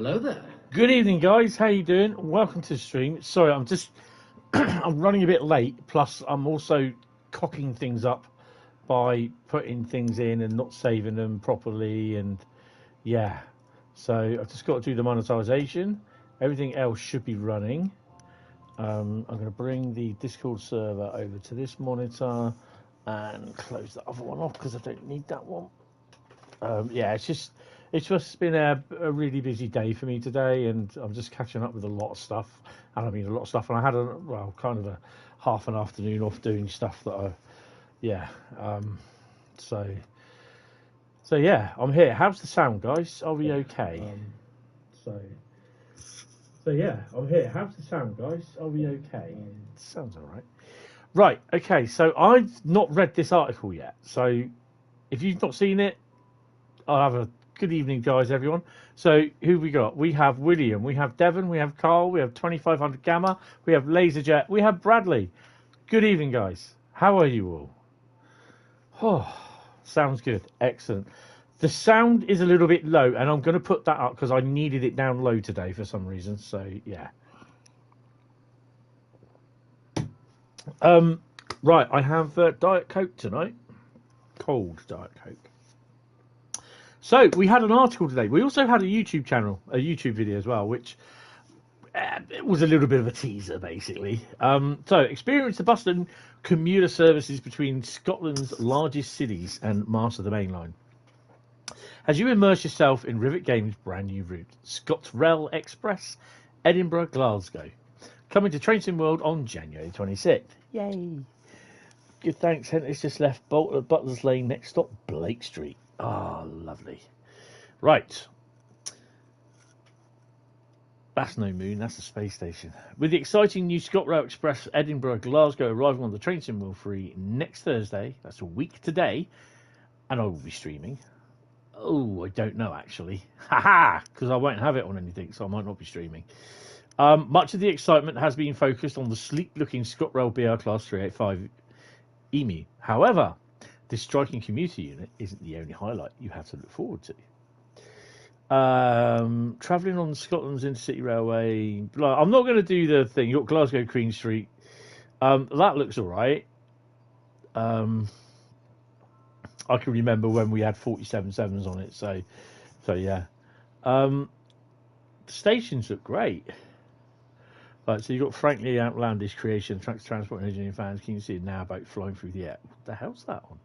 Hello there. Good evening, guys. How you doing? Welcome to the stream. Sorry, I'm just I'm running a bit late. Plus, I'm also cocking things up by putting things in and not saving them properly, and yeah. So I've just got to do the monetization. Everything else should be running. I'm going to bring the Discord server over to this monitor and close the other one off because I don't need that one. Yeah, it's just been a really busy day for me today, and I'm just catching up with a lot of stuff. And I mean a lot of stuff. And I had kind of a half an afternoon off doing stuff that so yeah, I'm here. How's the sound, guys? Are we okay? So yeah, I'm here. How's the sound, guys? Are we okay? Sounds all right. Right. Okay. So I've not read this article yet. So if you've not seen it, I'll have a good evening, guys, everyone. So who we got? We have William, we have Devon, we have Carl, we have 2500 Gamma, we have Laserjet, we have Bradley. Good evening, guys. How are you all? Oh, sounds good. Excellent. The sound is a little bit low, and I'm going to put that up because I needed it down low today for some reason. So yeah. Right, I have Diet Coke tonight. Cold Diet Coke. So we had an article today. We also had a YouTube channel, a YouTube video as well, which it was a little bit of a teaser, basically. So experience the bus and commuter services between Scotland's largest cities and master the main line. As you immerse yourself in Rivet Games' brand new route, ScotRail Express, Edinburgh, Glasgow. Coming to Train Sim World on January 26th. Yay! Good thanks, Hentis just left Butler's Lane, next stop, Blake Street. Ah, oh, lovely. Right. That's no moon, that's a space station. With the exciting new ScotRail Express Edinburgh Glasgow arriving on the Train Sim World Free next Thursday, that's a week today, and I will be streaming. Oh, I don't know actually. Haha! Because I won't have it on anything, so I might not be streaming. Much of the excitement has been focused on the sleek-looking ScotRail BR Class 385 EMU. However, this striking commuter unit isn't the only highlight you have to look forward to. Travelling on Scotland's Intercity Railway. I'm not going to do the thing. You've got Glasgow Queen Street. That looks all right. I can remember when we had 47.7s on it. So yeah. The stations look great. Right, so you've got frankly outlandish creation, transport and engineering fans. Can you see it now about flying through the air? What the hell's that on?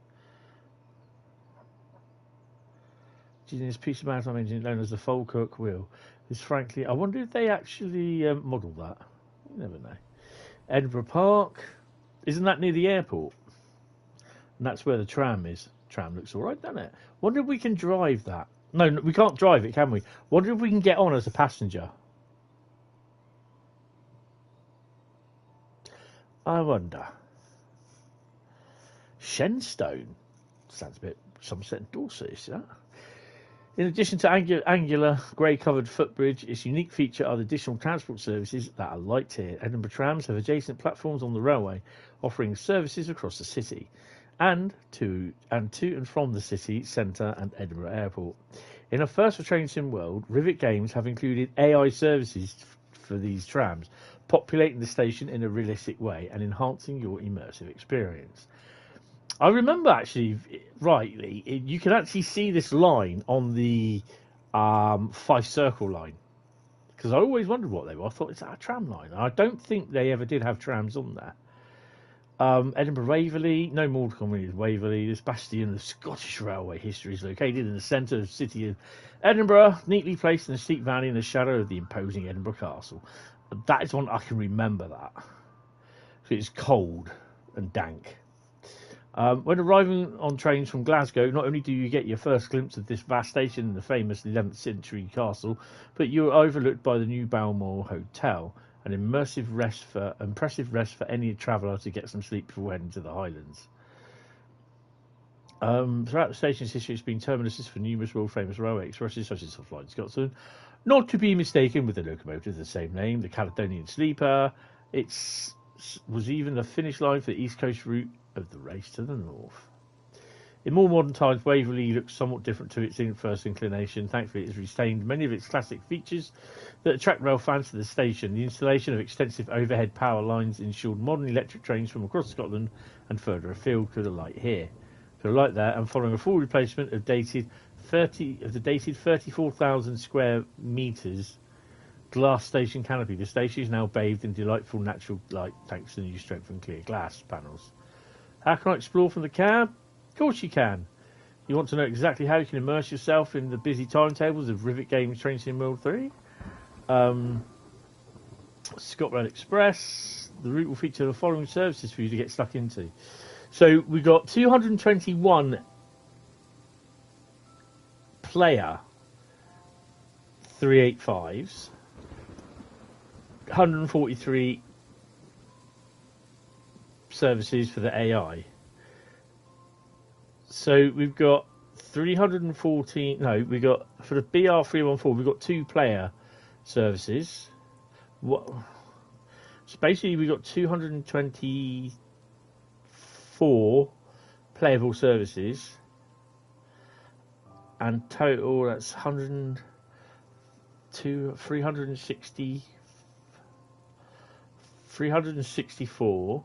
This piece of maritime engine known as the Falkirk wheel is frankly, I wonder if they actually modelled that. You never know. Edinburgh Park, isn't that near the airport? And that's where the tram is. Tram looks all right, doesn't it? Wonder if we can drive that. No, we can't drive it, can we? Wonder if we can get on as a passenger. I wonder. Shenstone sounds a bit Somerset and Dorset, is that? In addition to angular grey-covered footbridge, its unique feature are the additional transport services that are light here. Edinburgh trams have adjacent platforms on the railway, offering services across the city, and to and from the city centre and Edinburgh Airport. In a first for Train Sim World, Rivet Games have included AI services for these trams, populating the station in a realistic way and enhancing your immersive experience. I remember actually rightly, you can actually see this line on the Fife Circle line, because I always wondered what they were. I thought, it's a tram line. I don't think they ever did have trams on there. Edinburgh Waverley, no more commonly as Waverley. This bastion of Scottish railway history is located in the centre of the city of Edinburgh, neatly placed in a steep valley in the shadow of the imposing Edinburgh Castle. That is one I can remember that. It's cold and dank. When arriving on trains from Glasgow, not only do you get your first glimpse of this vast station and the famous 11th century castle, but you are overlooked by the new Balmoral Hotel, an impressive rest for any traveller to get some sleep before heading to the Highlands. Throughout the station's history, it's been terminuses for numerous world-famous railway expresses, such as the Flying Scotsman, not to be mistaken with the locomotive of the same name, the Caledonian Sleeper. It was even the finish line for the East Coast route of the race to the north. In more modern times, Waverley looks somewhat different to its first inclination. Thankfully, it has retained many of its classic features that attract rail fans to the station. The installation of extensive overhead power lines ensured modern electric trains from across Scotland and further afield could alight here. Could alight there, and following a full replacement of the dated 34,000 square metres glass station canopy, the station is now bathed in delightful natural light thanks to the new strength and clear glass panels. How can I explore from the cab? Of course you can. You want to know exactly how you can immerse yourself in the busy timetables of Rivet Games Train Sim World 3? ScotRail Express. The route will feature the following services for you to get stuck into. So we got 221 player 385s, 143 services for the AI. So we've got 314. No, we got for the BR314. We've got 2 player services. What? So basically, we got 224 playable services, and total that's 364,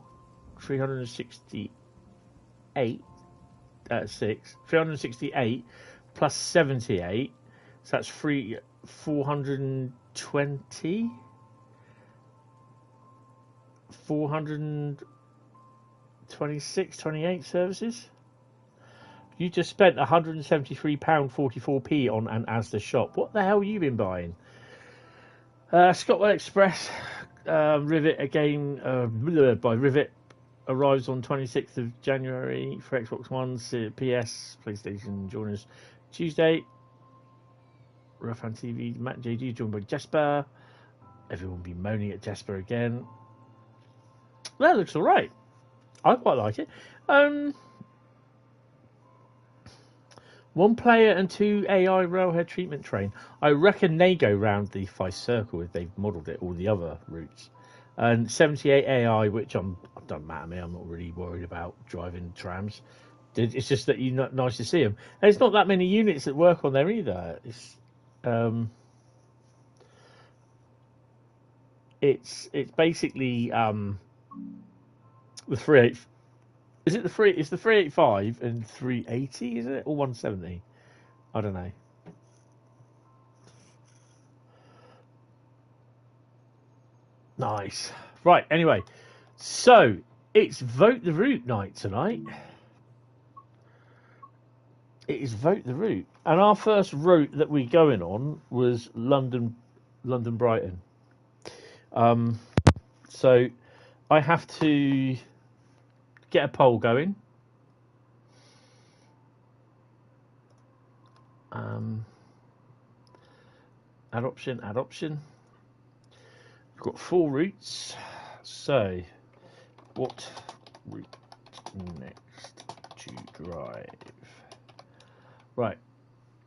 368. 368 plus 78, so that's 420, 426, 28 services. You just spent £173.44p on an Asda shop. What the hell have you been buying? ScotRail Express Rivet again by Rivet arrives on 26th of January for Xbox One, PS, PlayStation. Join us Tuesday. Railcam TV, Matt JD joined by Jesper. Everyone will be moaning at Jesper again. That looks alright. I quite like it. 1 player and 2 AI railhead treatment train. I reckon they go round the Feist Circle if they've modelled it, all the other routes. And 78 AI, which doesn't matter to me. I'm not really worried about driving trams. It's just that nice to see them. And it's not that many units that work on there either. It's basically the 38. Is it the 3? It's the 385 and 380, is it, or 170? I don't know. Nice. Right, anyway. So, it's Vote the Route night tonight. It is Vote the Route. And our first route that we're going on was London Brighton. So, I have to get a poll going. Add option. We've got 4 routes. So, what route next to drive? Right.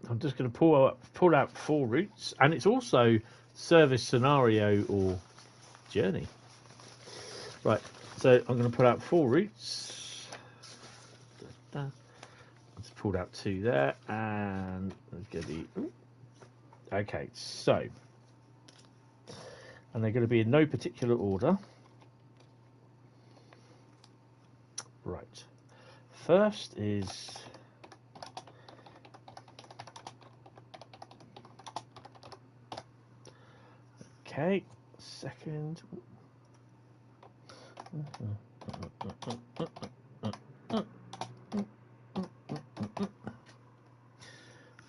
I'm just going to pull out 4 routes, and it's also service scenario or journey. Right. So I'm going to pull out 4 routes. I just pulled out 2 there, and let's get the. Okay, so. And they're going to be in no particular order. Right. First is. Okay. Second.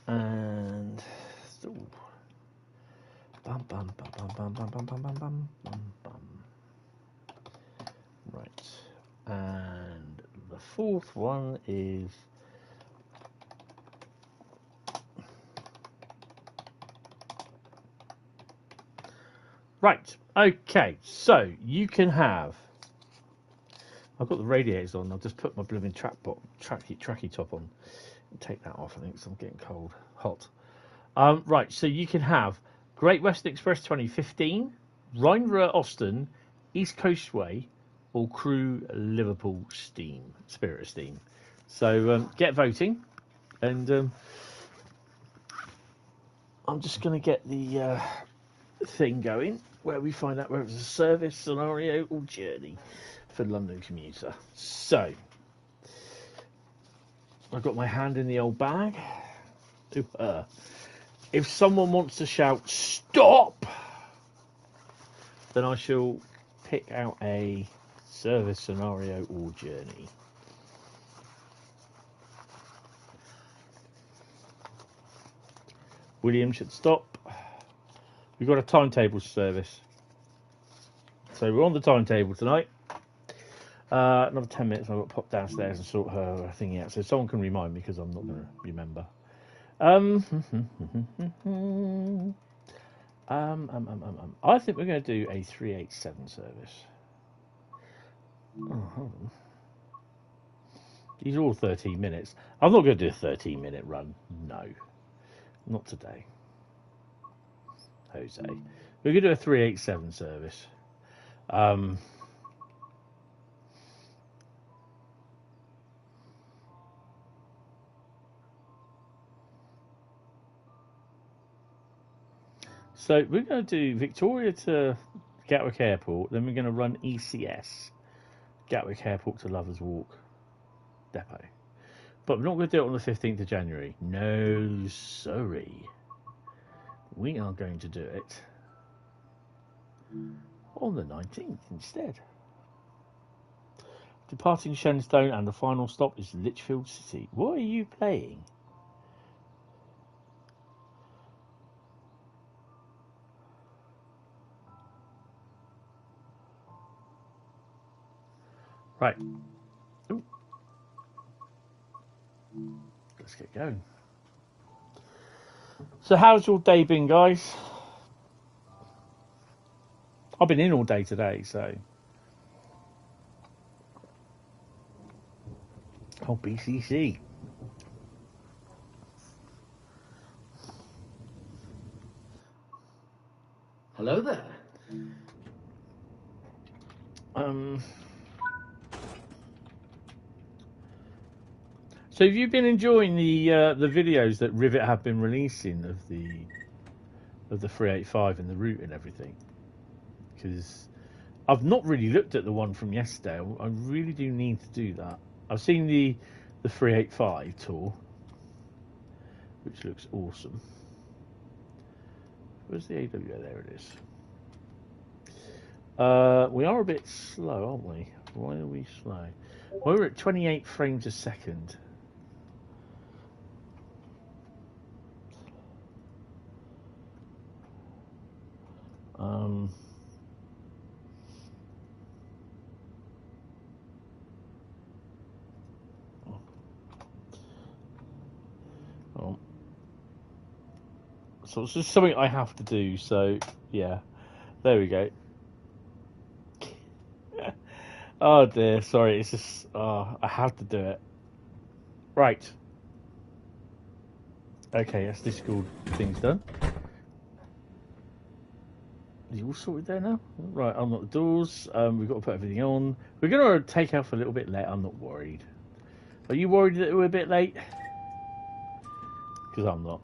And. Ooh. Bum, bum, bum, bum, bum, bum, bum, bum, bum, bum, bum. Right. And the 4th one is right. Okay, so you can have. I've got the radiators on. I'll just put my blooming tracky top on and take that off. I think because I'm getting hot. Right, so you can have Great Western Express 2015, Rhein Austin, East Coast Way, or Crewe Liverpool Spirit of Steam. So get voting, and I'm just going to get the thing going where we find out whether it's a service, scenario, or journey for London commuter. So I've got my hand in the old bag. If someone wants to shout "stop," then I shall pick out a service, scenario, or journey. William should stop. We've got a timetable service, so we're on the timetable tonight. Another 10 minutes. I've got to pop downstairs and sort her thing out, so someone can remind me because I'm not going to remember. I think we're going to do a 387 service. Oh, hold on. These are all 13 minutes. I'm not going to do a 13-minute run. No, not today. Jose. We're going to do a 387 service. So we're going to do Victoria to Gatwick Airport, then we're going to run ECS, Gatwick Airport to Lovers Walk Depot. But we're not going to do it on the 15th of January. No, sorry. We are going to do it on the 19th instead. Departing Shenstone, and the final stop is Lichfield City. What are you playing? Right. Ooh. Let's get going. So how's your day been, guys? I've been in all day today, so... Oh, BCC. Hello there. So have you been enjoying the videos that Rivet have been releasing of the 385 and the route and everything? Because I've not really looked at the one from yesterday. I really do need to do that. I've seen the 385 tour, which looks awesome. Where's the AW? There it is. We are a bit slow, aren't we? Why are we slow? We're at 28 frames a second. So it's just something I have to do. So yeah, there we go. Oh dear, sorry. It's just I have to do it. Right. Okay, that's this school thing's done. Is it all sorted there now? Right, unlock the doors. We've got to put everything on. We're going to take off a little bit late. I'm not worried. Are you worried that we're a bit late? Because I'm not.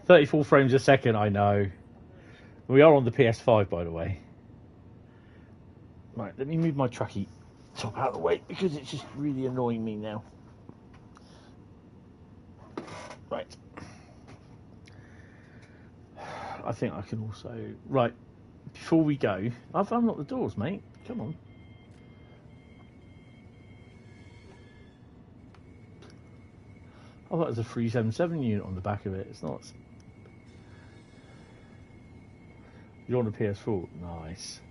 34 frames a second, I know. We are on the PS5, by the way. Right, let me move my tracky top out of the way because it's just really annoying me now. Right. I think I can also... Right, before we go... I've unlocked the doors, mate. Come on. I thought it was a 377 unit on the back of it. It's not. You're on the PS4. Nice.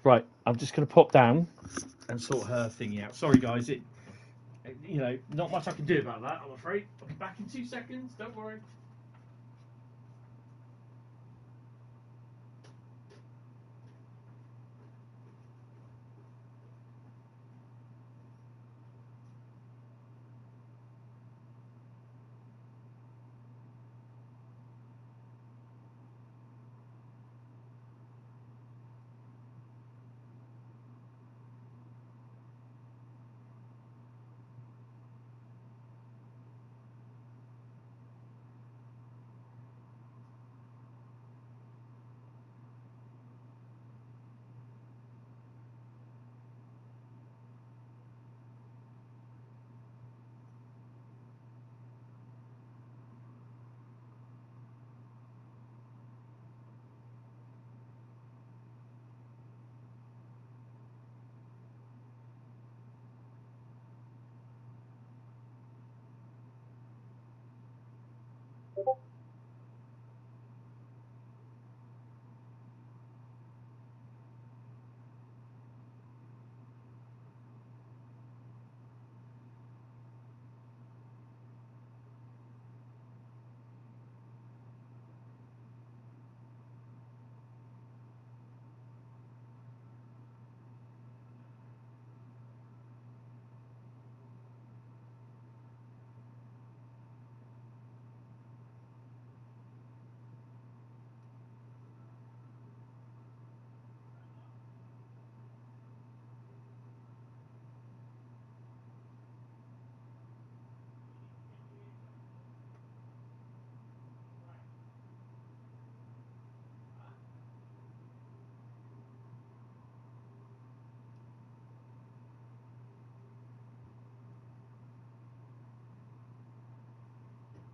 Right, I'm just going to pop down and sort her thingy out. Sorry, guys. Not much I can do about that, I'm afraid. I'll be back in 2 seconds. Don't worry.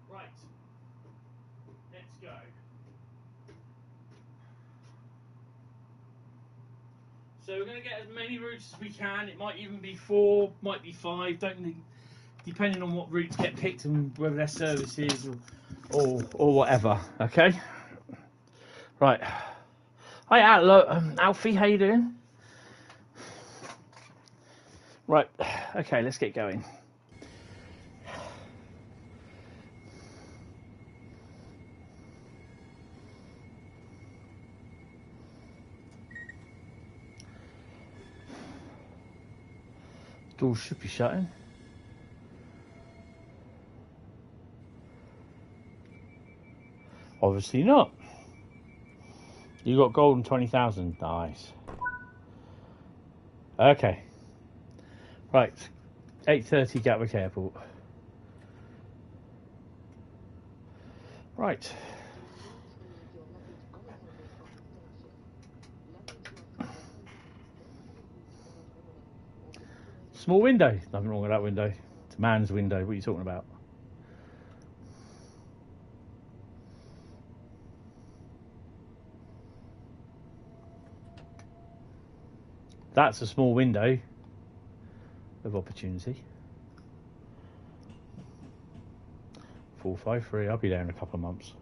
Right, let's go. So we're going to get as many routes as we can. It might even be 4, might be 5, depending on what routes get picked and whether they're services or whatever. Okay. Right. Hi, Alfie. How you doing? Right. Okay, let's get going. Doors should be shutting. Obviously not. You got golden 20,000. Nice. Okay. Right. 8:30 Gatwick Airport. Right. Small window. Nothing wrong with that window. It's a man's window. What are you talking about? That's a small window of opportunity. 453. I'll be there in a couple of months.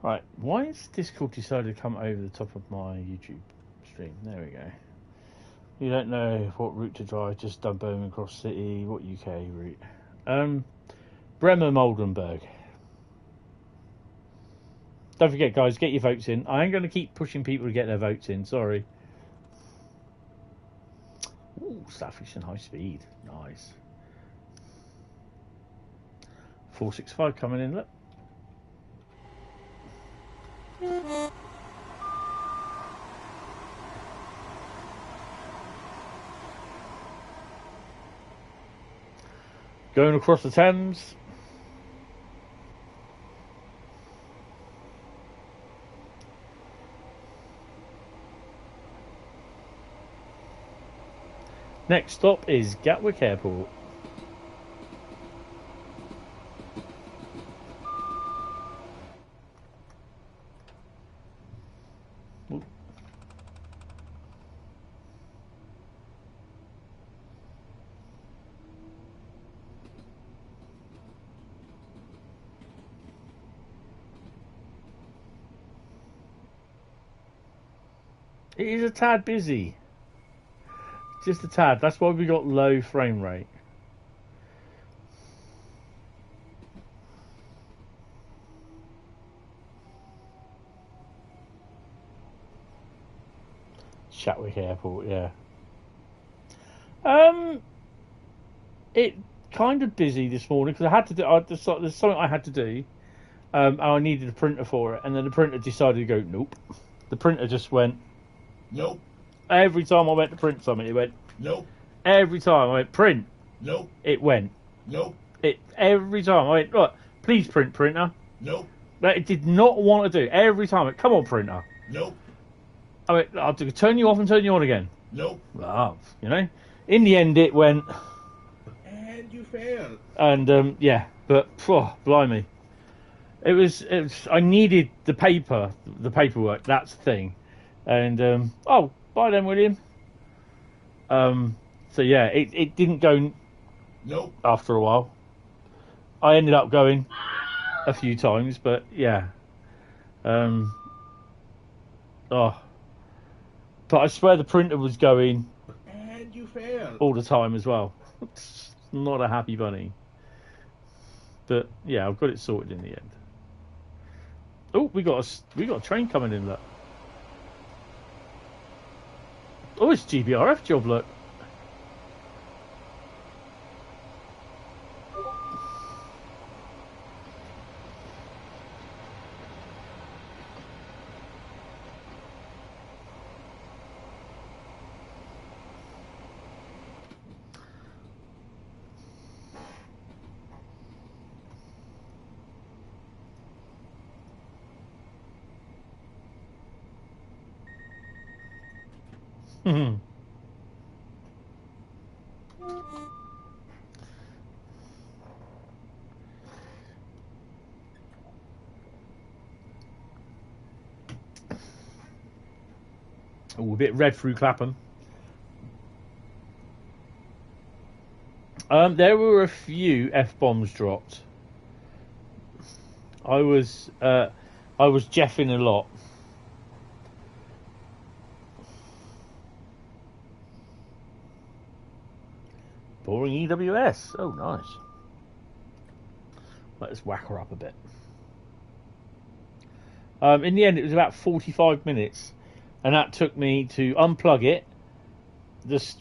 Right, why has Discord decided to come over the top of my YouTube stream? There we go. You don't know what route to drive, just done Birmingham Cross City. What UK route? Bremen, Oldenburg. Don't forget, guys, get your votes in. I ain't going to keep pushing people to get their votes in, sorry. Ooh, Southeastern Highspeed. Nice. 465 coming in, look. Going across the Thames. Next stop is Gatwick Airport. It is a tad busy. Just a tad. That's why we got low frame rate. Gatwick Airport, yeah. It kind of busy this morning because I had to do. There's something I had to do, and I needed a printer for it. And then the printer decided to go nope. The printer just went nope. Every time I went to print something, it went nope. Every time I went print, nope. It went nope. Every time I went, look, please print, printer. Nope. But it did not want to do. Every time it, come on, printer. Nope. I went, I'll turn you off and turn you on again. Nope. Oh, you know. In the end, it went. And you failed. And yeah, but blimey, it was. I needed the paperwork. That's the thing. And oh, bye then, William. So yeah, it didn't go. Nope. After a while, I ended up going a few times, but yeah. But I swear the printer was going. And you failed. All the time as well. Not a happy bunny. But yeah, I've got it sorted in the end. Oh, we got a train coming in. Look. Oh, it's GBRF job. Look. Oh, a bit red through Clapham. There were a few F-bombs dropped. I was jeffing a lot. Boring EWS. Oh, nice. Let's whack her up a bit. In the end, it was about 45 minutes. And that took me to unplug it, just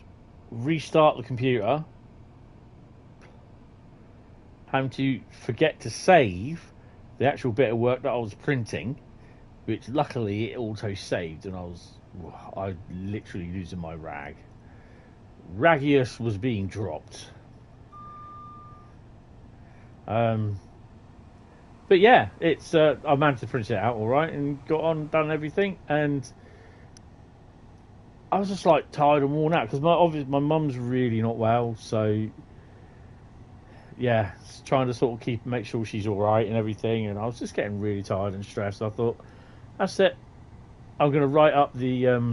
restart the computer, and to forget to save the actual bit of work that I was printing, which luckily it auto saved, and I literally losing my rag. Raggius was being dropped. But yeah, it's I managed to print it out all right and got on, done everything, and I was just like tired and worn out because my mum's really not well, so yeah, trying to sort of make sure she's all right and everything, and I was just getting really tired and stressed. I thought, that's it. I'm going to write up the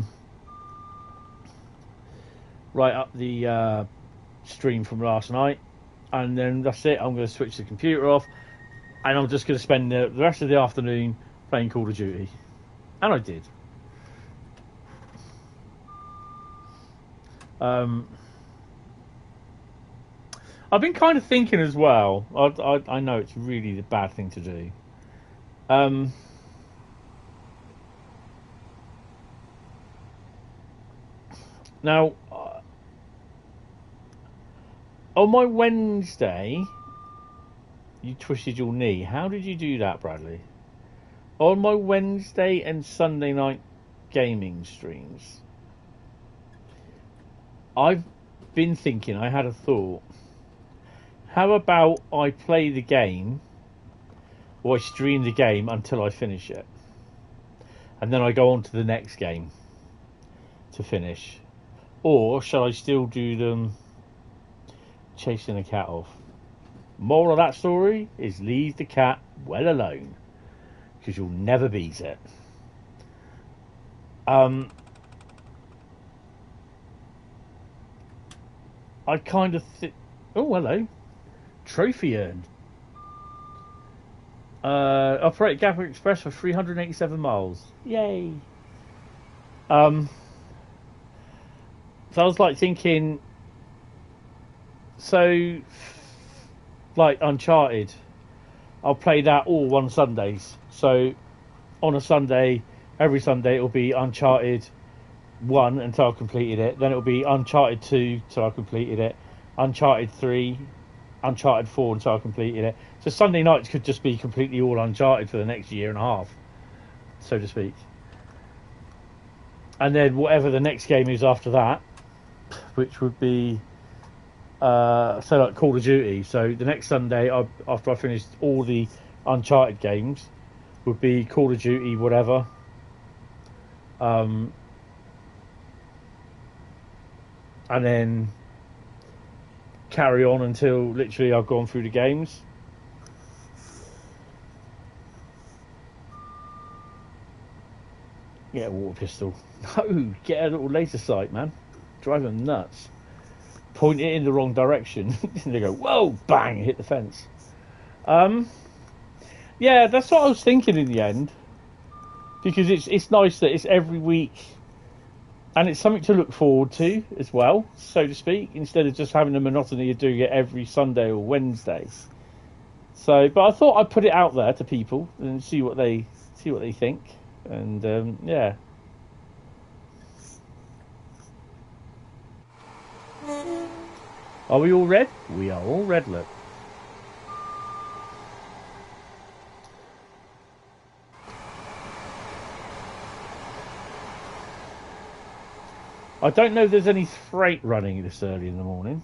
stream from last night, and then that's it. I'm going to switch the computer off, and I'm just going to spend the rest of the afternoon playing Call of Duty, and I did. I've been kind of thinking as well. I know it's really the bad thing to do. Now, on my Wednesday, you twisted your knee. How did you do that, Bradley? On my Wednesday and Sunday night gaming streams, I've been thinking, I had a thought. How about I play the game, or I stream the game until I finish it, and then I go on to the next game to finish? Or shall I still do them chasing a cat off? Moral of that story is leave the cat well alone, because you'll never beat it. I kind of think... Oh, hello. Trophy earned. Operate Gatwick Express for 387 miles. Yay. So I was like thinking... So, like Uncharted, I'll play that all one Sundays. So, on a Sunday, every Sunday it'll be Uncharted 1 until I completed it. Then it'll be Uncharted 2 till I completed it. Uncharted 3, Uncharted 4 until I completed it. So Sunday nights could just be completely all Uncharted for the next year and a half, so to speak. And then whatever the next game is after that, which would be like Call of Duty. So the next Sunday, after I finished all the Uncharted games, would be Call of Duty, whatever. And then carry on until literally I've gone through the games. Get a water pistol. No, get a little laser sight, man. Drive them nuts. Point it in the wrong direction. And they go, whoa, bang, hit the fence. Yeah, that's what I was thinking in the end. Because it's nice that it's every week. And it's something to look forward to as well, so to speak, instead of just having the monotony of doing it every Sunday or Wednesday. So, but I thought I'd put it out there to people and see what they think. And yeah. Are we all red? We are all red, look. I don't know if there's any freight running this early in the morning.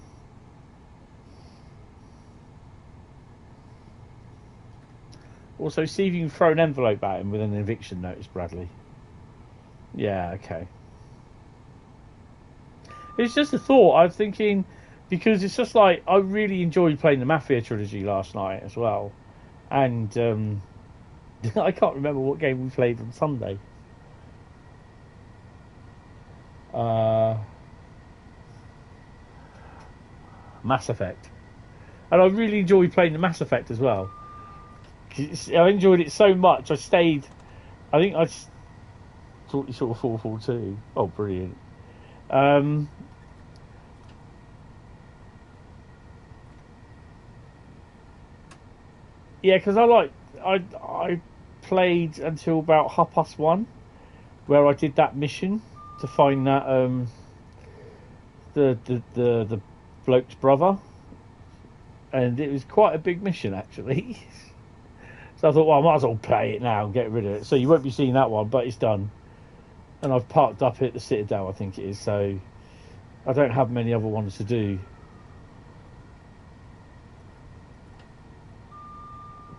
Also, see if you can throw an envelope at him with an eviction notice, Bradley. Yeah, okay. It's just a thought. I was thinking, because it's just like, I really enjoyed playing the Mafia trilogy last night as well. And I can't remember what game we played on Sunday. Mass Effect. And I really enjoyed playing the Mass Effect as well. I enjoyed it so much. I stayed. I think I thought you saw 442. Oh, brilliant. Yeah, because I played until about 1:30, where I did that mission to find that the bloke's brother, and it was quite a big mission actually. So I thought, well, I might as well play it now and get rid of it. So you won't be seeing that one, but it's done. And I've parked up at the Citadel, I think it is. So I don't have many other ones to do.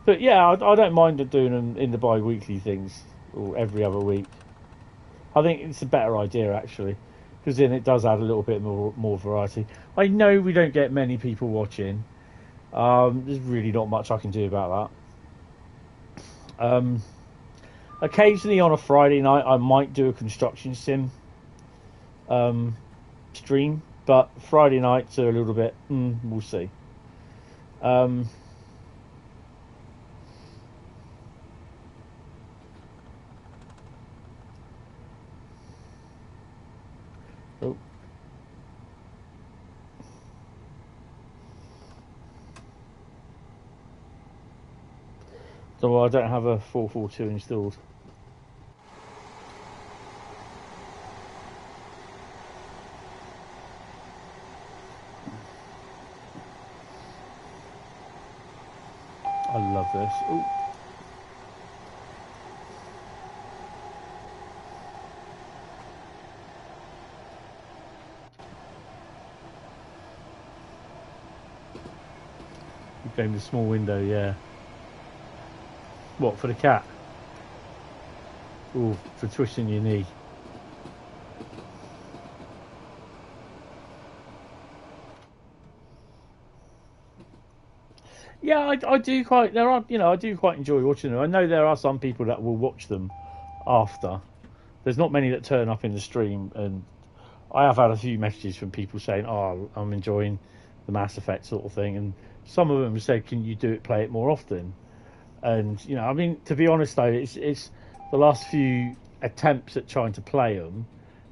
But yeah, I don't mind doing them in the bi-weekly things or every other week. I think it's a better idea actually, because then it does add a little bit more variety. I know we don't get many people watching. There's really not much I can do about that. Occasionally on a Friday night I might do a construction sim stream, but Friday nights are a little bit we'll see. Oh, so I don't have a 442 installed. I love this. Ooh. You came to a small window, yeah. What, for the cat? Ooh, for twisting your knee. Yeah, I do quite. There are, I do quite enjoy watching them. I know there are some people that will watch them after. There's not many that turn up in the stream, and I have had a few messages from people saying, "Oh, I'm enjoying the Mass Effect sort of thing," and some of them said, "Can you play it more often?" And I mean, to be honest though, it's the last few attempts at trying to play them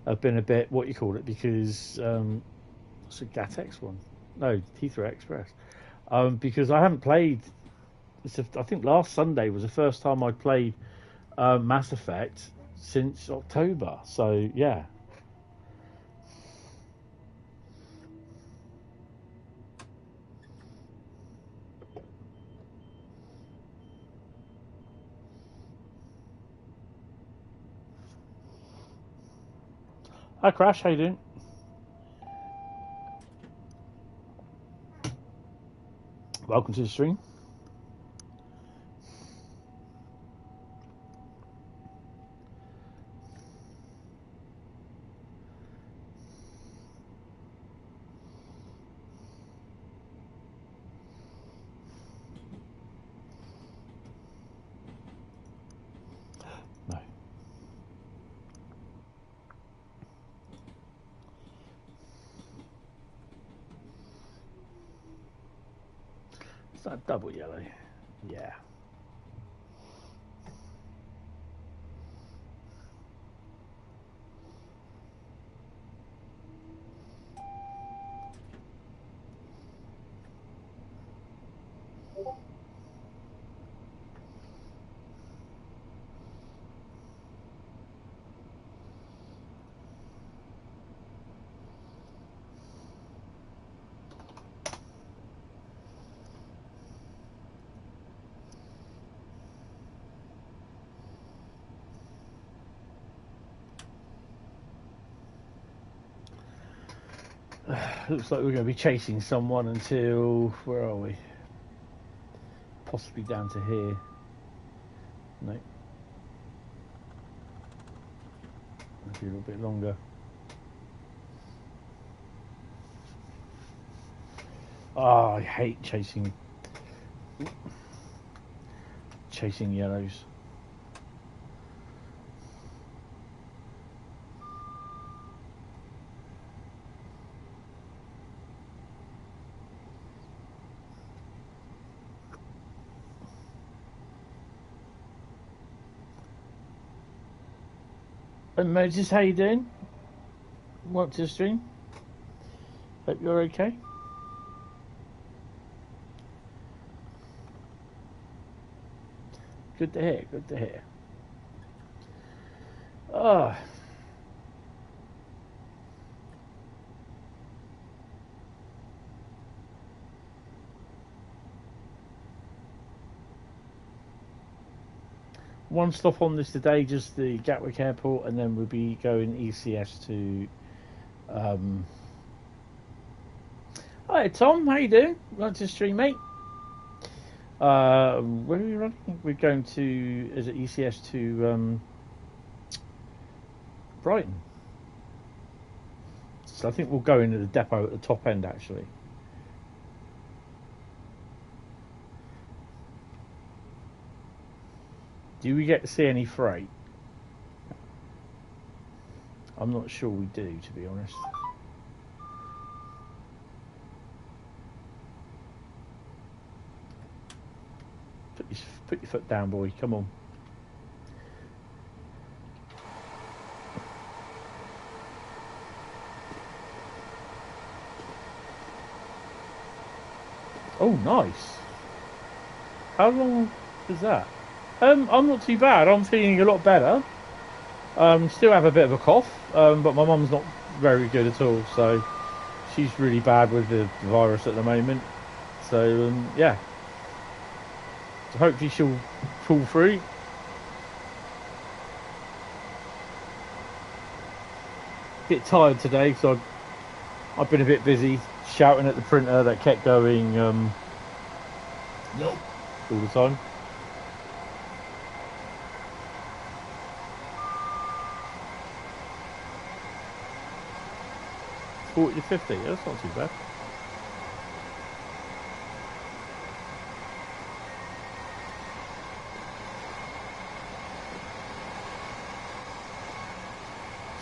have been a bit what you call it, because what's the GATX one? No, Heathrow Express. Because I haven't played. I think last Sunday was the first time I played Mass Effect since October. So yeah, Hi Crash, how you doing? Welcome to the stream. No. Is that double yellow? Yeah. Looks like we're going to be chasing someone until, where are we? Possibly down to here. No. Maybe a little bit longer. Oh, I hate chasing yellows. And Moses, how you doing? Welcome to the stream. Hope you're okay. Good to hear, good to hear. Ah. One stop on this today, just the Gatwick Airport, and then we'll be going ECS to. Hi Tom, how you doing? Welcome to the stream, mate. Where are we running? We're going to, is it ECS to Brighton? So I think we'll go into the depot at the top end actually. Do we get to see any freight? I'm not sure we do, to be honest. Put your foot down, boy. Come on. Oh, nice. How long is that? I'm not too bad. I'm feeling a lot better. Still have a bit of a cough, but my mum's not very good at all, so she's really bad with the virus at the moment. So, yeah. So hopefully she'll pull through. Bit tired today, so I've been a bit busy shouting at the printer that kept going Nope. all the time. $40 to $50, that's not too bad.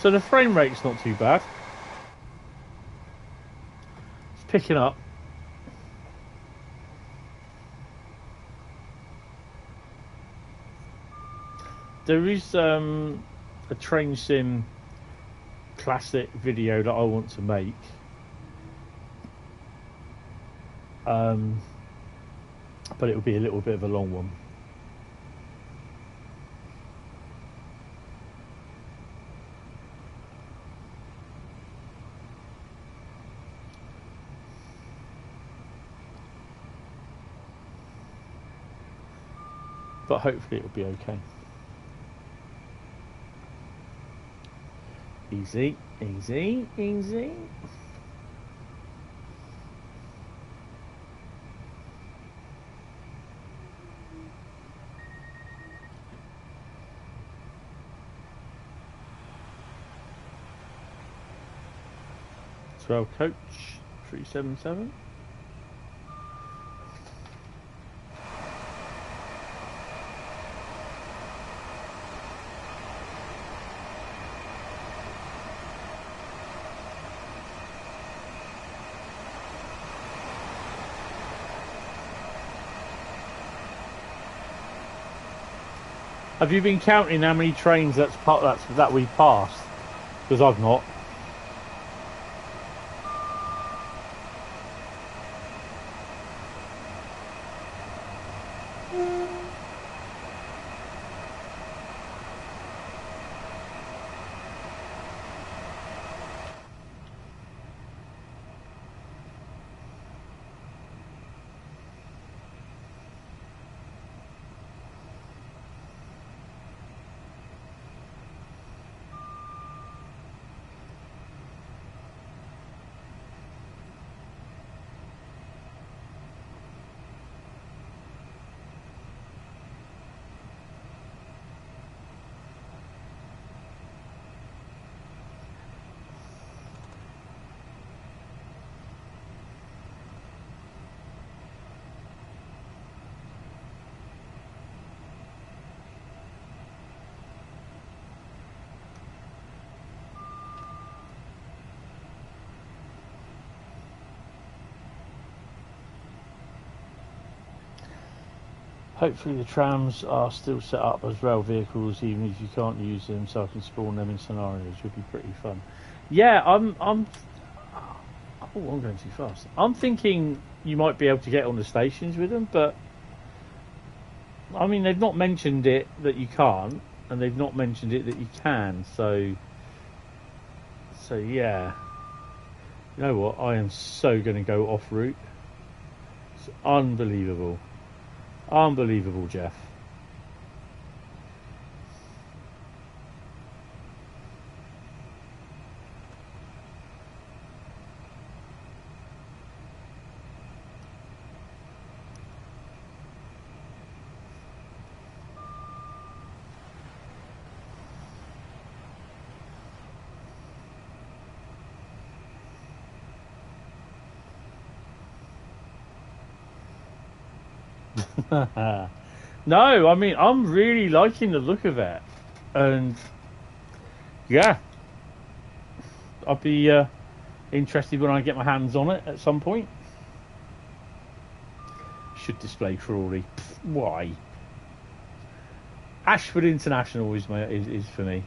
So the frame rate's not too bad. It's picking up. There is a train sim classic video that I want to make. But it'll be a little bit of a long one. But hopefully it'll be okay. Easy, Easy, easy. Swell coach 377. Have you been counting how many trains that we passed? Because I've not. Hopefully the trams are still set up as rail vehicles, even if you can't use them, so I can spawn them in scenarios. Would be pretty fun. Yeah, I'm going too fast. I'm thinking you might be able to get on the stations with them, but I mean they've not mentioned it that you can't, and they've not mentioned it that you can. So yeah. You know what? I am so going to go off route. It's unbelievable. Unbelievable, Jeff. No, I mean, I'm really liking the look of it. And, yeah. I'll be interested when I get my hands on it at some point. Should display Crawley. Why? Ashford International is for me.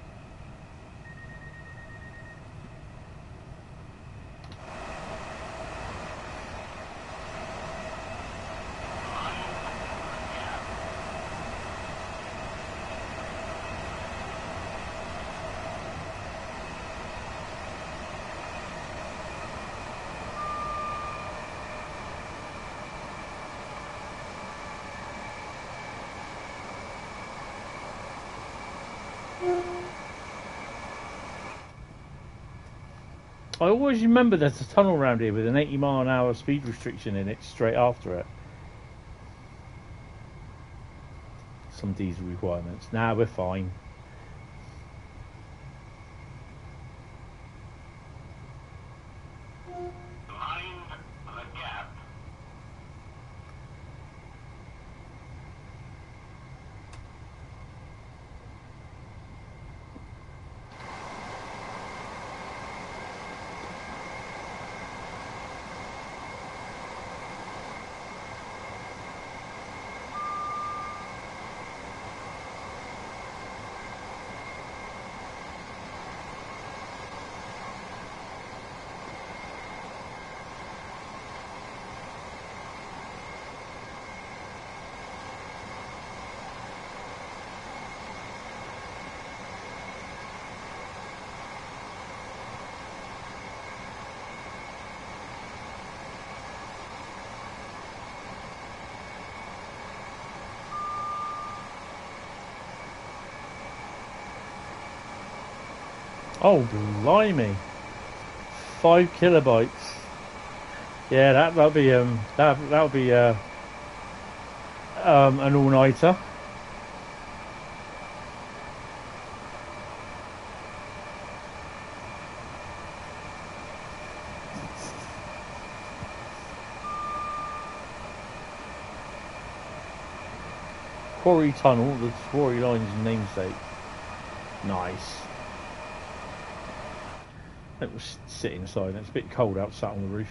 I always remember there's a tunnel around here with an 80-mile-an-hour speed restriction in it straight after it. Some diesel requirements. Nah, we're fine. Oh, blimey. 5 kilobytes. Yeah, that'll be that'll be an all-nighter. Quarry Tunnel, the Quarry Line's namesake. Nice. Let us sit inside. It's a bit cold outside on the roof.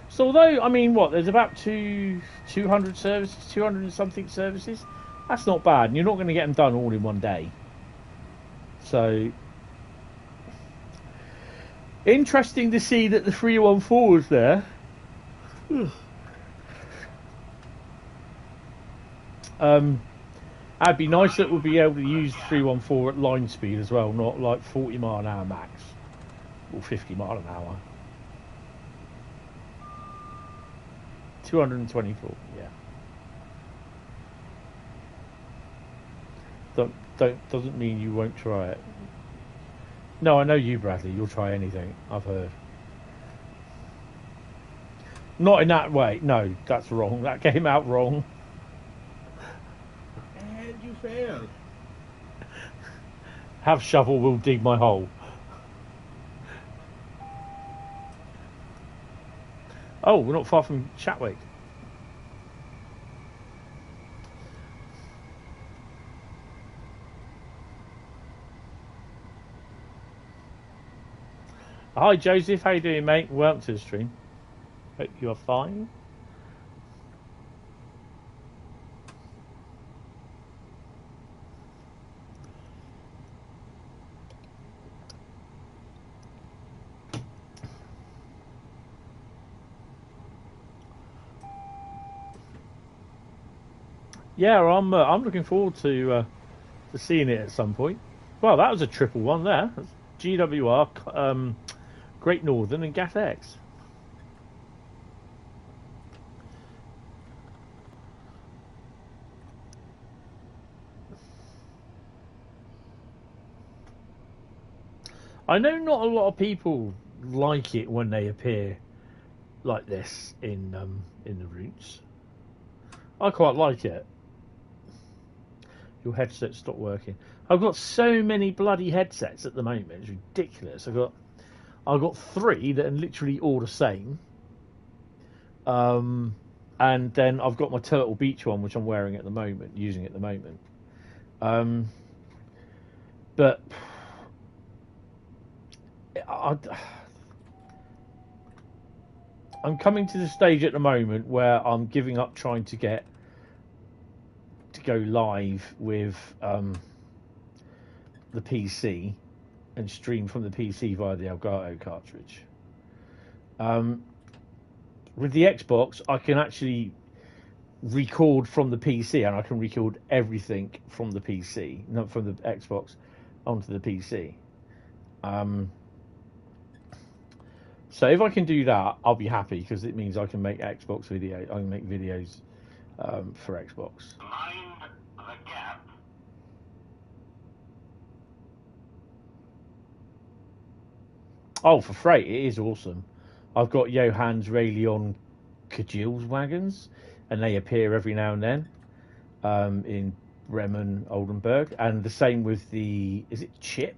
So although, I mean, what, there's about 200 services, 200 and something services. That's not bad, and you're not going to get them done all in one day. So, interesting to see that the 314 was there. It'd be nice that we'll be able to use the 314 at line speed as well, not like 40 mile an hour max or 50 mile an hour. 224, yeah. Doesn't mean you won't try it. No, I know you, Bradley. You'll try anything. I've heard. Not in that way. No, that's wrong. That came out wrong. And you failed. Have shovel will dig my hole. Oh, we're not far from Chatwick. Hi Joseph, how you doing, mate? Welcome to the stream. Hope you are fine. Yeah, I'm looking forward to seeing it at some point. Well, that was a triple one there. That's GWR, Great Northern, and Gas X. I know not a lot of people like it when they appear like this in the routes. I quite like it. Your headset stopped working. I've got so many bloody headsets at the moment. It's ridiculous. I've got 3 that are literally all the same. And then I've got my Turtle Beach one, which I'm wearing at the moment, using at the moment. But I'm coming to the stage at the moment where I'm giving up trying to go live with the PC and stream from the PC via the Elgato cartridge. With the Xbox, I can actually record from the PC, and I can record everything from the PC, not from the Xbox, onto the PC. So if I can do that, I'll be happy, because it means I can make Xbox video. I can make videos for Xbox. Mind the gap. Oh, for freight, it is awesome. I've got Johann's Railcam Streams wagons, and they appear every now and then in Bremen, Oldenburg, and the same with the, is it Chip?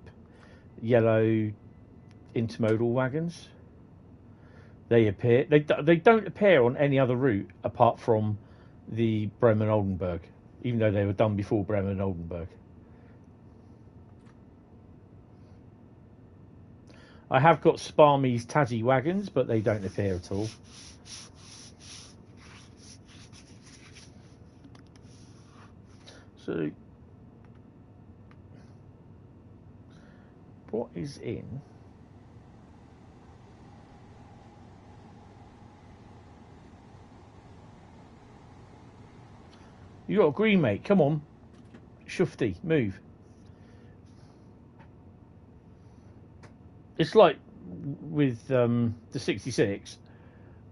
Yellow intermodal wagons. They appear. They don't appear on any other route apart from the Bremen Oldenburg, even though they were done before Bremen Oldenburg. I have got Sparmy's Tassie wagons, but they don't appear at all. So, what is in? You got a green, mate. Come on. Shufty, move. It's like with the 66.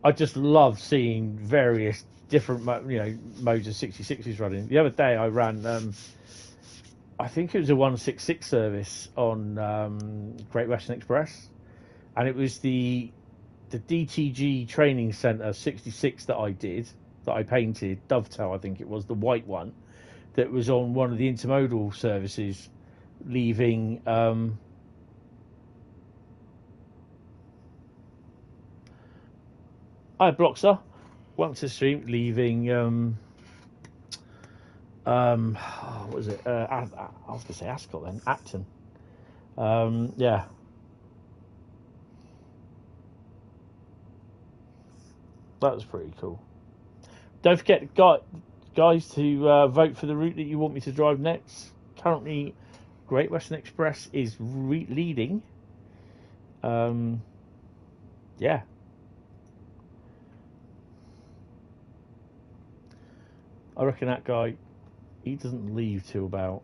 I just love seeing various different modes of 66s running. The other day I ran, I think it was a 166 service on Great Western Express, and it was the DTG Training Centre 66 that I painted, Dovetail I think it was, the white one, that was on one of the intermodal services leaving Bloxer, welcome to the stream, leaving what was it? I was gonna say Ascot then, Acton. Yeah. That was pretty cool. Don't forget, guys, to vote for the route that you want me to drive next. Currently, Great Western Express is leading. Yeah. I reckon that guy, he doesn't leave till about...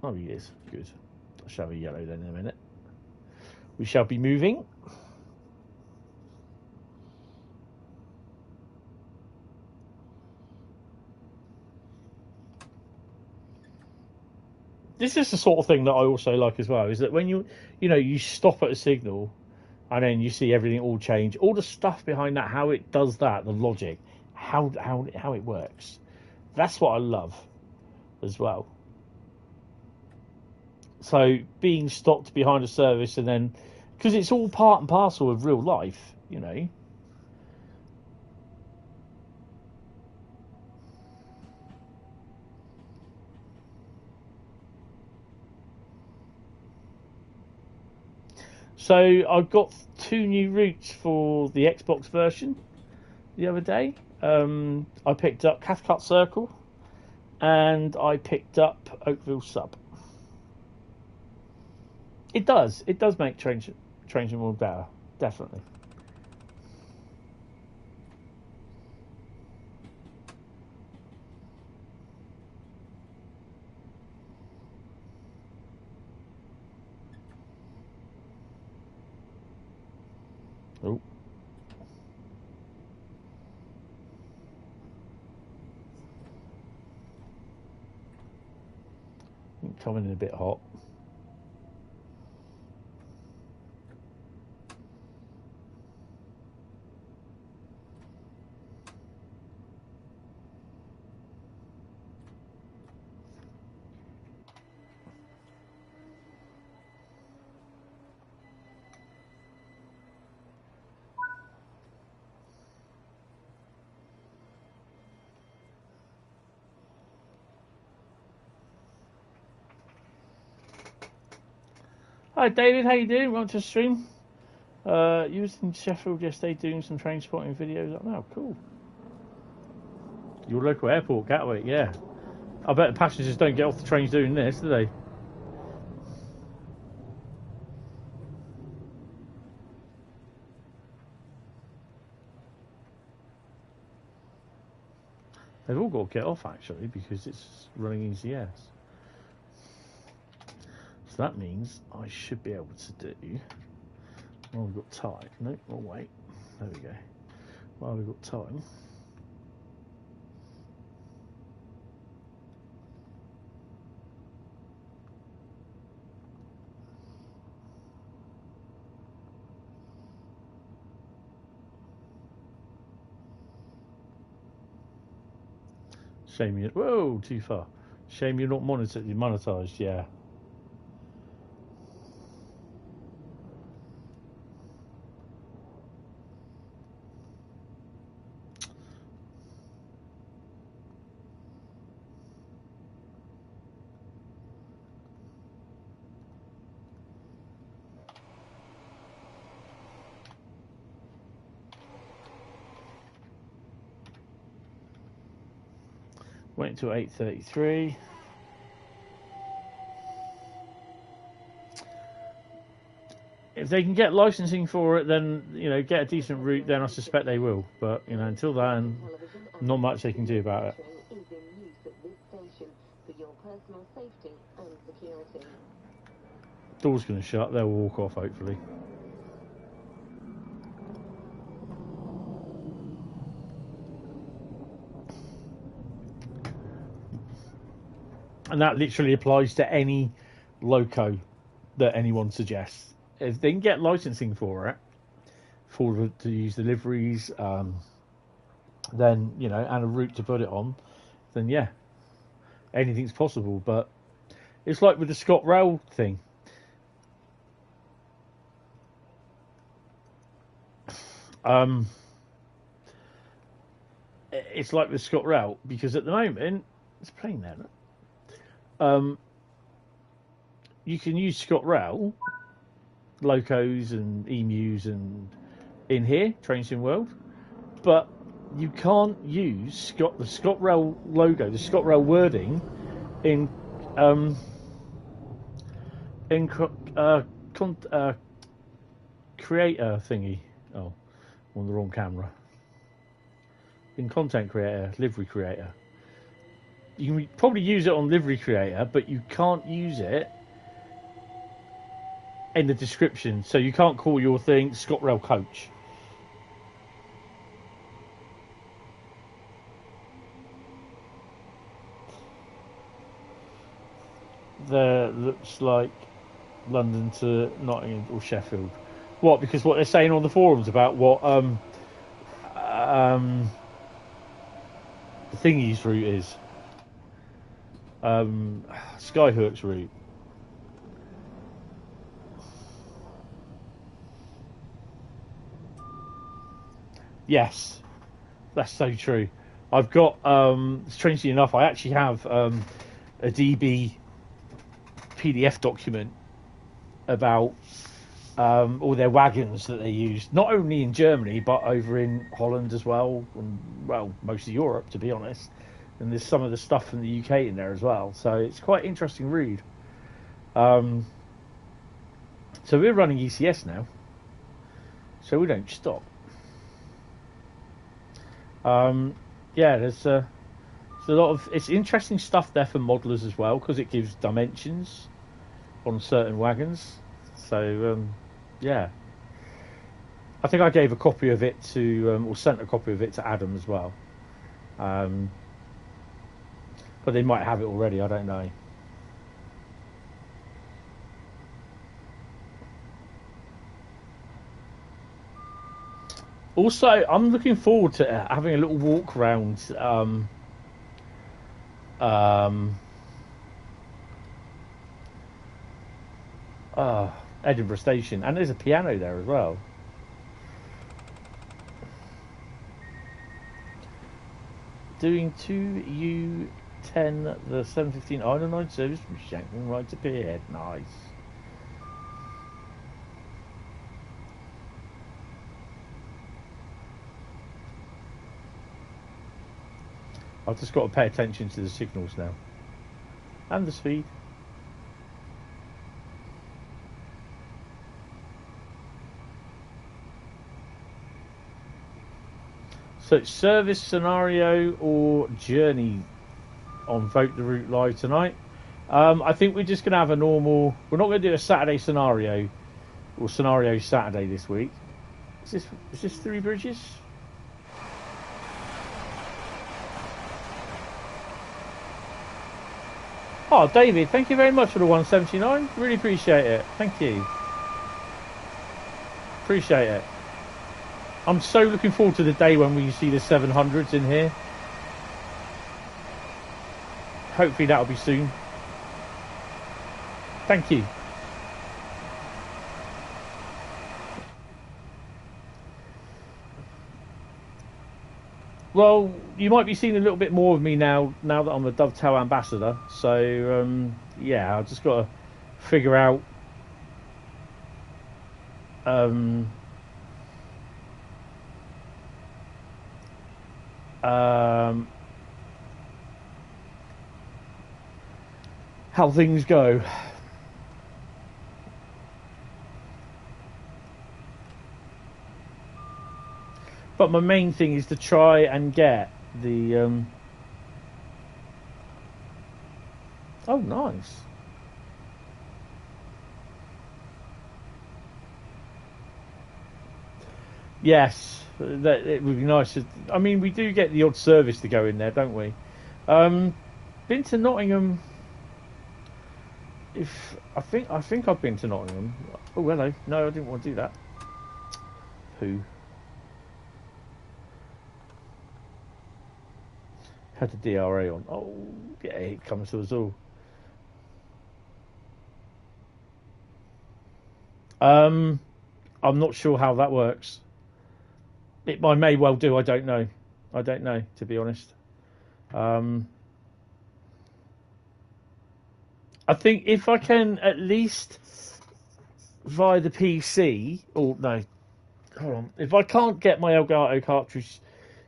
Oh, he is. Good. I shall be yellow then in a minute. We shall be moving. This is the sort of thing that I also like as well, is that when you stop at a signal and then you see everything all change, all the stuff behind that, how it does that, the logic, how it works. That's what I love as well. So being stopped behind a service and then, because it's all part and parcel of real life, you know. So I've got 2 new routes for the Xbox version the other day. I picked up Cathcart Circle and I picked up Oakville Sub. It does make trains more better, definitely. Oh. Coming in a bit hot. Hi David, how you doing? Welcome to the stream. You was in Sheffield yesterday doing some train spotting videos. Oh, cool. Your local airport, Gatwick, yeah. I bet the passengers don't get off the trains doing this, do they? They've all got to get off actually because it's running ECS. So that means I should be able to do. Well, we've got time. No, oh wait. There we go. Well, we've got time. Shame you. Whoa, too far. Shame you're not monitored. You're monetized, yeah. Wait until 8:33. If they can get licensing for it, then get a decent route. Then I suspect they will. But until then, not much they can do about it. Door's going to shut. They'll walk off hopefully. And that literally applies to any loco that anyone suggests. If they can get licensing for it, to use the liveries, then, you know, and a route to put it on, then yeah, anything's possible. But it's like with the ScotRail thing. It's like with ScotRail, because at the moment it's playing there. You can use ScotRail locos and emus and in here, Train Sim World, but you can't use the ScotRail logo, the ScotRail wording in creator thingy. Oh, I'm on the wrong camera. In content creator, livery creator. You can probably use it on livery creator, but you can't use it in the description. So you can't call your thing ScotRail Coach. There looks like London to Nottingham or Sheffield. What? Because what they're saying on the forums about what the thingy's route is. Skyhook's route. Yes, that's so true. I've got, strangely enough, I actually have a DB PDF document about all their wagons that they use, not only in Germany but over in Holland as well, and well, most of Europe, to be honest. And there's some of the stuff from the UK in there as well, so it's quite interesting read. So we're running ECS now, so we don't stop. Yeah, there's a lot of it's interesting stuff there for modelers as well, because it gives dimensions on certain wagons. So yeah, I think I gave a copy of it to or sent a copy of it to Adam as well, but they might have it already, I don't know. Also, I'm looking forward to having a little walk around Edinburgh Station, and there's a piano there as well. Doing 2U10, the 715 Island Line service from Shanklin right to Pierhead. Nice. I've just got to pay attention to the signals now. And the speed. So it's service, scenario or journey on Vote the Route Live tonight. I think we're just going to have a normal... We're not going to do a Saturday scenario or scenario Saturday this week. Is this Three Bridges? Oh, David, thank you very much for the 179. Really appreciate it. Thank you. Appreciate it. I'm so looking forward to the day when we see the 700s in here. Hopefully that'll be soon. Thank you. Well, you might be seeing a little bit more of me now that I'm a Dovetail ambassador. So, yeah, I've just got to figure out how things go. But my main thing is to try and get the oh, nice. Yes, that it would be nice. I mean, we do get the odd service to go in there, don't we? Been to Nottingham if I think I've been to Nottingham. Oh, hello. No, I didn't want to do that. Who? Had the DRA on. Oh, yeah, it comes to us all. I'm not sure how that works. I may well do. I don't know. To be honest. I think if I can at least via the PC, or no, hold on. If I can't get my Elgato cartridge,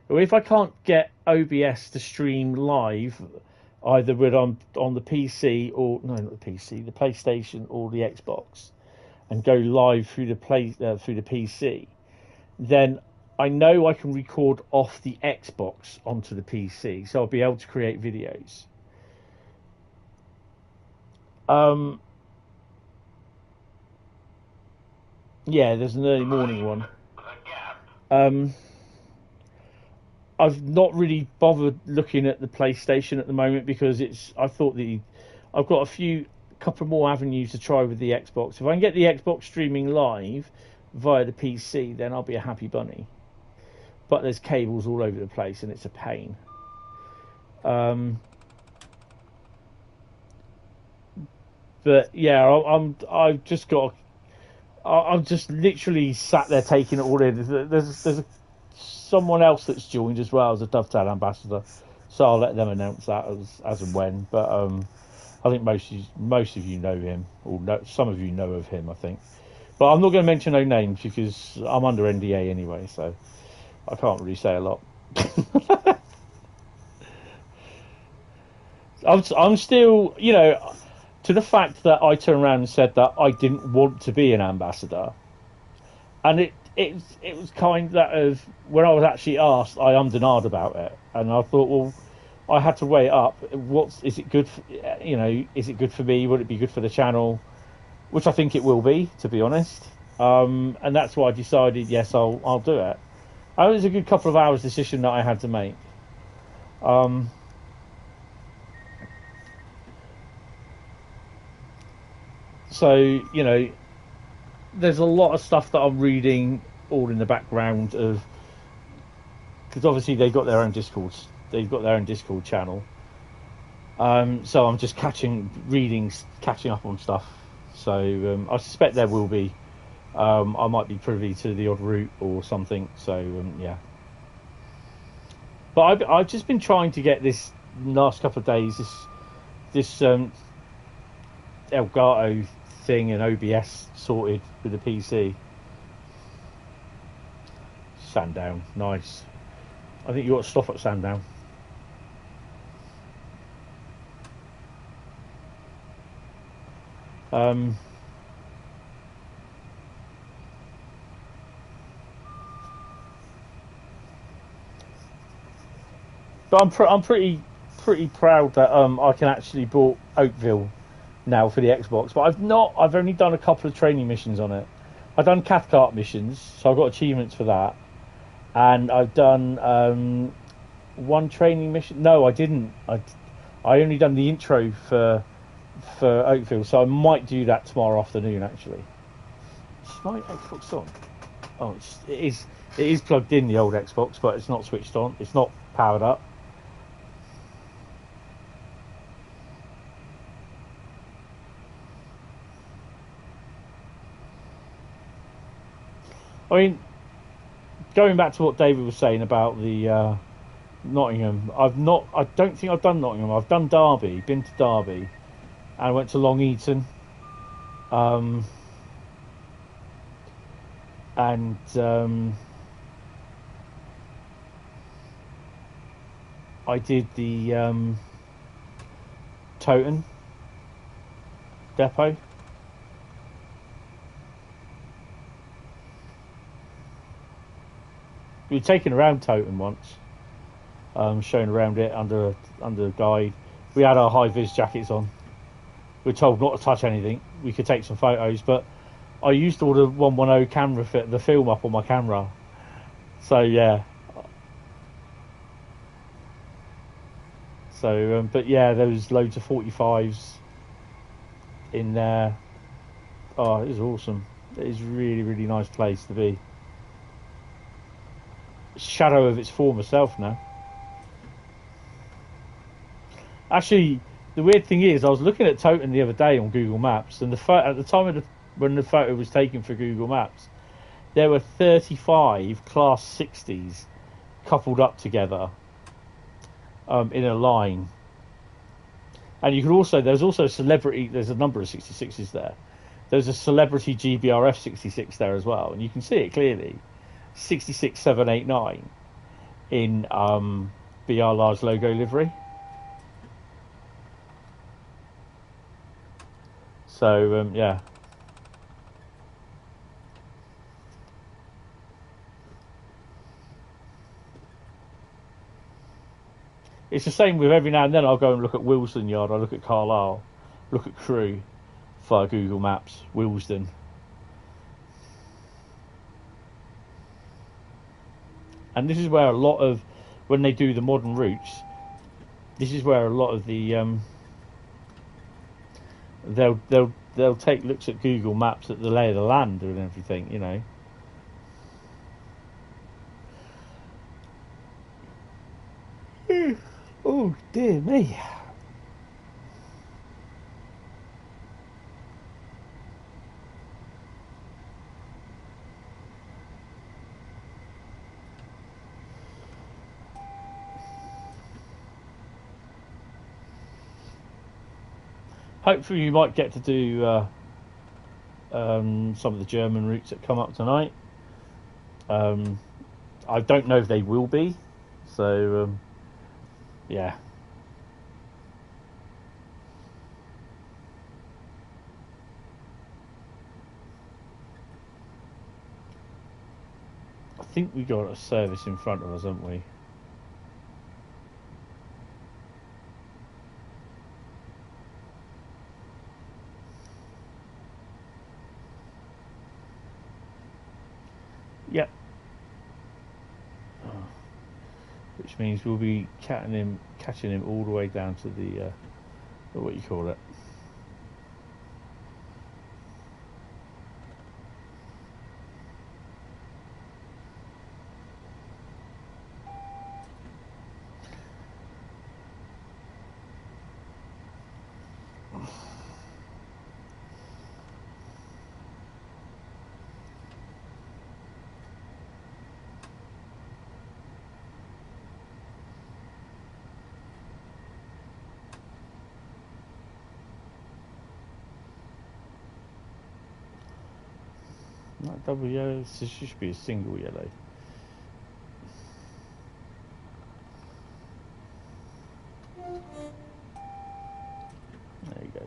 or if I can't get OBS to stream live, either with on the PC or no, not the PC, the PlayStation or the Xbox, and go live through the PC, then I know I can record off the Xbox onto the PC, so I'll be able to create videos. Yeah, there's an early morning one. I've not really bothered looking at the PlayStation at the moment because I thought I've got a couple more avenues to try with the Xbox. If I can get the Xbox streaming live via the PC, then I'll be a happy bunny. But there's cables all over the place and it's a pain. But yeah, I'm just literally sat there taking it all in. There's someone else that's joined as well as a Dovetail ambassador, so I'll let them announce that as and when. But I think most of you know him, or some of you know of him, I think. But I'm not going to mention no names because I'm under NDA anyway, so I can't really say a lot. I'm still, to the fact that I turned around and said that I didn't want to be an ambassador, and it was kind of when I was actually asked, I ummed and ahed about it, and I thought, well, I had to weigh it up. Is it good? Is it good for me? Would it be good for the channel? Which I think it will be, to be honest. And that's why I decided, yes, I'll do it. It was a good couple of hours decision that I had to make. So, there's a lot of stuff that I'm reading all in the background of, because obviously they've got their own Discord channel. So I'm just catching up on stuff. So I suspect there will be. I might be privy to the odd route or something. So yeah. But I've just been trying to get this last couple of days this Elgato thing and OBS sorted with the PC. Sandown, nice. I think you got to stop at Sandown. But I'm pretty proud that I can actually bought Oakville now for the Xbox, but I've only done a couple of training missions on it. I've done Cathcart missions, so I've got achievements for that, and I've done one training mission. No, I didn't. I only done the intro for Oakville, so I might do that tomorrow afternoon. Actually, is my Xbox on? Oh, it is plugged in, the old Xbox, but it's not switched on. It's not powered up. I mean, going back to what David was saying about the Nottingham, I don't think I've done Nottingham. I've done Derby, been to Derby, and I went to Long Eaton. And I did the Toten depot. We were taken around Toten once, shown around it under a guide. We had our high-vis jackets on. We were told not to touch anything. We could take some photos, but I used all the 110 camera the film up on my camera. So yeah. So but yeah, there was loads of 45s, in there. Oh, it is awesome. It is really, really nice place to be. Shadow of its former self now. Actually, the weird thing is, I was looking at Toten the other day on Google Maps, and at the time of when the photo was taken for Google Maps, there were 35 Class 60s coupled up together in a line. And you could also, there's also celebrity, there's a number of 66s there. There's a celebrity GBRF 66 there as well, and you can see it clearly. 66789 in BR large logo livery. So yeah. It's the same with every now and then I'll go and look at Willesden Yard, I'll look at Carlisle, look at Crewe via Google Maps, Willesden. And this is where a lot of, when they do the modern routes, this is where a lot of the they'll take looks at Google Maps at the lay of the land and everything, you know. Oh dear me. Hopefully you might get to do some of the German routes that come up tonight. I don't know if they will be, so yeah. I think we got a service in front of us, haven't we? Yep. Oh. Which means we'll be catching him all the way down to the what you call it. Not double yellow, this should be a single yellow. There you go.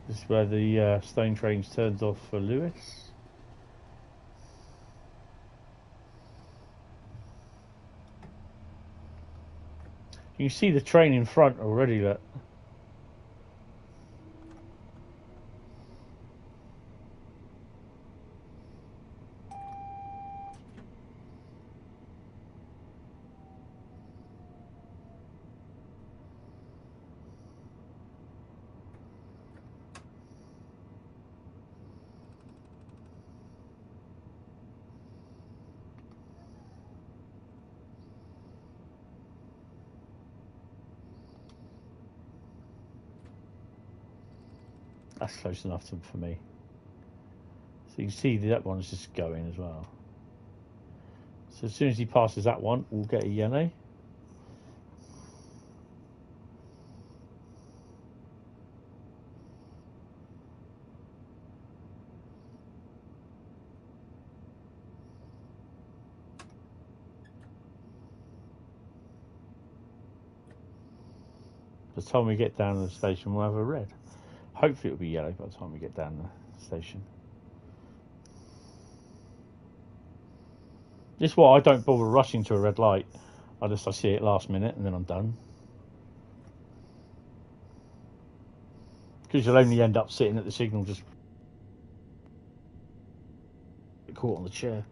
This is where the stone trains turns off for Lewis. You can see the train in front already. That. That's close enough for me. So you can see that one's just going as well. So as soon as he passes that one, we'll get a yellow. By the time we get down to the station, we'll have a red. Hopefully it'll be yellow by the time we get down the station. This is why I don't bother rushing to a red light. I see it last minute and then I'm done. Because you'll only end up sitting at the signal just caught on the chair.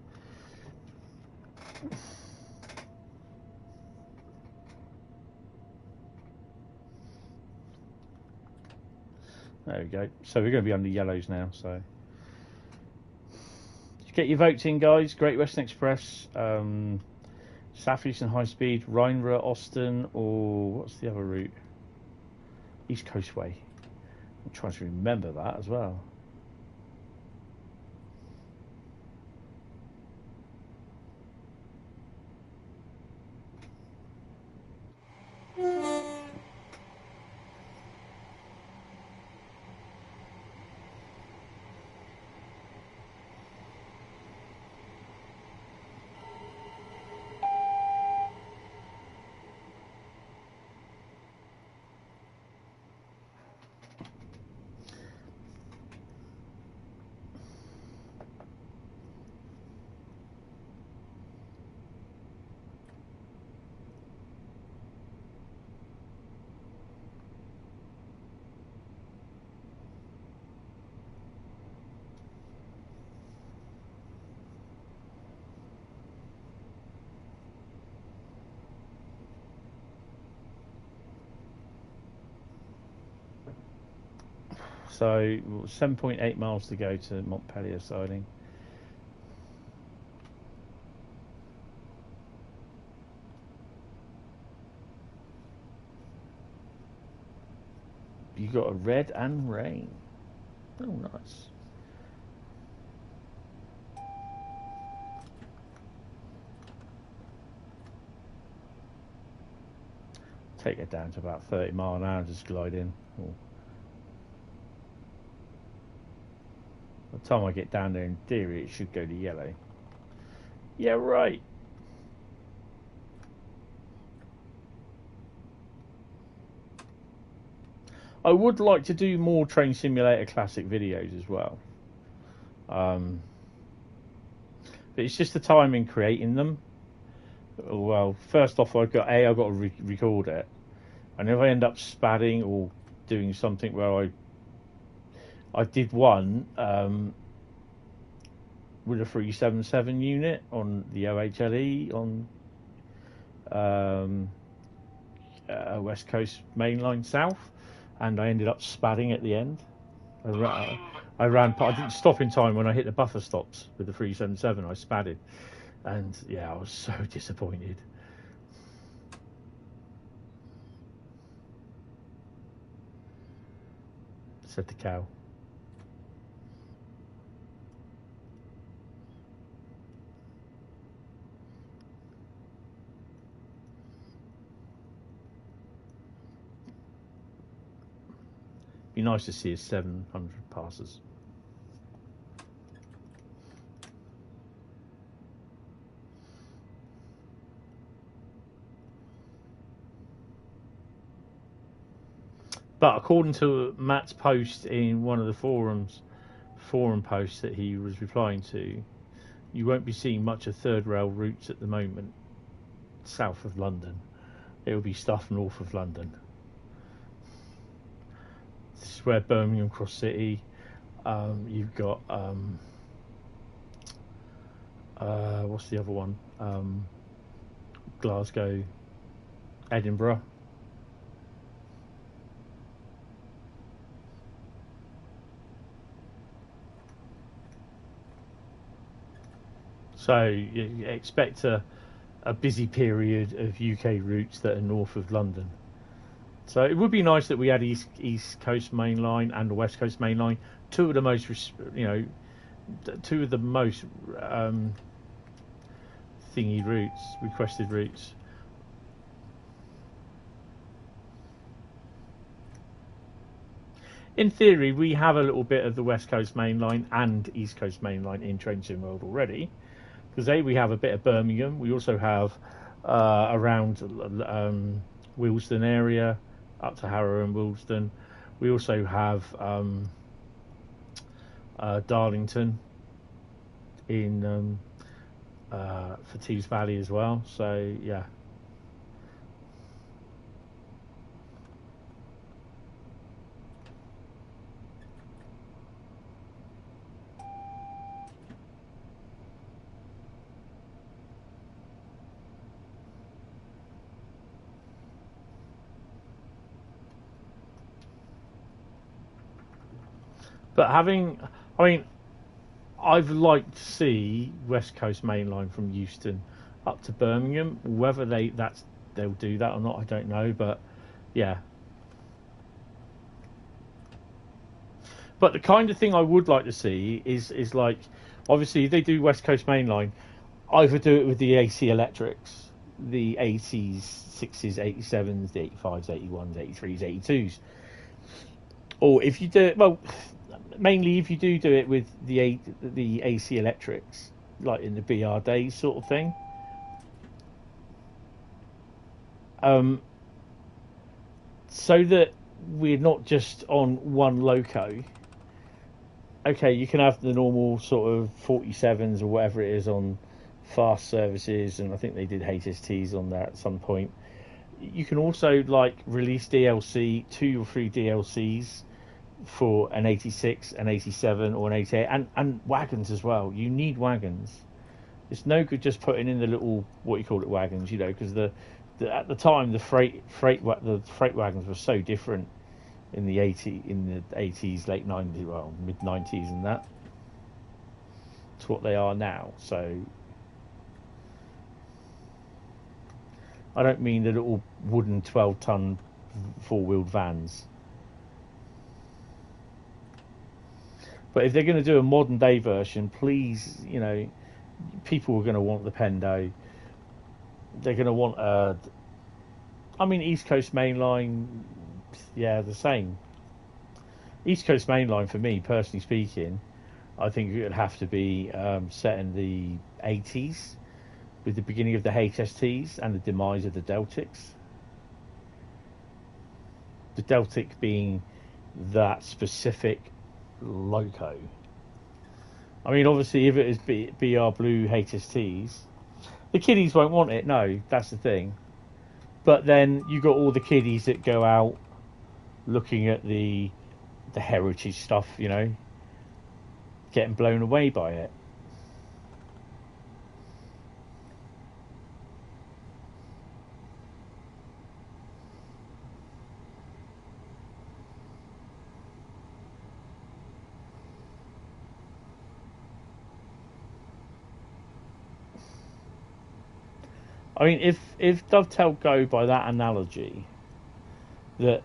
There we go. So we're going to be under yellows now. So get your votes in, guys. Great Western Express, Southeastern Highspeed, Rhein, Ruhr, Ostend, or what's the other route? East Coast Way. I'm trying to remember that as well. So 7.8 miles to go to Montpellier siding. You got a red and rain. Oh, nice. Take it down to about 30 mile an hour, just glide in. Oh. By the time I get down there, in theory, it should go to yellow. Yeah, right. I would like to do more Train Simulator Classic videos as well. But it's just the time in creating them. Well, first off, I've got to record it. And if I end up spadding or doing something where I did one with a 377 unit on the OHLE on West Coast Mainline South, and I ended up spadding at the end. I didn't stop in time when I hit the buffer stops with the 377. I spadded, and yeah, I was so disappointed. Said the cow. Be nice to see a 700 passes. But according to Matt's post in one of the forum posts that he was replying to, you won't be seeing much of third rail routes at the moment south of London. It will be stuff north of London. This is where Birmingham Cross City, you've got what's the other one? Glasgow, Edinburgh. So you expect a busy period of UK routes that are north of London. So it would be nice that we had East Coast Main Line and the West Coast Main Line, two of the most thingy routes, requested routes. In theory, we have a little bit of the West Coast Main Line and East Coast Main Line in Train Sim World already. Because we have a bit of Birmingham. We also have around Willesden area, up to Harrow and Willesden. We also have Darlington in for Tees Valley as well. So yeah. But I mean, I've liked to see West Coast Main Line from Euston up to Birmingham. Whether they'll do that or not, I don't know. But yeah. But the kind of thing I would like to see is like, obviously, if they do West Coast Main Line, either do it with the AC electrics, the 80s, 6s, 87s, the 85s, 81s, 83s, 82s. Or if you do it, well, mainly if you do it with the AC electrics, like in the BR days sort of thing. So that we're not just on one loco. Okay, you can have the normal sort of 47s or whatever it is on fast services, and I think they did HSTs on that at some point. You can also like release DLC, 2 or 3 DLCs for an 86, an 87 or an 88, and wagons as well. You need wagons. It's no good just putting in the little, what you call it, wagons, you know, because at the time the freight wagons were so different in the 80s, late 90s, well, mid 90s and that, to what they are now. So I don't mean the little wooden 12-ton four-wheeled vans. But if they're going to do a modern day version, please, you know, people are going to want the Pendo. They're going to want East Coast Main Line, yeah, the same. East Coast Main Line, for me, personally speaking, I think it would have to be set in the 80s, with the beginning of the HSTs and the demise of the Deltics. The Deltic being that specific loco. I mean, obviously, if it is BR Blue HSTs, the kiddies won't want it. No, that's the thing. But then you got all the kiddies that go out looking at the heritage stuff, you know, getting blown away by it. I mean, if Dovetail go by that analogy, that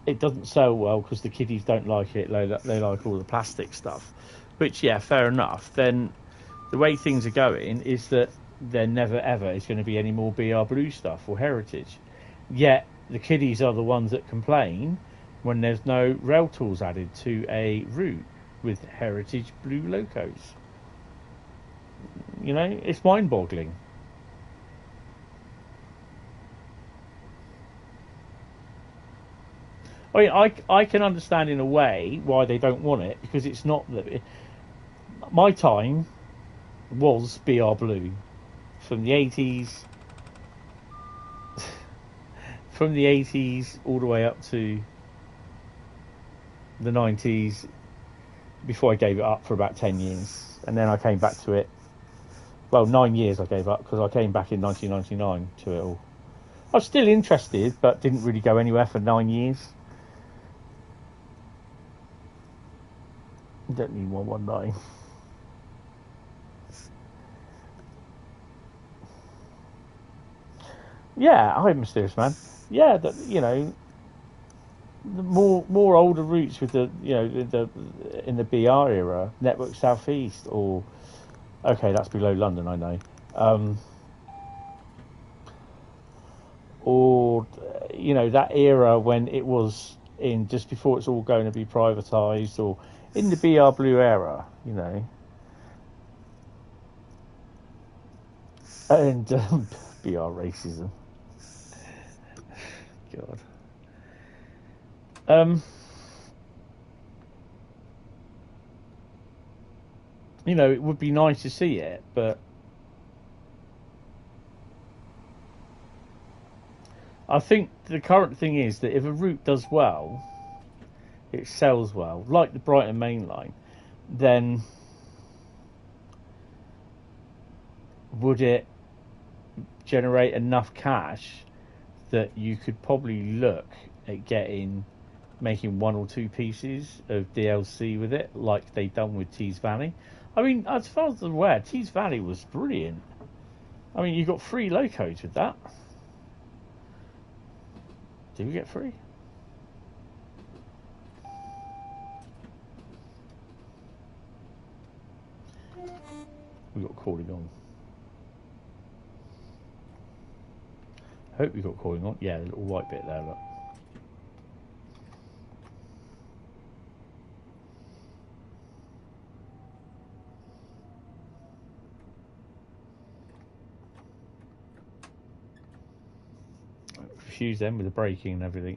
it doesn't sell well because the kiddies don't like it, they like all the plastic stuff, which, yeah, fair enough, then the way things are going is that there never ever is going to be any more BR Blue stuff or heritage. Yet the kiddies are the ones that complain when there's no rail tools added to a route with heritage blue locos. You know, it's mind-boggling. I mean, I can understand in a way why they don't want it, because it's not that. My time was BR Blue from the 80s, all the way up to the 90s, before I gave it up for about 10 years, and then I came back to it. Well, 9 years I gave up, because I came back in 1999 to it all. I was still interested, but didn't really go anywhere for 9 years. Don't need 119. Yeah, I'm Mysterious Man. Yeah, that, you know, the more older routes with the, you know, in the BR era, Network Southeast, or okay, that's below London, I know. Or, you know, that era when it was in just before it's all going to be privatised, or in the BR Blue era, you know. And BR racism. God. You know, it would be nice to see it, but I think the current thing is that if a route does well, it sells well, like the Brighton Main Line, then would it generate enough cash that you could probably look at getting making 1 or 2 pieces of DLC with it, like they've done with Tees Valley. I mean, as far as I'm aware, Tees Valley was brilliant. I mean, you got 3 locos with that. Did we get 3? We got calling on. Hope we got calling on. Yeah, the little white bit there, look. Confuse them with the braking and everything.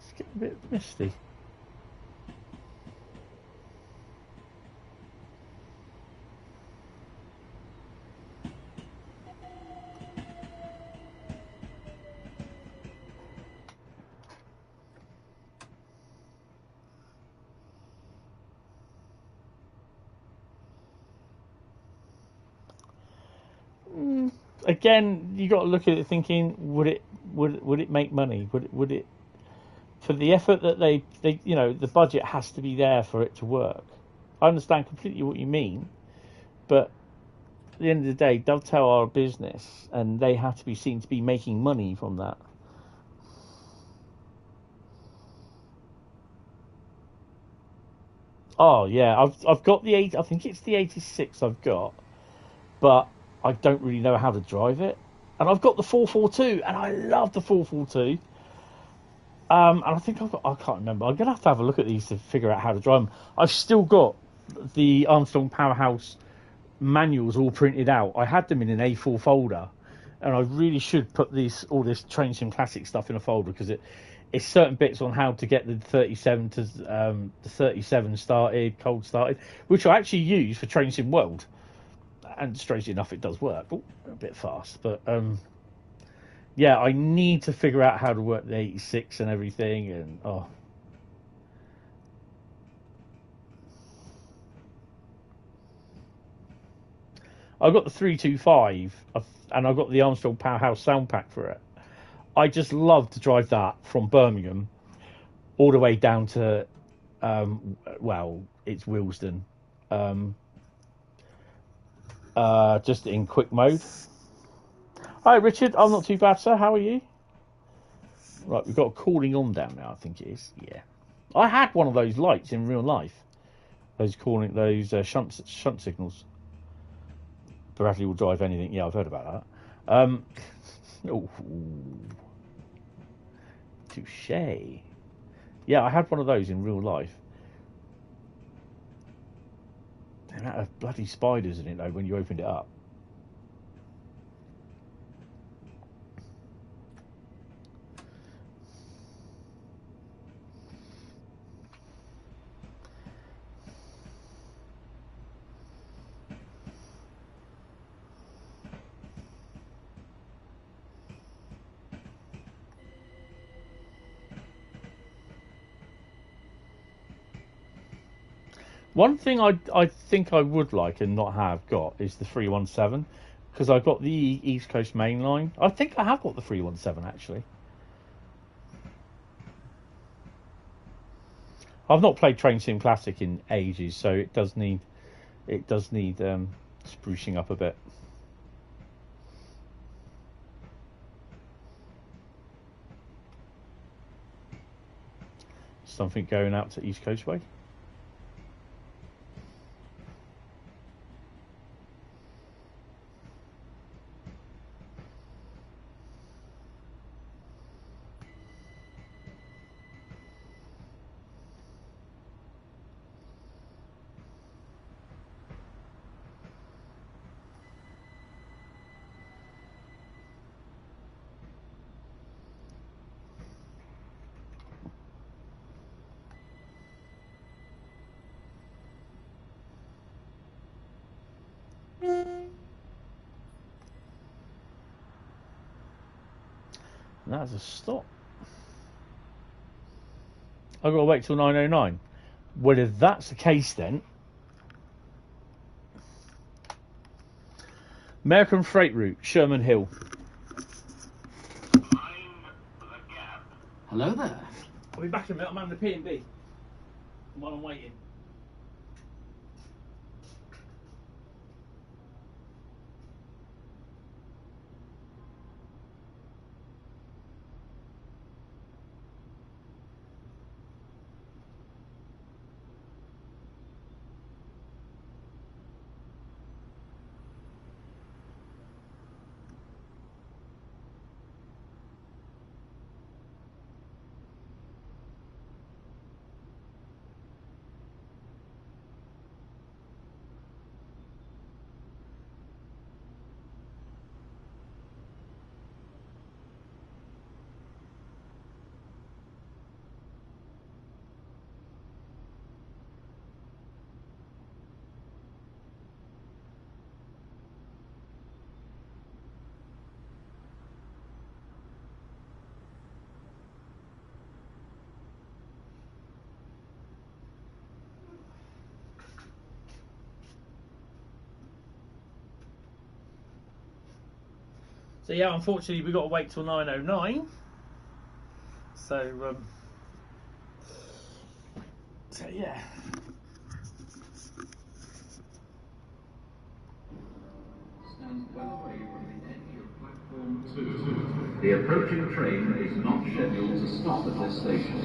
It's getting a bit misty. Again, you got to look at it thinking, would it make money? Would it for the effort that they you know, the budget has to be there for it to work. I understand completely what you mean, but at the end of the day, Dovetail are a business, and they have to be seen to be making money from that. Oh yeah, I've got the 8. I think it's the 86 I've got, but I don't really know how to drive it. And I've got the 442, and I love the 442. And I think I can't remember. I'm gonna have to have a look at these to figure out how to drive them. I've still got the Armstrong Powerhouse manuals all printed out. I had them in an A4 folder, and I really should put all this Train Sim Classic stuff in a folder, because it's certain bits on how to get the 37 to the 37 started, cold started, which I actually use for Train Sim World. And strangely enough, it does work. Ooh, a bit fast, but yeah, I need to figure out how to work the 86 and everything. And I've got the 325, and I've got the Armstrong Powerhouse sound pack for it. I just love to drive that from Birmingham all the way down to well, it's Willesden. Just in quick mode. Hi Richard, I'm not too bad, sir. How are you? Right, we've got a calling on down now, I think it is. Yeah. I had one of those lights in real life. Those shunt signals. Bradley will drive anything. Yeah, I've heard about that. Oh, touche. Yeah, I had one of those in real life. They had bloody spiders in it though when you opened it up. One thing I think I would like and not have got is the 317, because I've got the East Coast Main Line. I think I have got the 317 actually. I've not played Train Sim Classic in ages, so it does need sprucing up a bit. Something going out to East Coast Way. That's a stop. I've got to wait till 9:09. Well, if that's the case, then American freight route, Sherman Hill. Hello there. I'll be back in a minute. I'm having the P&B while I'm waiting. So yeah, unfortunately we've got to wait till 9:09. So yeah. Stand well away from the edge of platform 2. The approaching train is not scheduled to stop at this station.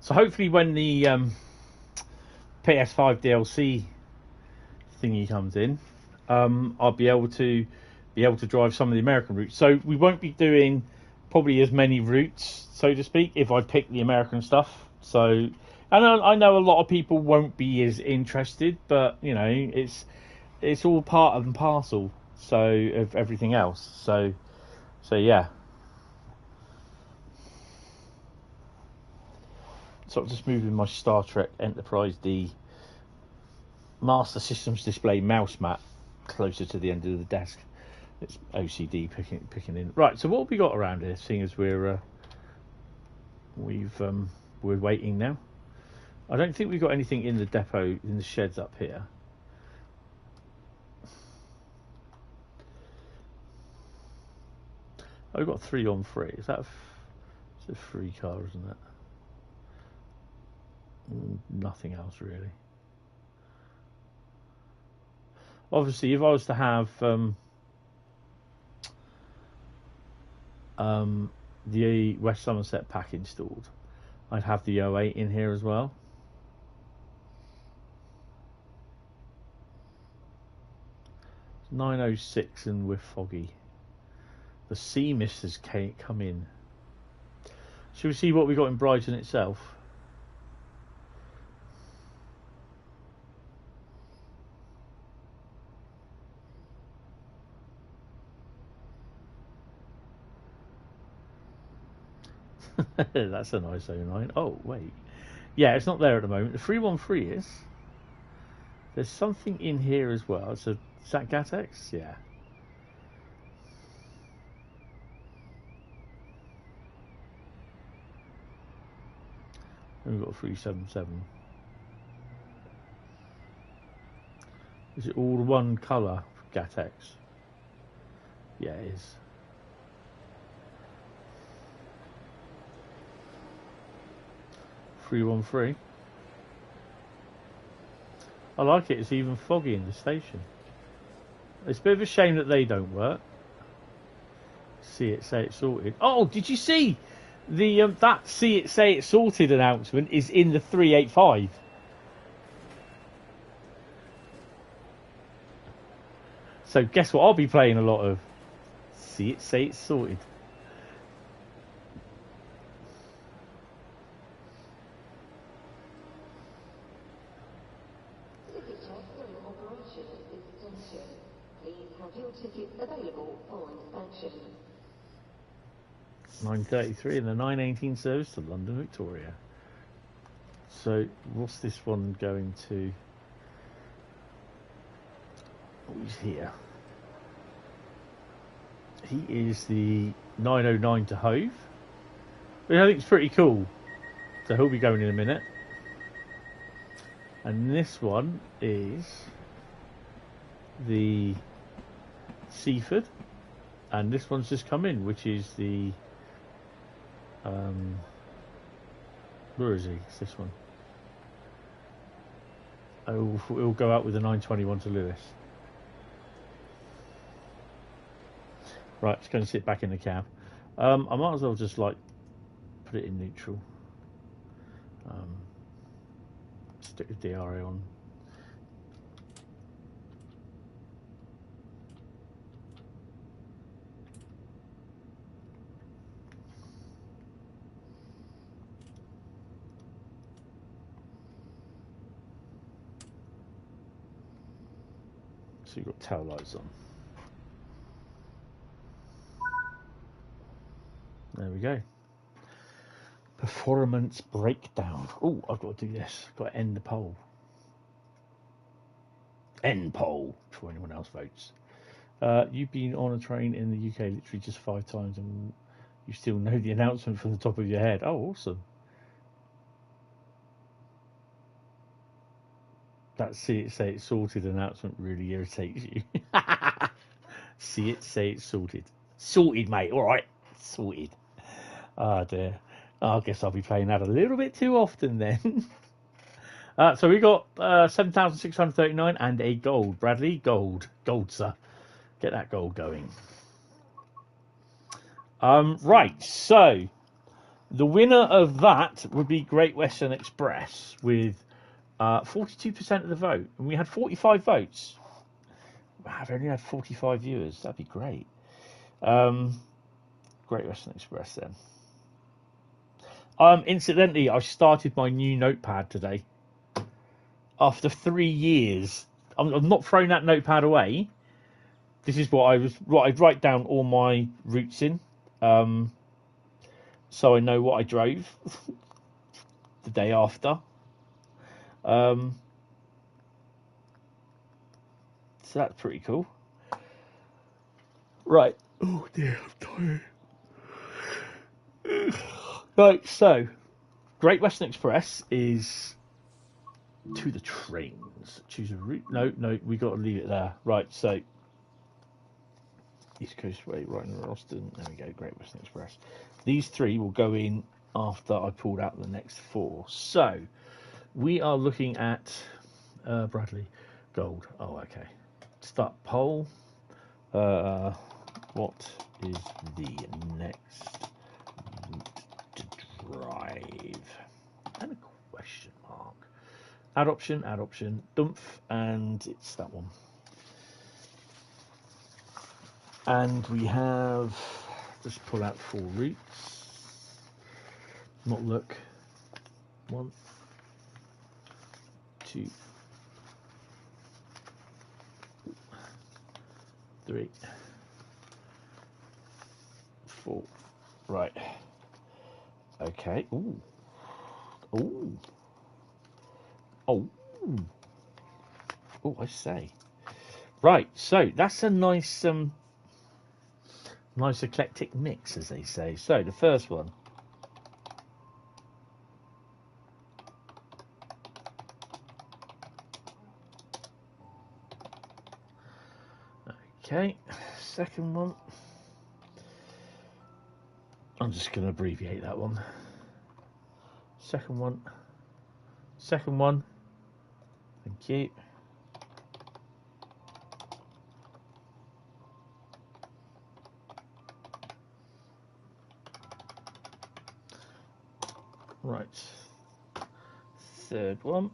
So hopefully when the PS5 DLC thingy comes in, I'll be able to drive some of the American routes. So we won't be doing probably as many routes, so to speak, if I pick the American stuff. So, and I know a lot of people won't be as interested, but you know, it's all part and parcel. So of everything else. So yeah. So I'm just moving my Star Trek Enterprise D Master Systems display mouse mat closer to the end of the desk. It's OCD picking in. Right, so what have we got around here, seeing as we're waiting now? I don't think we've got anything in the depot, in the sheds up here. I've got 3 on 3. It's a free car, isn't it? Nothing else really. Obviously, if I was to have the West Somerset pack installed, I'd have the 08 in here as well. It's 906 and we're foggy. The sea mist has come in. Shall we see what we got in Brighton itself? That's a nice 09. Oh, wait. Yeah, it's not there at the moment. The 313 is. There's something in here as well. Is that Gatex? Yeah. And we've got a 377. Is it all one colour, Gatex? Yeah, it is. .313. I like it. It's even foggy in the station. It's a bit of a shame that they don't work. See it, say it's sorted. Oh, did you see the that see it, say it's sorted announcement is in the 385? So guess what? I'll be playing a lot of see it, say it's sorted. 9:33 and the 9:18 service to London Victoria. So what's this one going to? Oh, he's here. He is the 9:09 to Hove, which I think is pretty cool. So he'll be going in a minute. And this one is the Seaford, and this one's just come in, which is the where is he? It's this one. Oh, it'll go out with the 9:21 to Lewis. Right, it's going to sit back in the cab. I might as well just like put it in neutral. Stick the DRA on. So you've got tail lights on. There we go. Performance breakdown. Oh, I've got to do this. I've got to end the poll. End poll before anyone else votes. You've been on a train in the UK literally just 5 times and you still know the announcement from the top of your head. Oh, awesome. That see it, say it sorted announcement really irritates you. See it, say it sorted. Sorted, mate. All right. Sorted. Oh, dear. I guess I'll be playing that a little bit too often then. So we got 7,639 and a gold. Bradley, gold. Gold, sir. Get that gold going. Right, so the winner of that would be Great Western Express with 42% of the vote. And we had 45 votes. Wow, I've only had 45 viewers. That'd be great. Great Western Express then. Incidentally, I started my new notepad today. After 3 years, I've not thrown that notepad away. This is what I'd write down all my routes in, so I know what I drove the day after. So that's pretty cool. Right. Oh dear, I'm tired. Right, so Great Western Express is to the trains. Choose a route. No, we got to leave it there. Right, so East Coast Way, right in Ralston. There we go, Great Western Express. These 3 will go in after I pulled out the next 4. So we are looking at Bradley Gold. Oh, okay. Start poll. What is the next route to drive? And a question mark. Add option, Dumpf, and it's that one. And we have, just pull out 4 routes. Not look. 1, 2, 3, 4. Right. Okay. Ooh. Ooh. Oh. Oh, I say. Right. So that's a nice, nice eclectic mix, as they say. So the first one. Okay. Second one. I'm just going to abbreviate that one. Second one. Second one. Thank you. Right. Third one.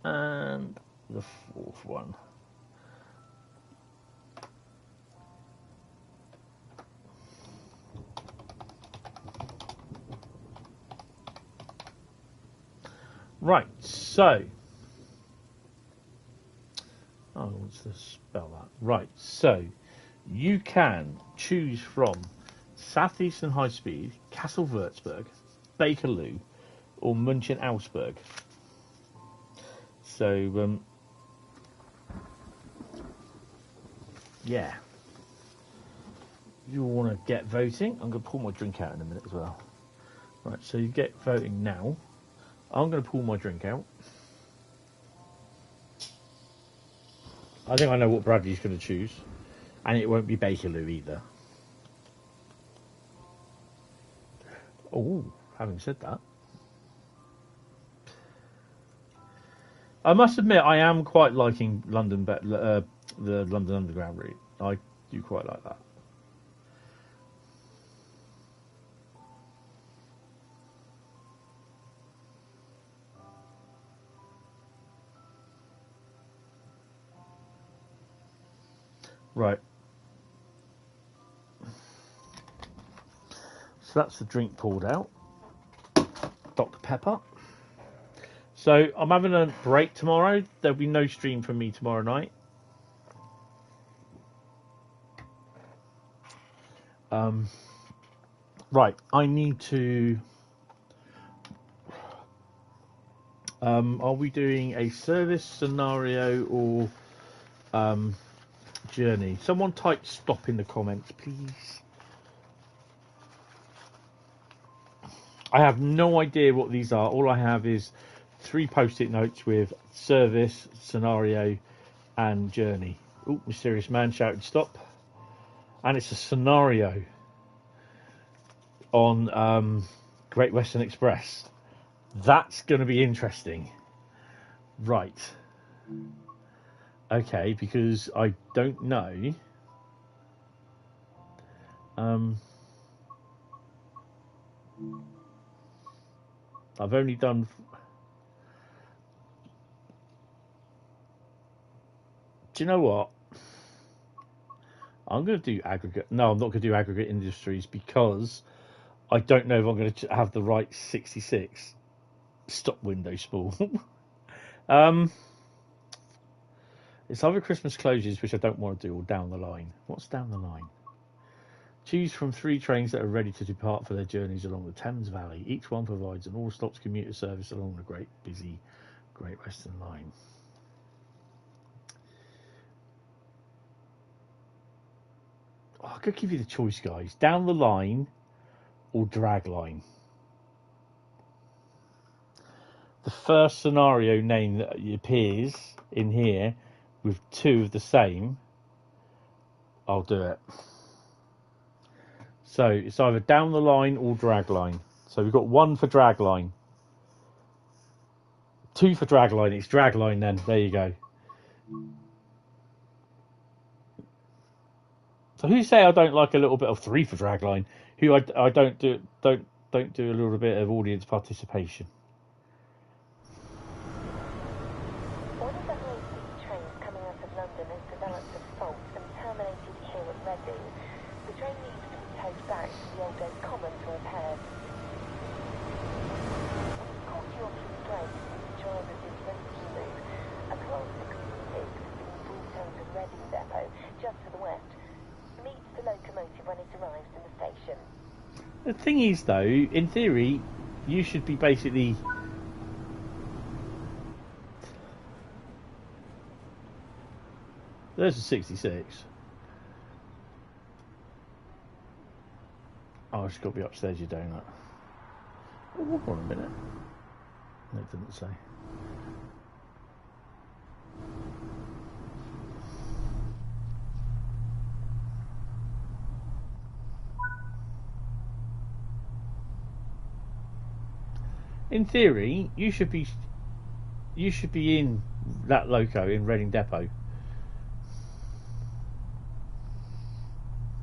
And the fourth one. Right, so to spell that. Right, so you can choose from Southeastern Highspeed, Castle Würzburg, Bakerloo, or München Augsburg. So, yeah. You want to get voting. I'm going to pull my drink out in a minute as well. Right, so you get voting now. I'm going to pull my drink out. I think I know what Bradley's going to choose. And it won't be Bakerloo either. Oh, having said that. I must admit, I am quite liking London, the London Underground route. I do quite like that. Right. So that's the drink poured out. Dr. Pepper. So I'm having a break tomorrow. There'll be no stream from me tomorrow night. Right, I need to... are we doing a service, scenario, or journey? Someone type stop in the comments, please. I have no idea what these are. All I have is 3 post-it notes with service, scenario, and journey. Oh, mysterious man shouted stop. And it's a scenario on Great Western Express. That's going to be interesting. Right. Okay, because I don't know. I've only done... Do you know what? I'm going to do aggregate. No, I'm not going to do aggregate industries because I don't know if I'm going to have the right 66 stop window spool. It's either Christmas closures, which I don't want to do, or down the line. What's down the line? Choose from 3 trains that are ready to depart for their journeys along the Thames Valley. Each one provides an all-stops commuter service along the busy Great Western Line. Oh, I could give you the choice, guys. Down the line or drag line. The first scenario name that appears in here with 2 of the same, I'll do it. So it's either down the line or drag line. So we've got 1 for drag line. 2 for drag line. It's drag line then. There you go. So who say I don't like a little bit of 3 for drag line? Who I don't do a little bit of audience participation. One of the high-speed trains coming out of London has developed a fault and terminated here at Reading. The train needs to be towed back to the Old End Common for repairs. We've called you off your place and the driver is ready to move. A Class 66 is being brought out of Reading Depot, just to the west. Meets the locomotive when it arrives in the station. The thing is, though, in theory, you should be basically... There's a 66. Oh, it's got to be upstairs, your donut. Oh, hold on a minute. No, it didn't say. In theory, you should be in that loco in Reading Depot,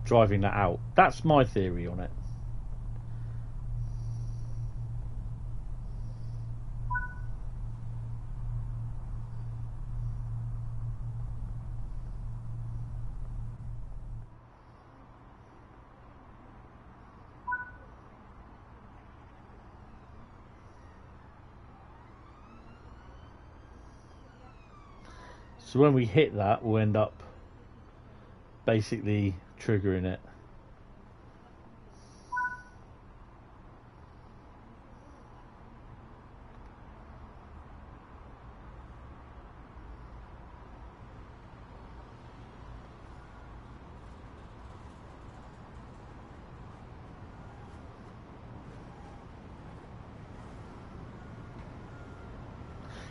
driving that out. That's my theory on it. So when we hit that, we'll end up basically triggering it.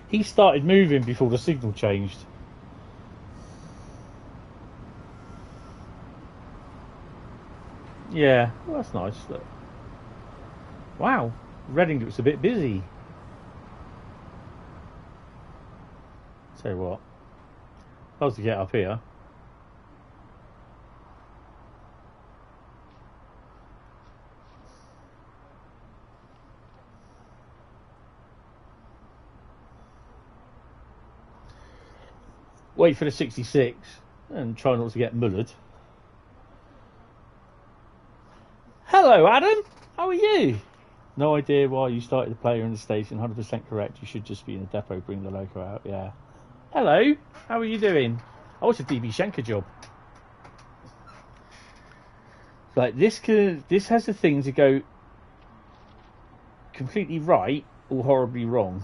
He started moving before the signal changed. Yeah, well, that's nice. Look. Wow, Reading looks a bit busy. Tell you what, if I was to get up here. Wait for the 66 and try not to get mullered. Hello, Adam. How are you? No idea why you started the player in the station. 100% correct. You should just be in the depot. Bring the loco out. Yeah. Hello. How are you doing? Oh, it's a DB Schenker job. Like this has the thing to go completely right or horribly wrong.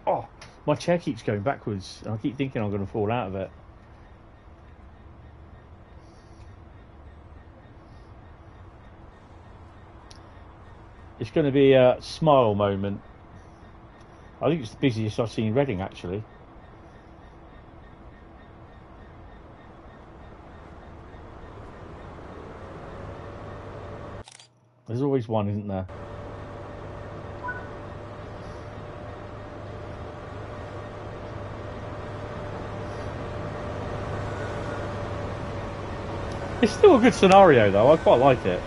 Oh, my chair keeps going backwards, and I keep thinking I'm going to fall out of it. It's going to be a smile moment. I think it's the busiest I've seen Reading, actually. There's always one, isn't there? It's still a good scenario, though. I quite like it.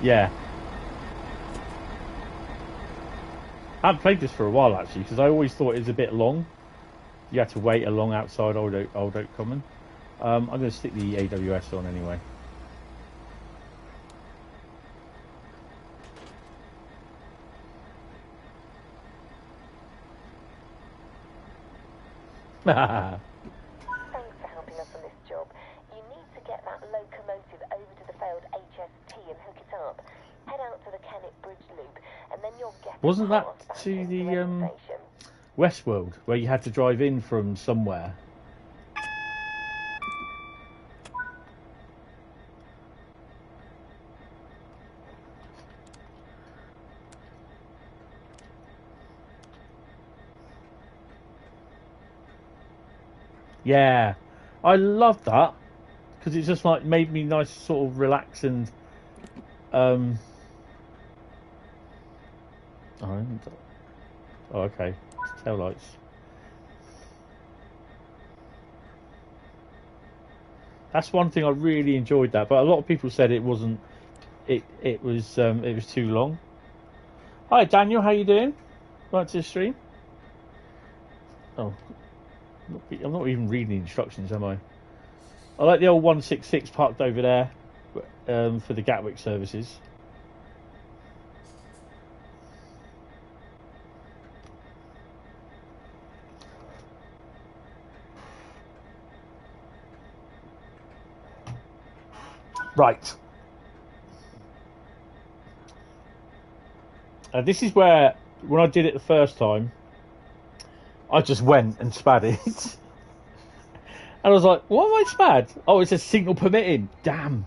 Yeah. I haven't played this for a while, actually, because I always thought it was a bit long. You had to wait along outside Old Oak Common. I'm going to stick the AWS on anyway. Thanks for helping us on this job. You need to get that locomotive over to the failed HST and hook it up. Head out to the Kennet Bridge Loop, and then you'll get. Wasn't that to the Westworld, where you had to drive in from somewhere? Yeah, I loved that because it just like made me nice, sort of relax and oh, okay, tail lights. That's one thing I really enjoyed that, but a lot of people said it wasn't. It was too long. Hi Daniel, how you doing? Right to the stream. Oh. I'm not even reading the instructions, am I? I like the old 166 parked over there for the Gatwick services. Right. This is where, when I did it the first time, I just went and spad it. And I was like, what have I spad? Oh, it says signal permitting. Damn.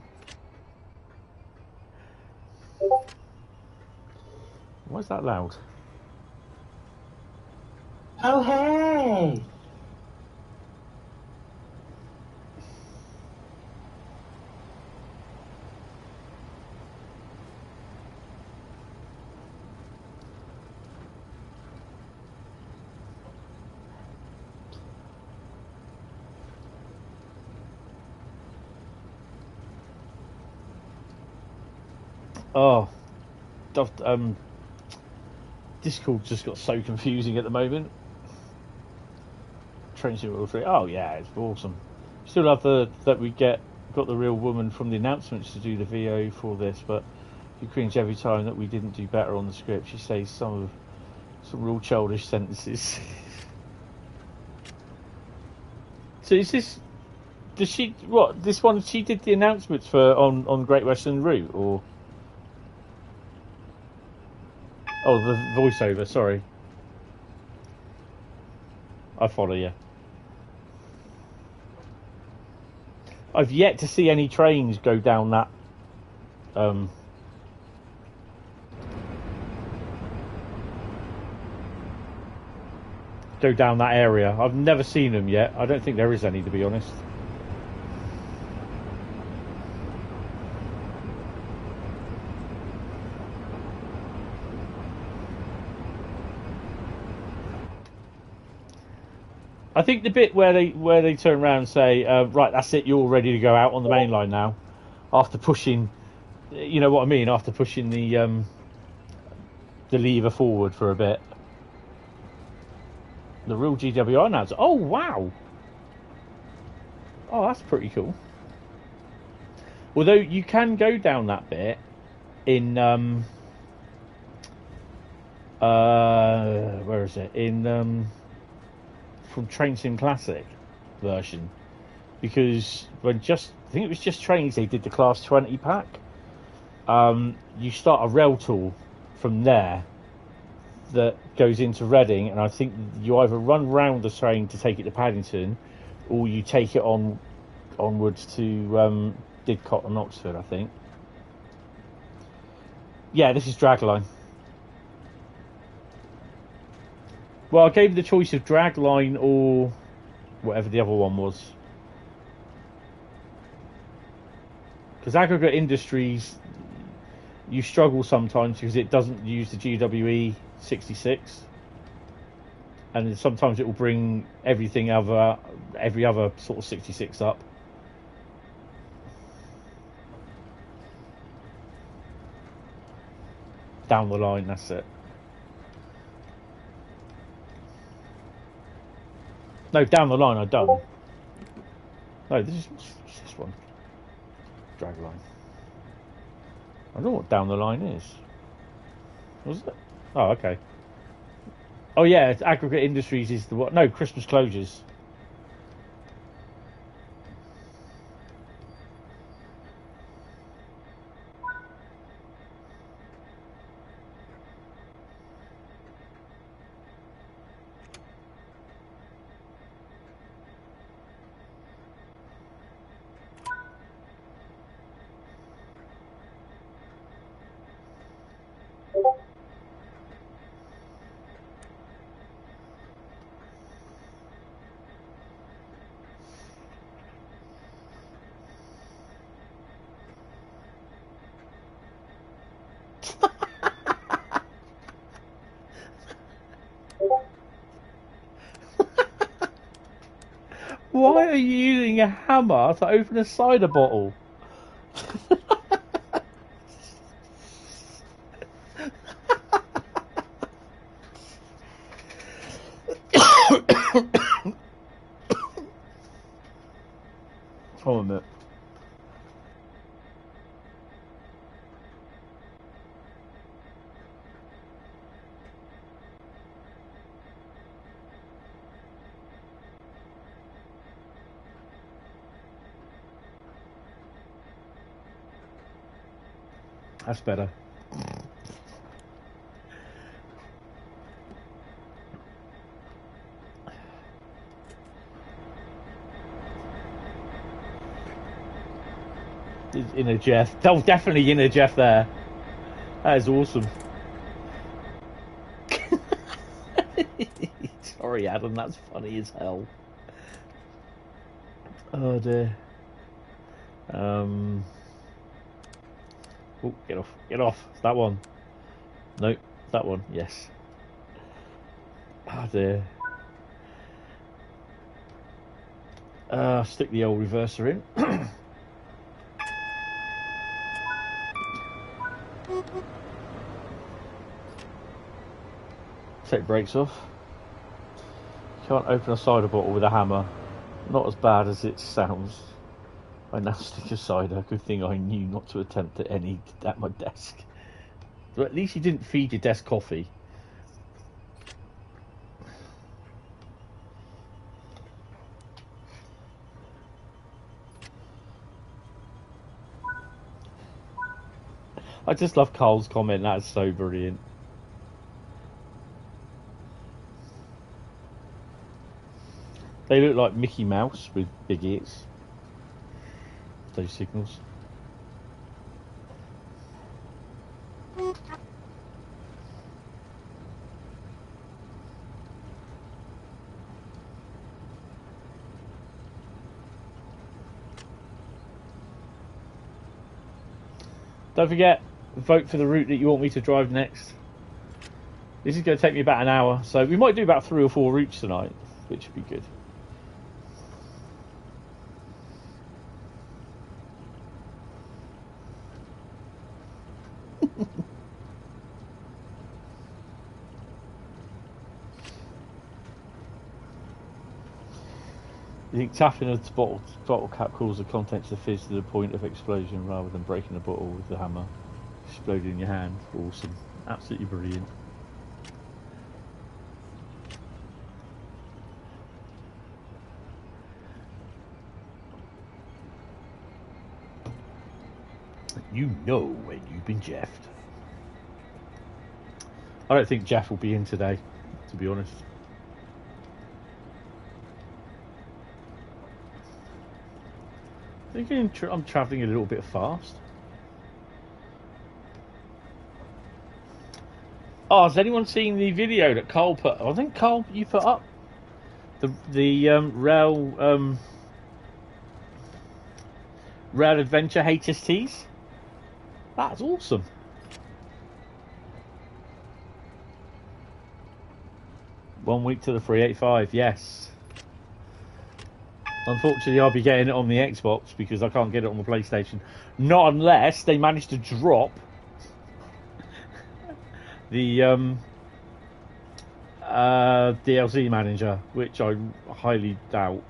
Why is that loud? Oh, hey. Oh, Discord just got so confusing at the moment. Train Sim 3. Oh yeah, it's awesome. Still have that we got the real woman from the announcements to do the VO for this, but you cringe every time that we didn't do better on the script. She says some real childish sentences. So is this? Does she what? This one she did the announcements for on Great Western Route, or? Oh, the voiceover. Sorry, I follow you. I've yet to see any trains go down that. Go down that area. I've never seen them yet. I don't think there is any, to be honest. I think the bit where they turn around and say, right, that's it, you're all ready to go out on the main line now, after pushing, you know what I mean, after pushing the lever forward for a bit. The real GWR announcer. Oh wow! Oh, that's pretty cool. Although you can go down that bit in where is it? In from Train Sim Classic version, because when I think it was just trains they did the Class 20 pack. You start a rail tour from there that goes into Reading, and I think you either run round the train to take it to Paddington, or you take it onwards to Didcot and Oxford, I think. Yeah, this is Dragline. Well, I gave the choice of Dragline or whatever the other one was. Because Aggregate Industries, you struggle sometimes because it doesn't use the GWE 66, and sometimes it will bring every other sort of 66 up. Down the line, that's it. No, down the line I don't. No, what's this one? Dragline. I don't know what down the line is. Was it? Oh, okay. Oh yeah, it's Aggregate Industries is the what? No, Christmas closures. Why are you using a hammer to open a cider bottle? Hold on a minute. That's better. Inner Jeff. Oh, definitely Inner Jeff there. That is awesome. Sorry, Adam, that's funny as hell. Oh dear. Oh, get off. Get off. It's that one. Nope. That one. Yes. Oh dear. Stick the old reverser in. Take brakes off. Can't open a cider bottle with a hammer. Not as bad as it sounds. I now stick a cider. Good thing I knew not to attempt at any at my desk. But at least you didn't feed your desk coffee. I just love Carl's comment. That's so brilliant. They look like Mickey Mouse with big ears. Those signals. Don't forget, vote for the route that you want me to drive next. This is going to take me about an hour, so we might do about 3 or 4 routes tonight, which would be good. You think tapping a bottle cap causes the contents to fizz to the point of explosion rather than breaking the bottle with the hammer exploding in your hand? Awesome. Absolutely brilliant. You know when you've been jeffed. I don't think Jeff will be in today, to be honest. I think I'm travelling a little bit fast. Oh, has anyone seen the video that Carl put? I think Carl, you put up the rail adventure HSTs. That's awesome. One week to the 385. Yes. Unfortunately, I'll be getting it on the Xbox because I can't get it on the PlayStation. Not unless they manage to drop the DLC manager, which I highly doubt.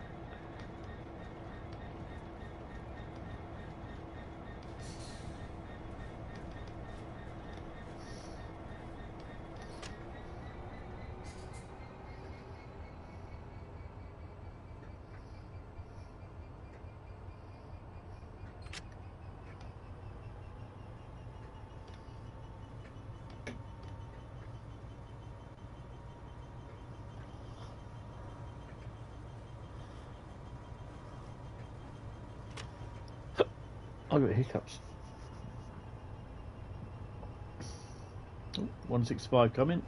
I got hiccups. Oh, 165 coming.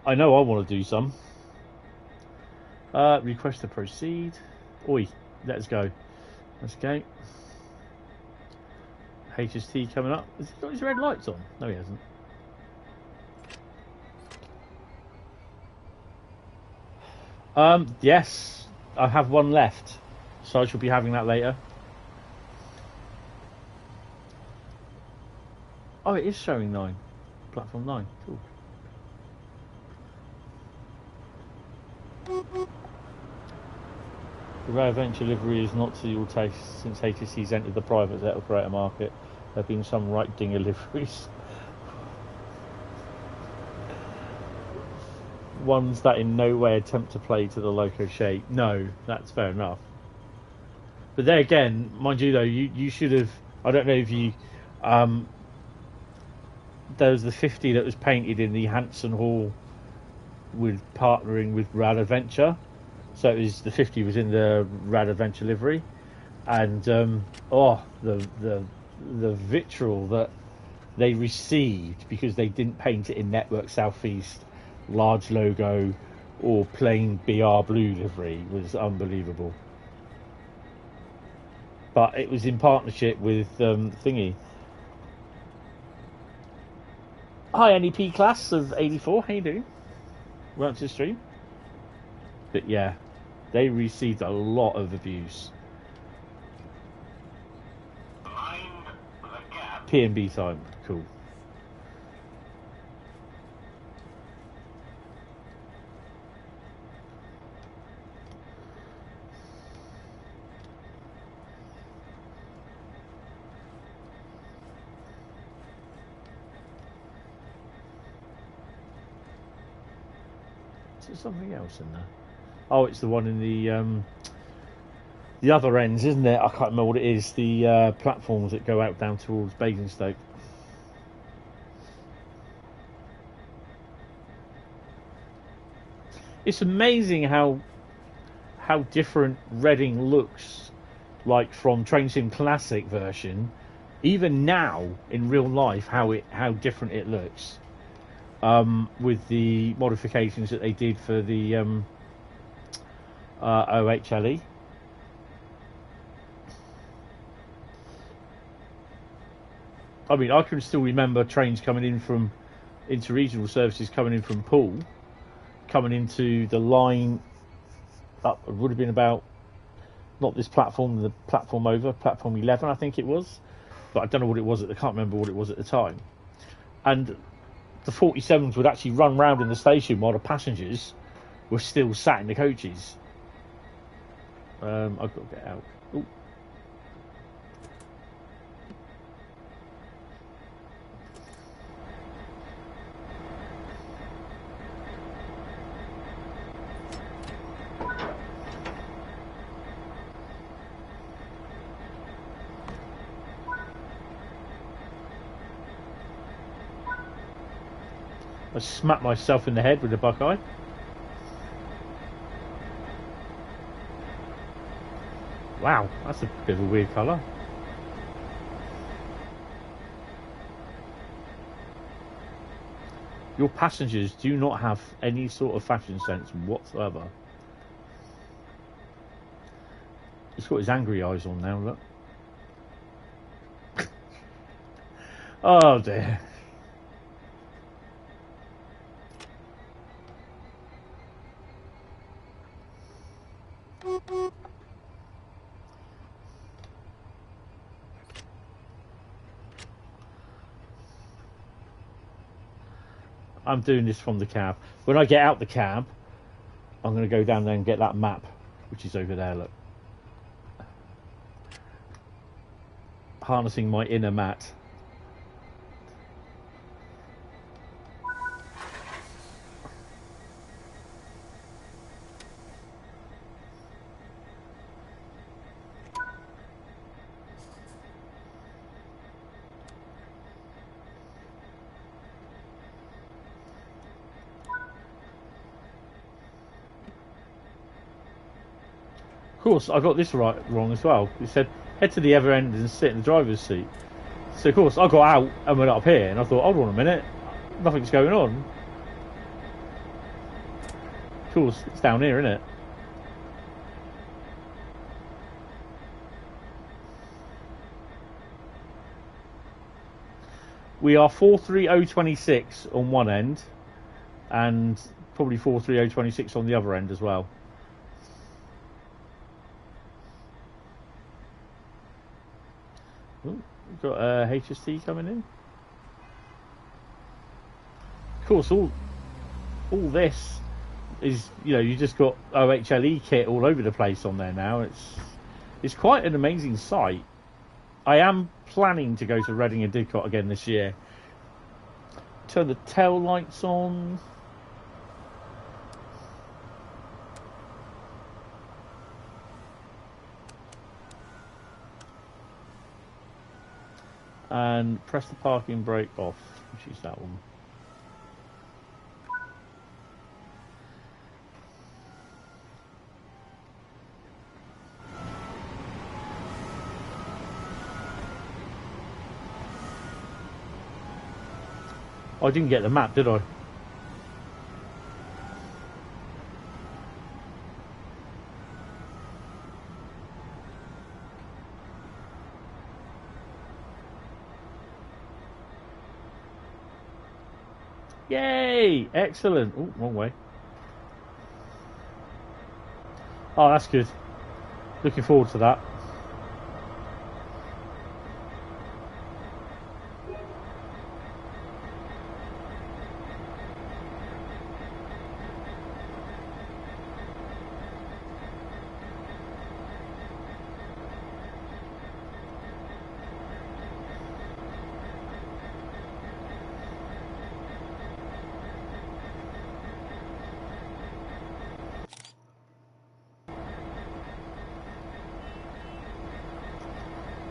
I know I want to do some. Request to proceed. Oi, let's go. Let's go. HST coming up. Has he got his red lights on? No, he hasn't. Yes, I have one left, so I shall be having that later. Oh, it is showing 9. Platform 9. Cool. The Rail Adventure livery is not to your taste since HSC's entered the private jet operator market. There have been some right dinger liveries. Ones that in no way attempt to play to the loco shape. No, that's fair enough. But there again, mind you though, you should have, I don't know if you, there was the 50 that was painted in the Hanson Hall with partnering with Rail Adventure. So it was, the 50 was in the Rail Adventure livery. And, the vitriol that they received because they didn't paint it in Network Southeast large logo or plain BR blue livery was unbelievable. But it was in partnership with Thingy. Hi, NEP class of 84. How you doing? Welcome to the stream. But yeah, they received a lot of abuse. Mind the gap. P&B time. Cool. Is there something else in there? Oh, it's the one in the other ends, isn't it? I can't remember what it is. The platforms that go out down towards Basingstoke. It's amazing how different Reading looks like from Train Sim Classic version, even now in real life, how different it looks. With the modifications that they did for the OHLE. I mean, I can still remember trains coming in from interregional services coming in from Poole, coming into the line up. It would have been about not this platform, the platform over, platform 11, I think it was. But I don't know what it was. I can't remember what it was at the time. And the 47s would actually run round in the station while the passengers were still sat in the coaches. I've got to get out. Ooh. I smacked myself in the head with a Buckeye. Wow, that's a bit of a weird colour. Your passengers do not have any sort of fashion sense whatsoever. He's got his angry eyes on now, look. Oh dear. I'm doing this from the cab. When I get out the cab, I'm going to go down there and get that map, which is over there, look. Harnessing my inner Matt. Of course, I got this wrong as well. It said, head to the other end and sit in the driver's seat. So, of course, I got out and went up here, and I thought, hold on a minute, nothing's going on. Of course, it's down here, isn't it? We are 43026 on one end, and probably 43026 on the other end as well. Ooh, we've got HST coming in. Of course, all this is, you know, you just got OHLE kit all over the place on there now. It's quite an amazing sight. I am planning to go to Reading and Didcot again this year. Turn the tail lights on. And press the parking brake off, which is that one. I didn't get the map, did I? Yay! Excellent. Oh, wrong way. Oh, that's good. Looking forward to that.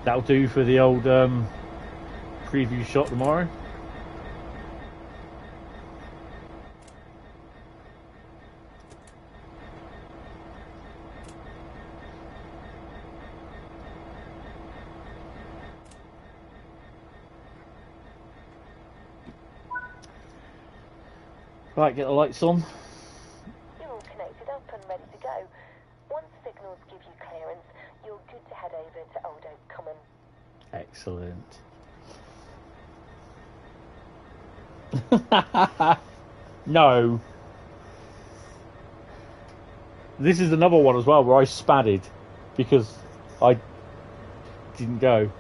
That'll do for the old preview shot tomorrow. Right, get the lights on. You're all connected up and ready to go. Once signals give you clearance, you're good to head over to Old Oak Common. Excellent. No. This is another one as well where I spadded because I didn't go.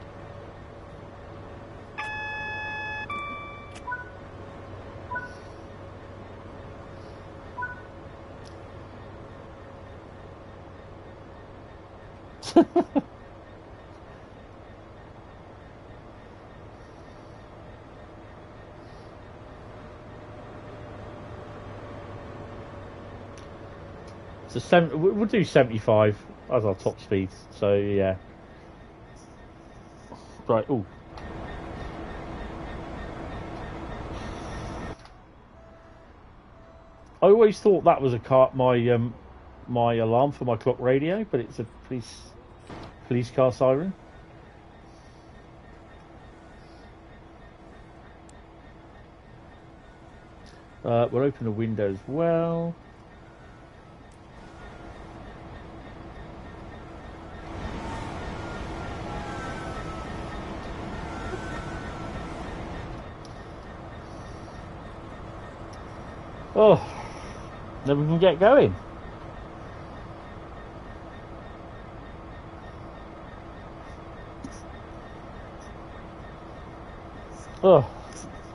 So we'll do 75 as our top speed. So yeah. Right. Oh. I always thought that was my alarm for my clock radio, but it's a police car siren. We'll open the window as well. Oh, then we can get going. Oh,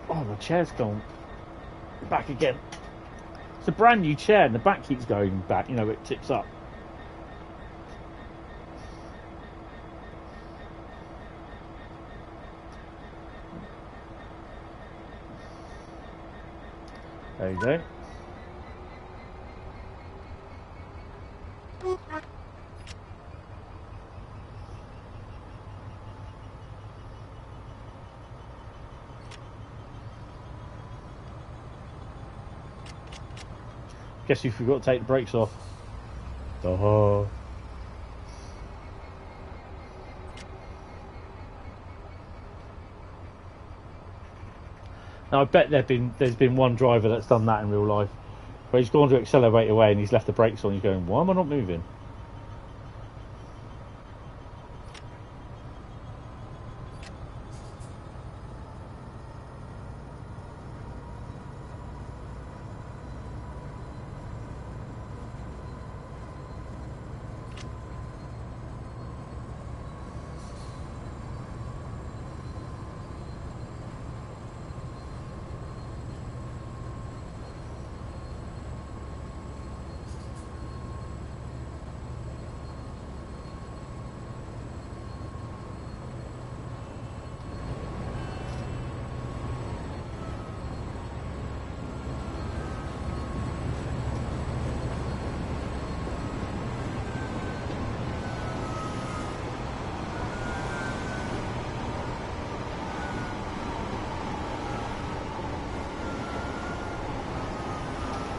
my chair's gone back again. It's a brand new chair and the back keeps going back, you know, it tips up. There you go. Guess you forgot to take the brakes off. Oh. Now I bet there's been one driver that's done that in real life, where he's gone to accelerate away and he's left the brakes on. He's going, "Why am I not moving?"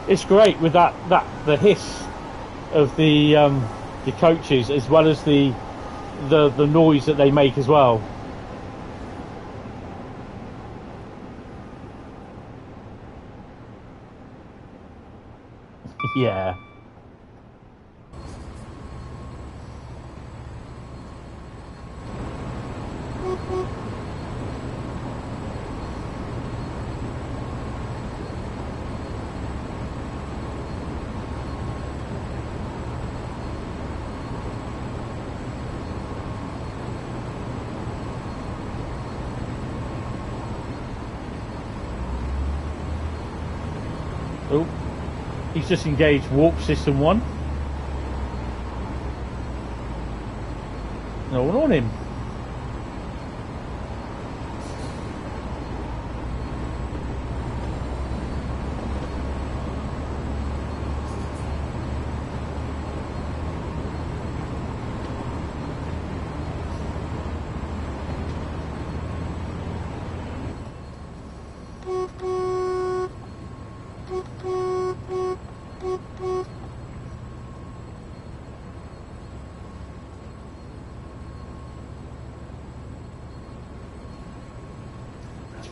It's great with the hiss of the coaches, as well as the noise that they make as well. Yeah. Oh, he's just engaged warp system 1. No one on him.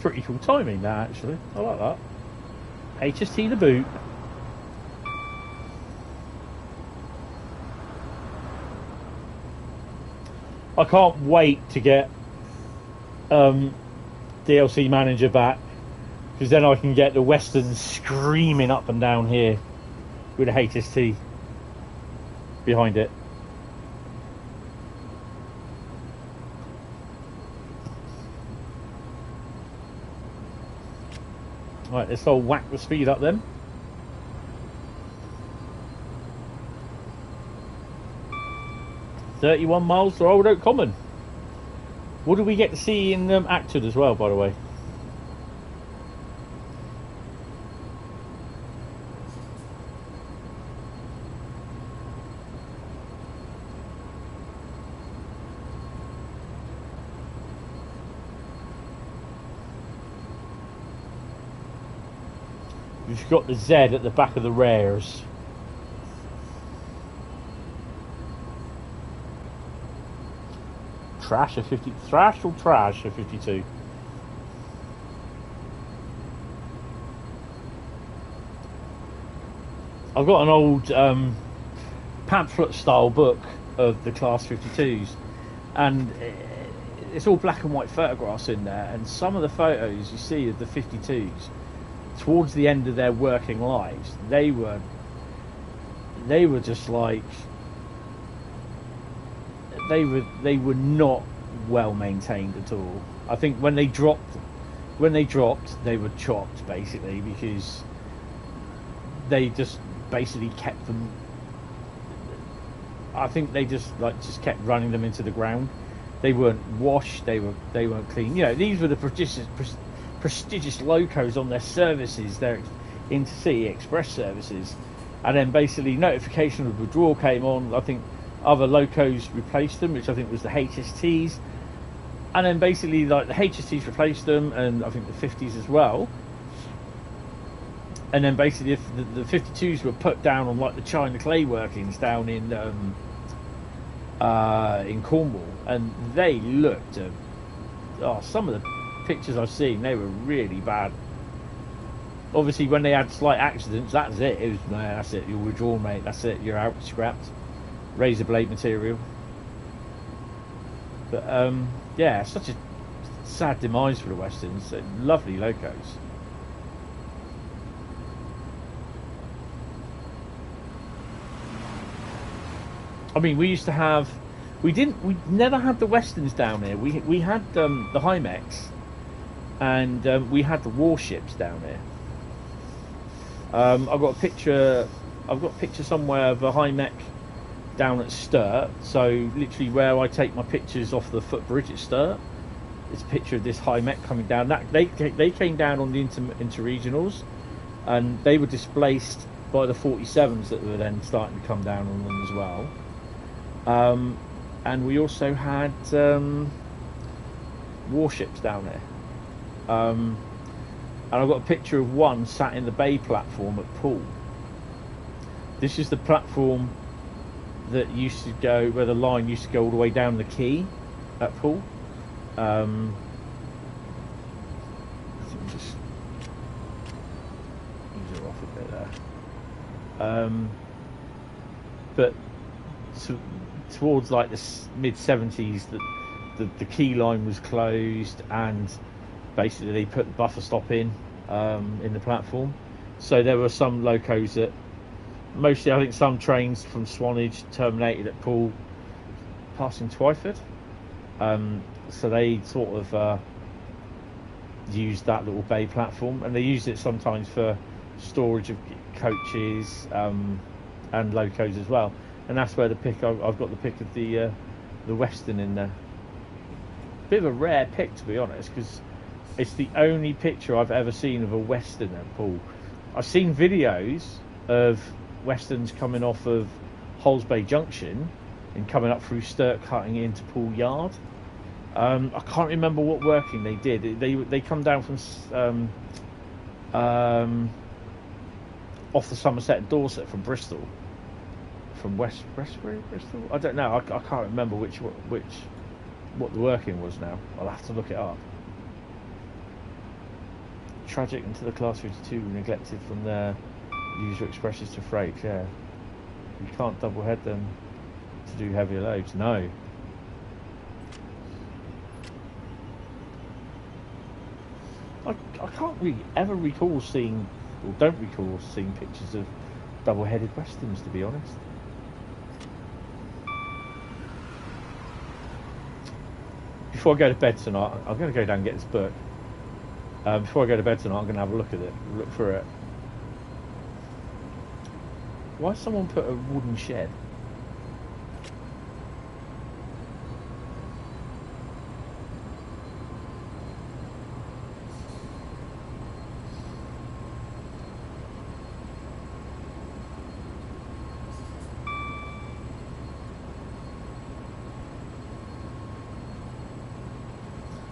Pretty cool timing that, actually. I like that. HST the boot. I can't wait to get DLC Manager back, because then I can get the Westerns screaming up and down here with a HST behind it. Right, let's all whack the speed up then. $31 miles to Old Oak Common. What do we get to see in Acton as well, by the way? You've got the Z at the back of the rares. Trash a 50, thrash or trash a 52. I've got an old pamphlet style book of the Class 52s, and it's all black and white photographs in there, and some of the photos you see of the 52s towards the end of their working lives, they were just like, they were not well maintained at all. I think when they dropped, they were chopped basically, because they just basically kept them. I think they just kept running them into the ground. They weren't washed. They weren't clean. You know, these were the prestigious locos on their services, their intercity express services, and then basically notification of withdrawal came on. I think other locos replaced them, which I think was the HSTs, and then basically like the HSTs replaced them, and I think the 50s as well. And then basically if the 52s were put down on like the China clay workings down in Cornwall, and they looked some of the pictures I've seen, they were really bad. Obviously when they had slight accidents, that's it. It was, no, that's it, you're withdrawn, mate, that's it, you're out, scrapped. Razor blade material. But yeah, such a sad demise for the Westerns. Lovely locos. I mean, we used to have, we never had the Westerns down here. We had the Hymex, and we had the warships down here. I've got a picture somewhere of a Hymex down at Sturt, so literally where I take my pictures off the footbridge at Sturt, it's a picture of this Hymex coming down. That they came down on the interregionals, and they were displaced by the 47s that were then starting to come down on them as well. And we also had warships down there. And I've got a picture of one sat in the bay platform at Poole. This is the platform that used to go, where the line used to go all the way down the quay at Poole. I think just ease it off a bit there. But towards like the mid 70s, the quay line was closed, and basically they put the buffer stop in the platform. So there were some locos that, mostly I think some trains from Swanage terminated at Poole, passing Twyford. So they sort of used that little bay platform, and they used it sometimes for storage of coaches and locos as well. And that's where the pic, I've got the pic of the Western in there. Bit of a rare pic, to be honest, because it's the only picture I've ever seen of a Western at Poole. I've seen videos of Westerns coming off of Holsbay Junction and coming up through Stirk, cutting into Poole Yard. I can't remember what working they did. They come down from off the Somerset and Dorset from Bristol, from Westbury, Bristol. I don't know. I can't remember what the working was now. I'll have to look it up. Tragic until the Class 52 neglected from their user expresses to freight. Yeah, you can't double head them to do heavier loads. No. I can't really ever recall seeing, or don't recall seeing pictures of double-headed Westerns, to be honest. Before I go to bed tonight, I'm going to go down and get this book. Before I go to bed tonight, I'm going to have a look at it, look through it. Why has someone put a wooden shed?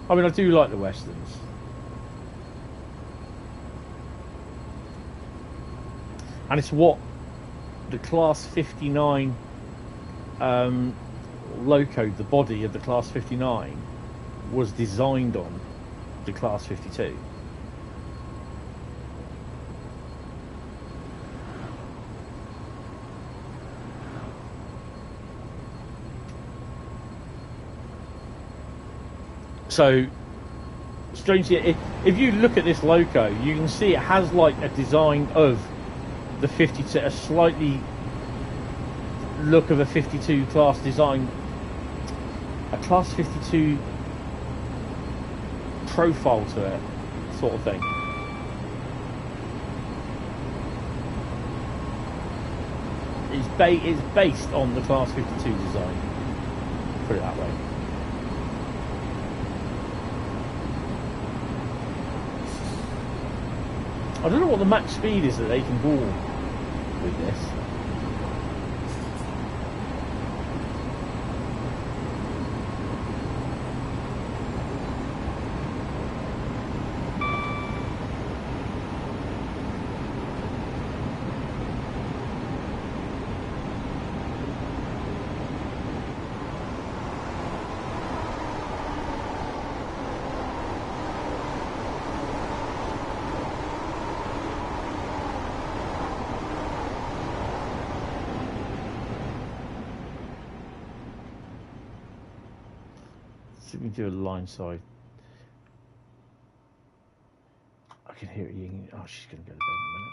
I mean, I do like the Westerns. And it's what the Class 59 loco, the body of the Class 59, was designed on the Class 52. So, strangely, if you look at this loco, you can see it has like a design of the 52, a slightly look of a 52 class design, a Class 52 profile to it, sort of thing. It's based on the Class 52 design, put it that way. I don't know what the max speed is that they can go with this. See if we can do a line side. I can hear it yinging. Oh, she's going to go to bed in a minute.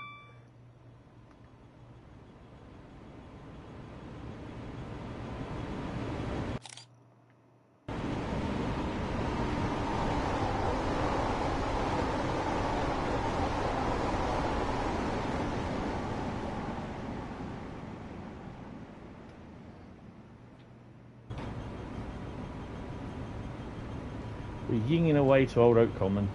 We're yinging away to Old Oak Common.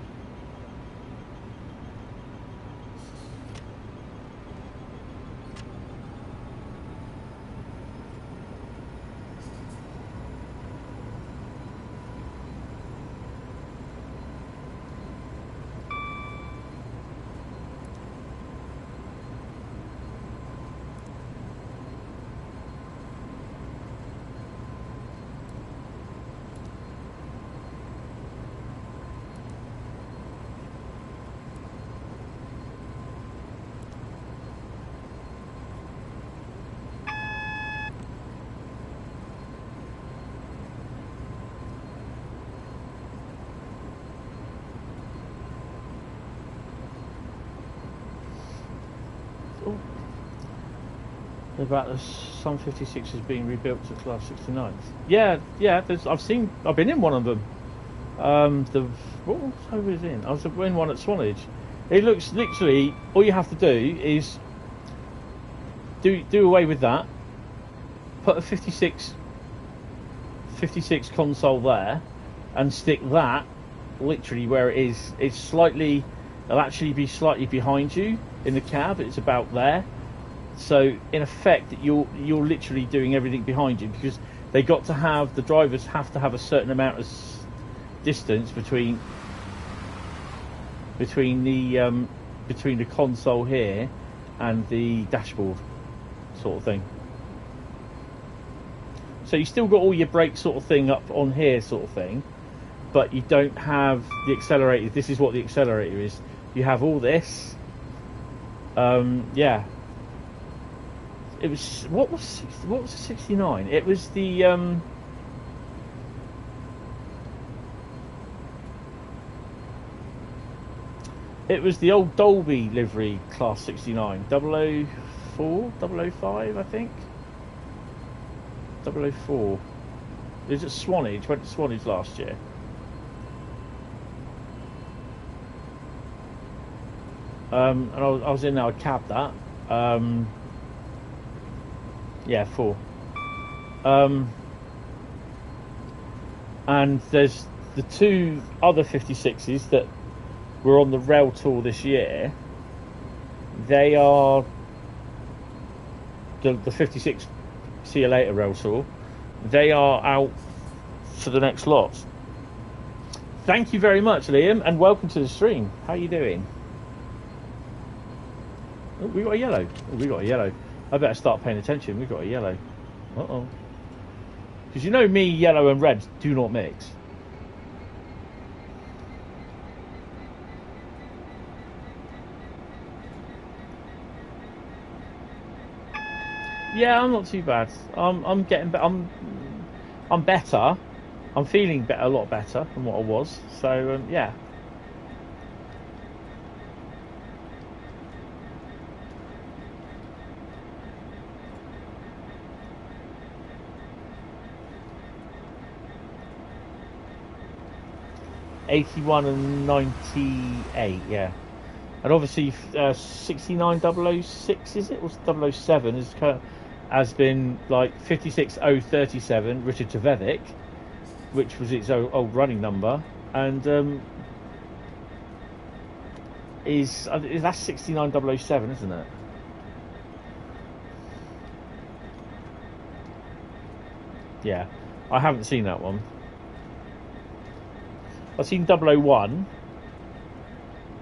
About the Sun 56 is being rebuilt to Class 69. Yeah. I've been in one of them. What was I was in? I was in one at Swanage, It looks literally, all you have to do is do away with that, put a 56 console there, and stick that literally where it is. It'll actually be slightly behind you in the cab. It's about there. So in effect, you're literally doing everything behind you, because the drivers have to have a certain amount of distance between the console here and the dashboard, sort of thing. So you still got all your brake sort of thing up on here, sort of thing, but you don't have the accelerator. This is what the accelerator is. You have all this. Yeah. It was what was the 69? It was the it was the old Dolby livery class 69, 004, 005, I think. 004. It was at Swanage. Went to Swanage last year. And I was in there. I cabbed that. Yeah, 4. And there's the 2 other 56s that were on the rail tour this year. They are the 56 See You Later rail tour. They are out for the next lot. Thank you very much, Liam, and welcome to the stream. How are you doing? Oh, we got a yellow. Oh, we got a yellow. I better start paying attention. We got a yellow. Uh-oh. Because you know me, yellow and red do not mix. Yeah, I'm not too bad. I'm getting better. I'm better. I'm feeling better, a lot better than what I was. So yeah. '81 and '98, yeah. And obviously 69006, is it? Or 007 has been like 56037, Richard Tvevic, which was its old running number, and that's 69007, isn't it? Yeah, I haven't seen that one. I've seen 001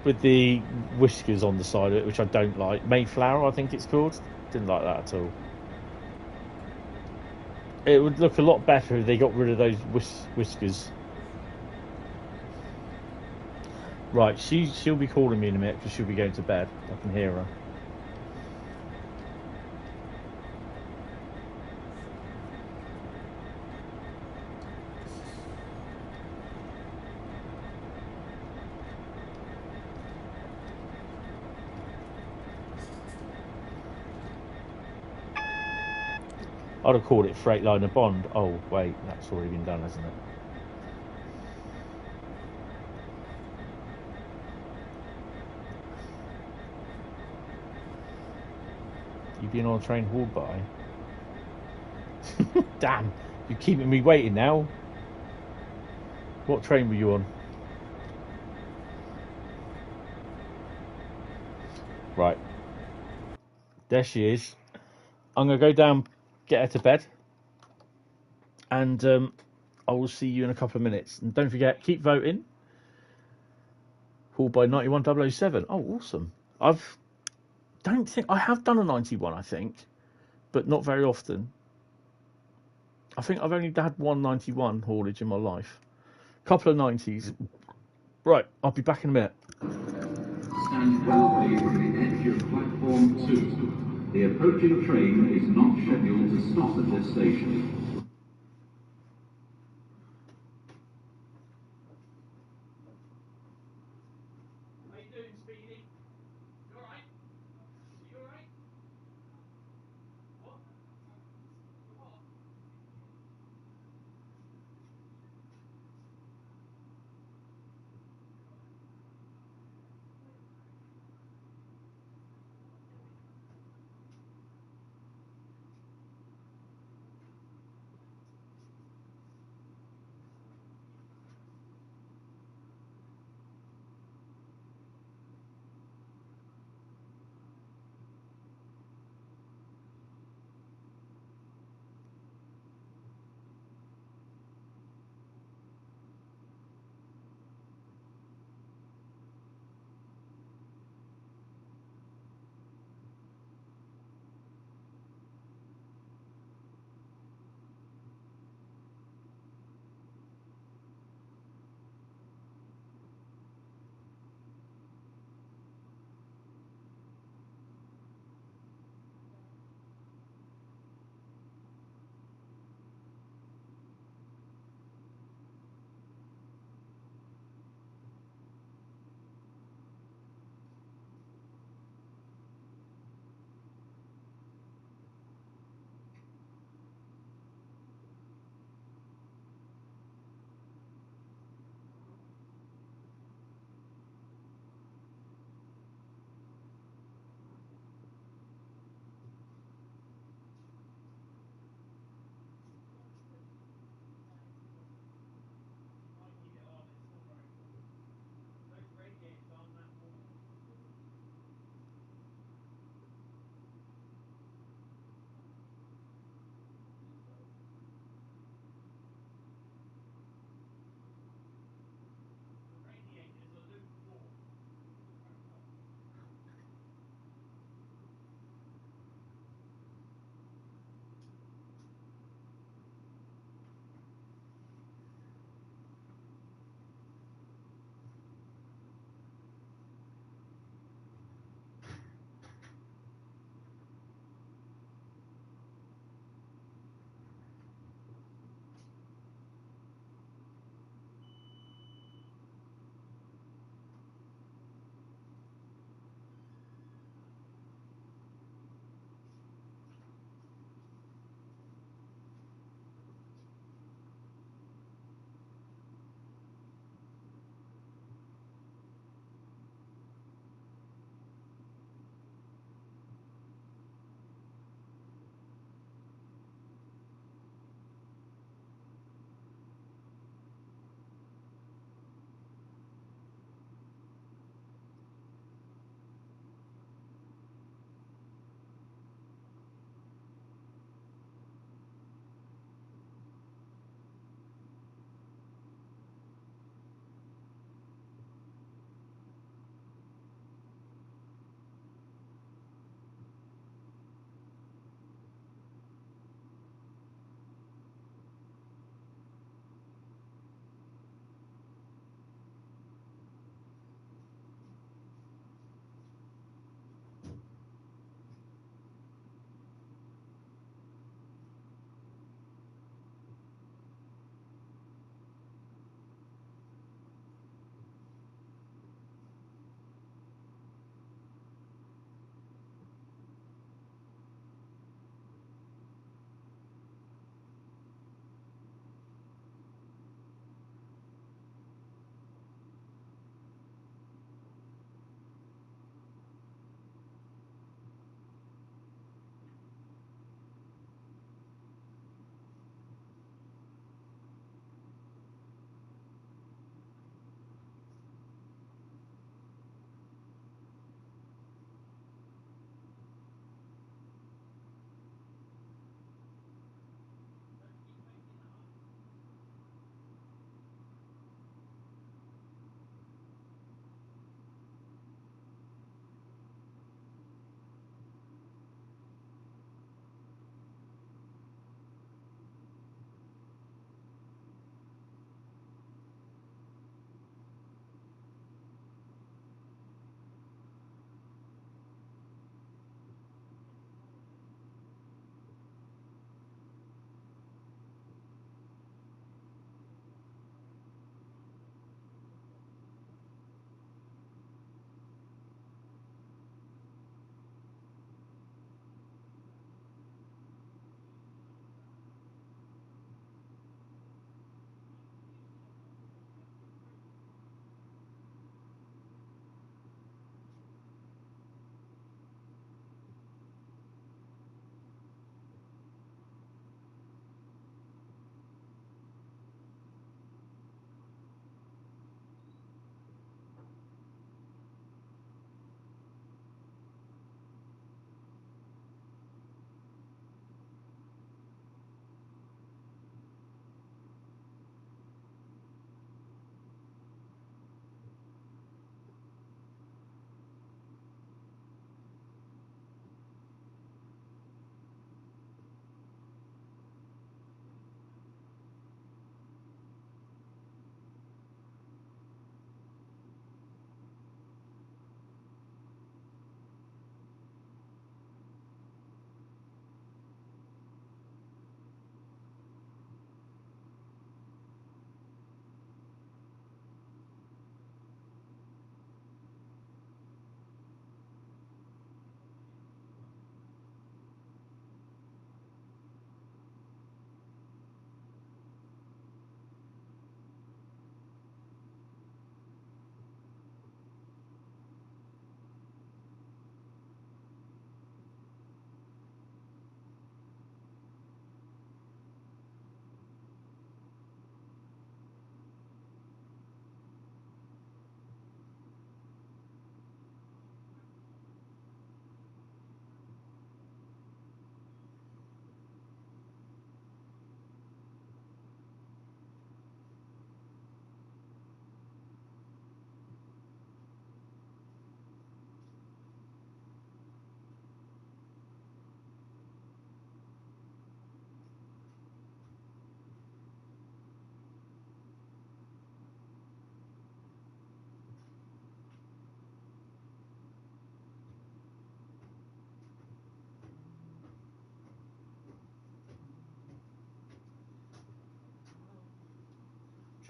with the whiskers on the side of it, which I don't like. Mayflower, I think it's called. Didn't like that at all. It would look a lot better if they got rid of those whiskers. Right, she'll be calling me in a minute because she'll be going to bed. I can hear her. I'd have called it Freightliner Bond. Oh, wait, that's already been done, hasn't it? You've been on a train hauled by? Damn, you're keeping me waiting now. What train were you on? Right. There she is. I'm going to go down, get her to bed, and I will see you in a couple of minutes. And don't forget, keep voting. Hauled by 91007. Oh, awesome. Don't think I have done a 91, I think, but not very often. I think I've only had one 91 haulage in my life. A couple of 90s. Right, I'll be back in a minute. Stand well away from the edge of platform 2. The approaching train is not scheduled to stop at this station. How you doing, Speedy? You alright? You alright? What? What?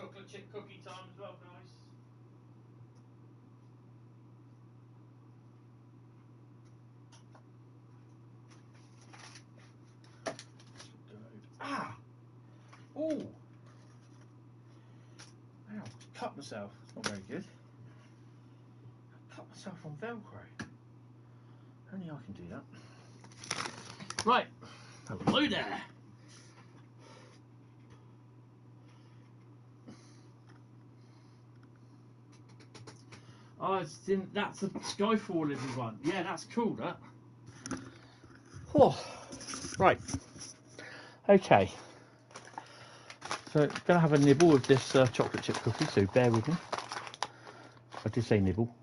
chocolate chip cookie time as well, guys. Ah! Oh! Ow, cut myself. It's not very good. I cut myself on Velcro. Only I can do that. Right. Hello there. Oh, that's a Skyfall one. Yeah, that's cool, that. Oh, right. Okay. So, I'm going to have a nibble of this chocolate chip cookie, so bear with me. I did say nibble.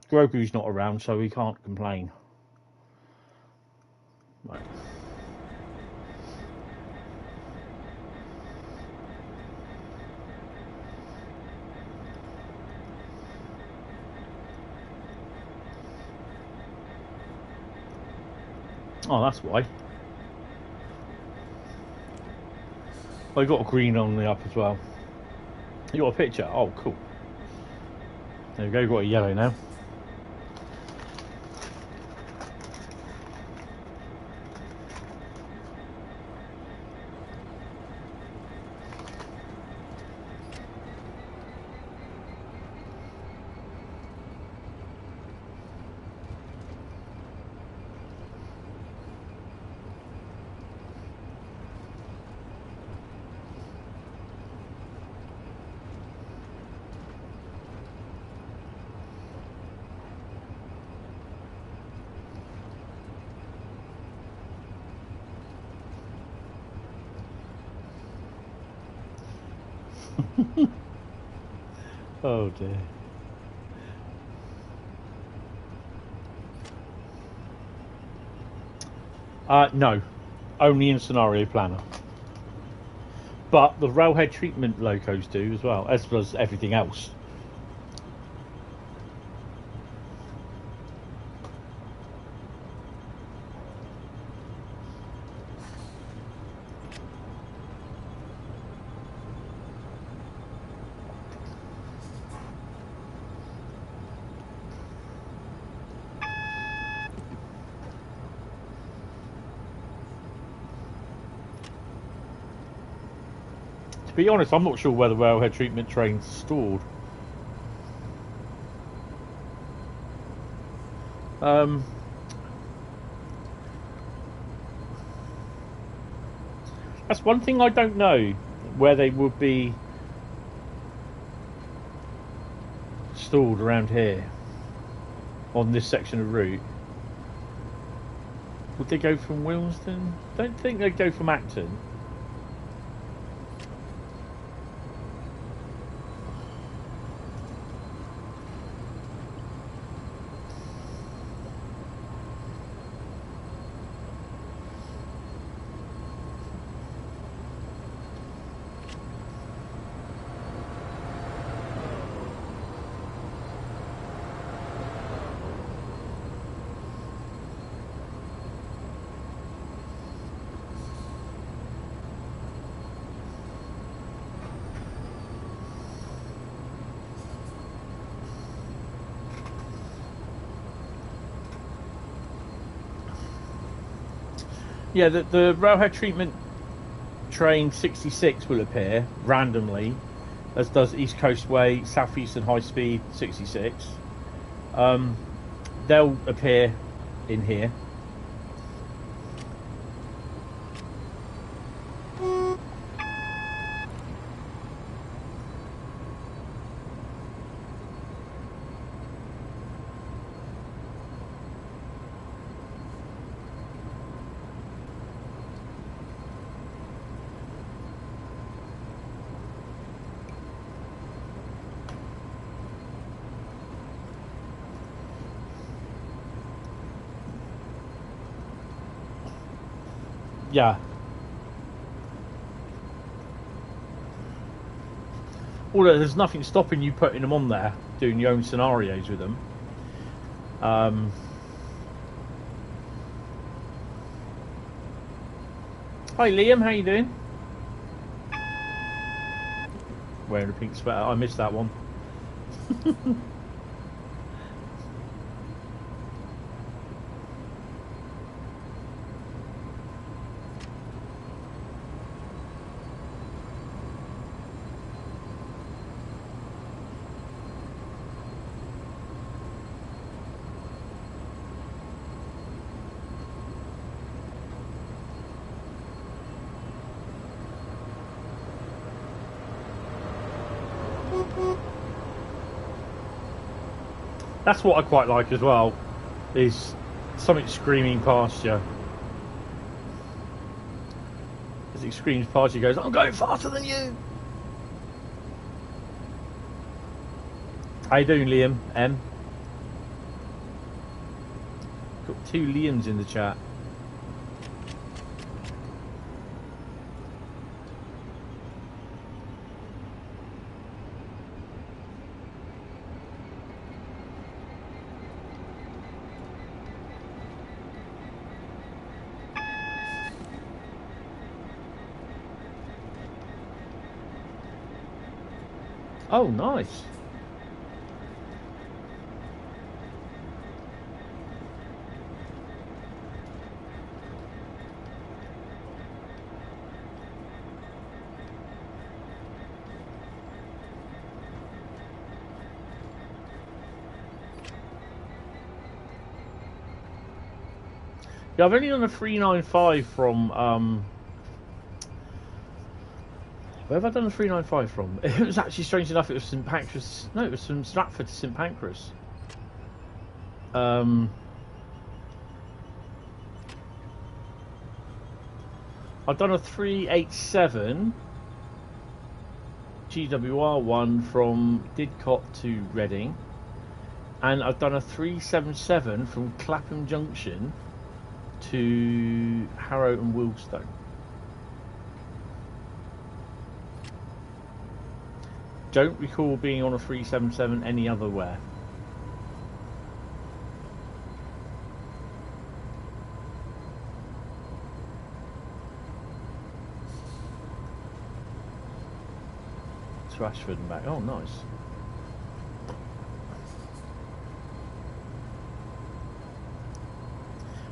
Grogu's not around, so he can't complain. Right. Oh, that's why. I got a green on the up as well. You got a picture? Oh, cool. There we go, got a yellow now. Oh dear. No, only in Scenario Planner. But the railhead treatment locos do as well as everything else. To be honest, I'm not sure where the railhead treatment train's stored. That's one thing I don't know, where they would be stored around here on this section of route. Would they go from Willesden? Don't think they'd go from Acton. Yeah, the railhead treatment train 66 will appear randomly, as does East Coast Way, Southeastern Highspeed 66. They'll appear in here. Yeah. Although there's nothing stopping you putting them on there, doing your own scenarios with them. Hi Liam, how you doing? Wearing a pink sweater. I missed that one. That's what I quite like as well, is something screaming past you. As it screams past you, goes, I'm going faster than you! How you doing, Liam? M? Got 2 Liams in the chat. Oh, nice. Yeah, I've only done a 395 from where have I done the 395 from? It was actually, strange enough, it was St Pancras. No, it was from Stratford to St Pancras. I've done a 387 GWR one from Didcot to Reading, and I've done a 377 from Clapham Junction to Harrow and Wilstone. Don't recall being on a 377 any other where. To Ashford and back. Oh, nice.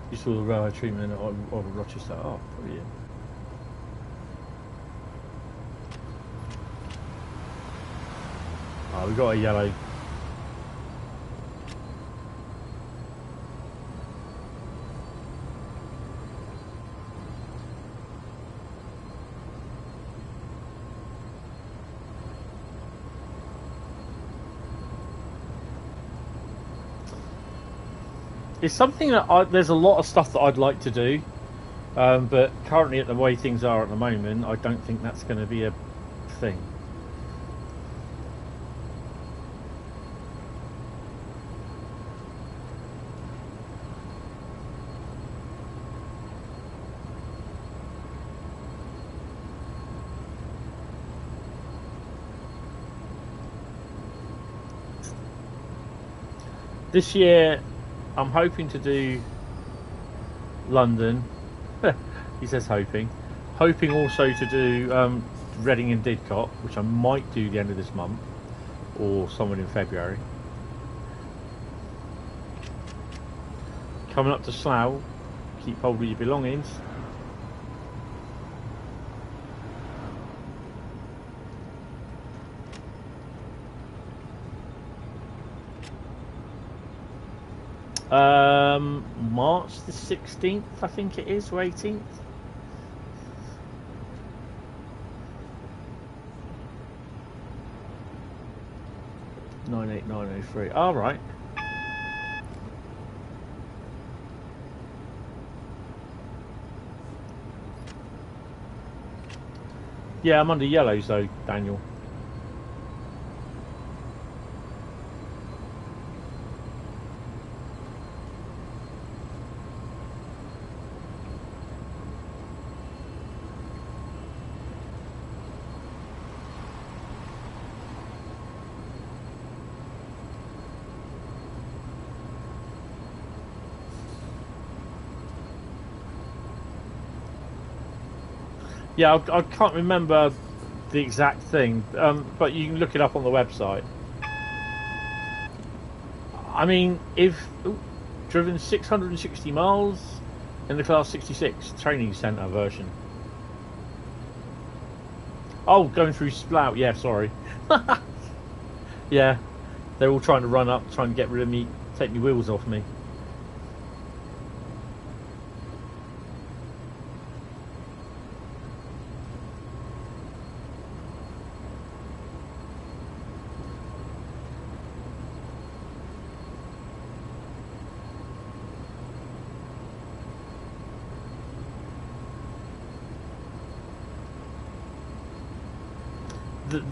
You saw the railway treatment of Rochester. Oh, brilliant. Oh, we got a yellow. It's something that there's a lot of stuff that I'd like to do, but currently at the way things are at the moment, I don't think that's going to be a thing. This year, I'm hoping to do London. He says hoping. Hoping also to do Reading and Didcot, which I might do the end of this month or somewhere in February. Coming up to Slough, keep hold of your belongings. March the 16th, I think it is, or 18th. $98903. All right. Yeah, I'm under yellows though, Daniel. Yeah, I can't remember the exact thing, but you can look it up on the website. I mean, if driven 660 miles in the Class 66 training centre version. Oh, going through Splout. Yeah, sorry. Yeah, they're all trying to run up, trying to get rid of me, take me wheels off me.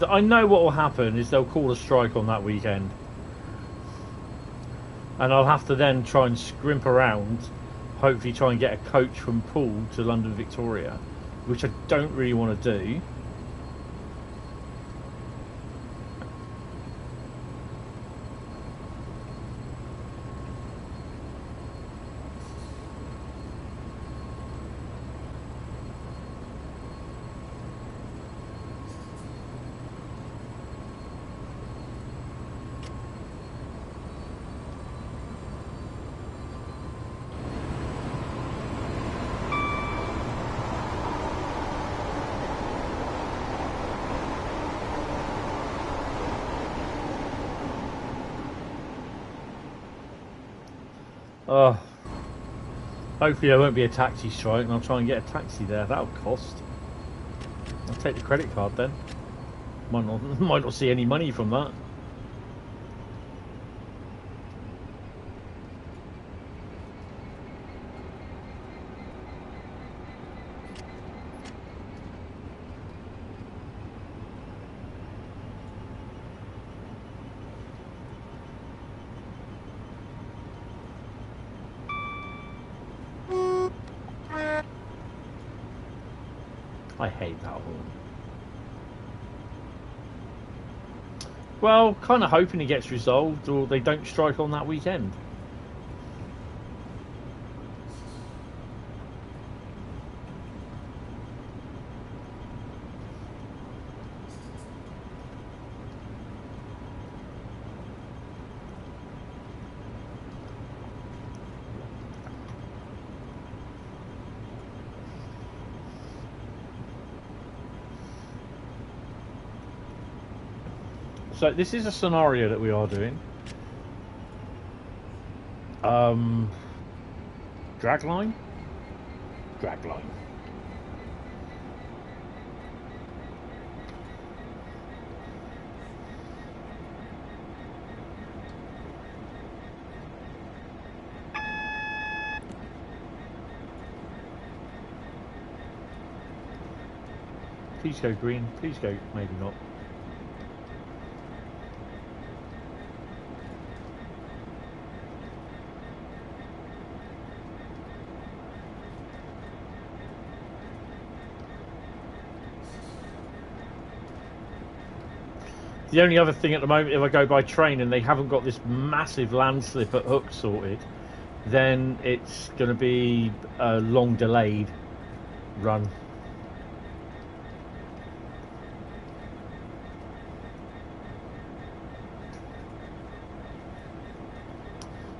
I know what will happen is they'll call a strike on that weekend, and I'll have to then try and scrimp around, hopefully try and get a coach from Poole to London Victoria, which I don't really want to do. Oh, hopefully there won't be a taxi strike and I'll try and get a taxi there. That'll cost. I'll take the credit card then. Might not see any money from that. I hate that horn. Well, kind of hoping it gets resolved or they don't strike on that weekend. So this is a scenario that we are doing. Dragline? Dragline. Please go green, please go, maybe not. The only other thing at the moment, if I go by train and they haven't got this massive landslip at Hook sorted, then it's going to be a long delayed run.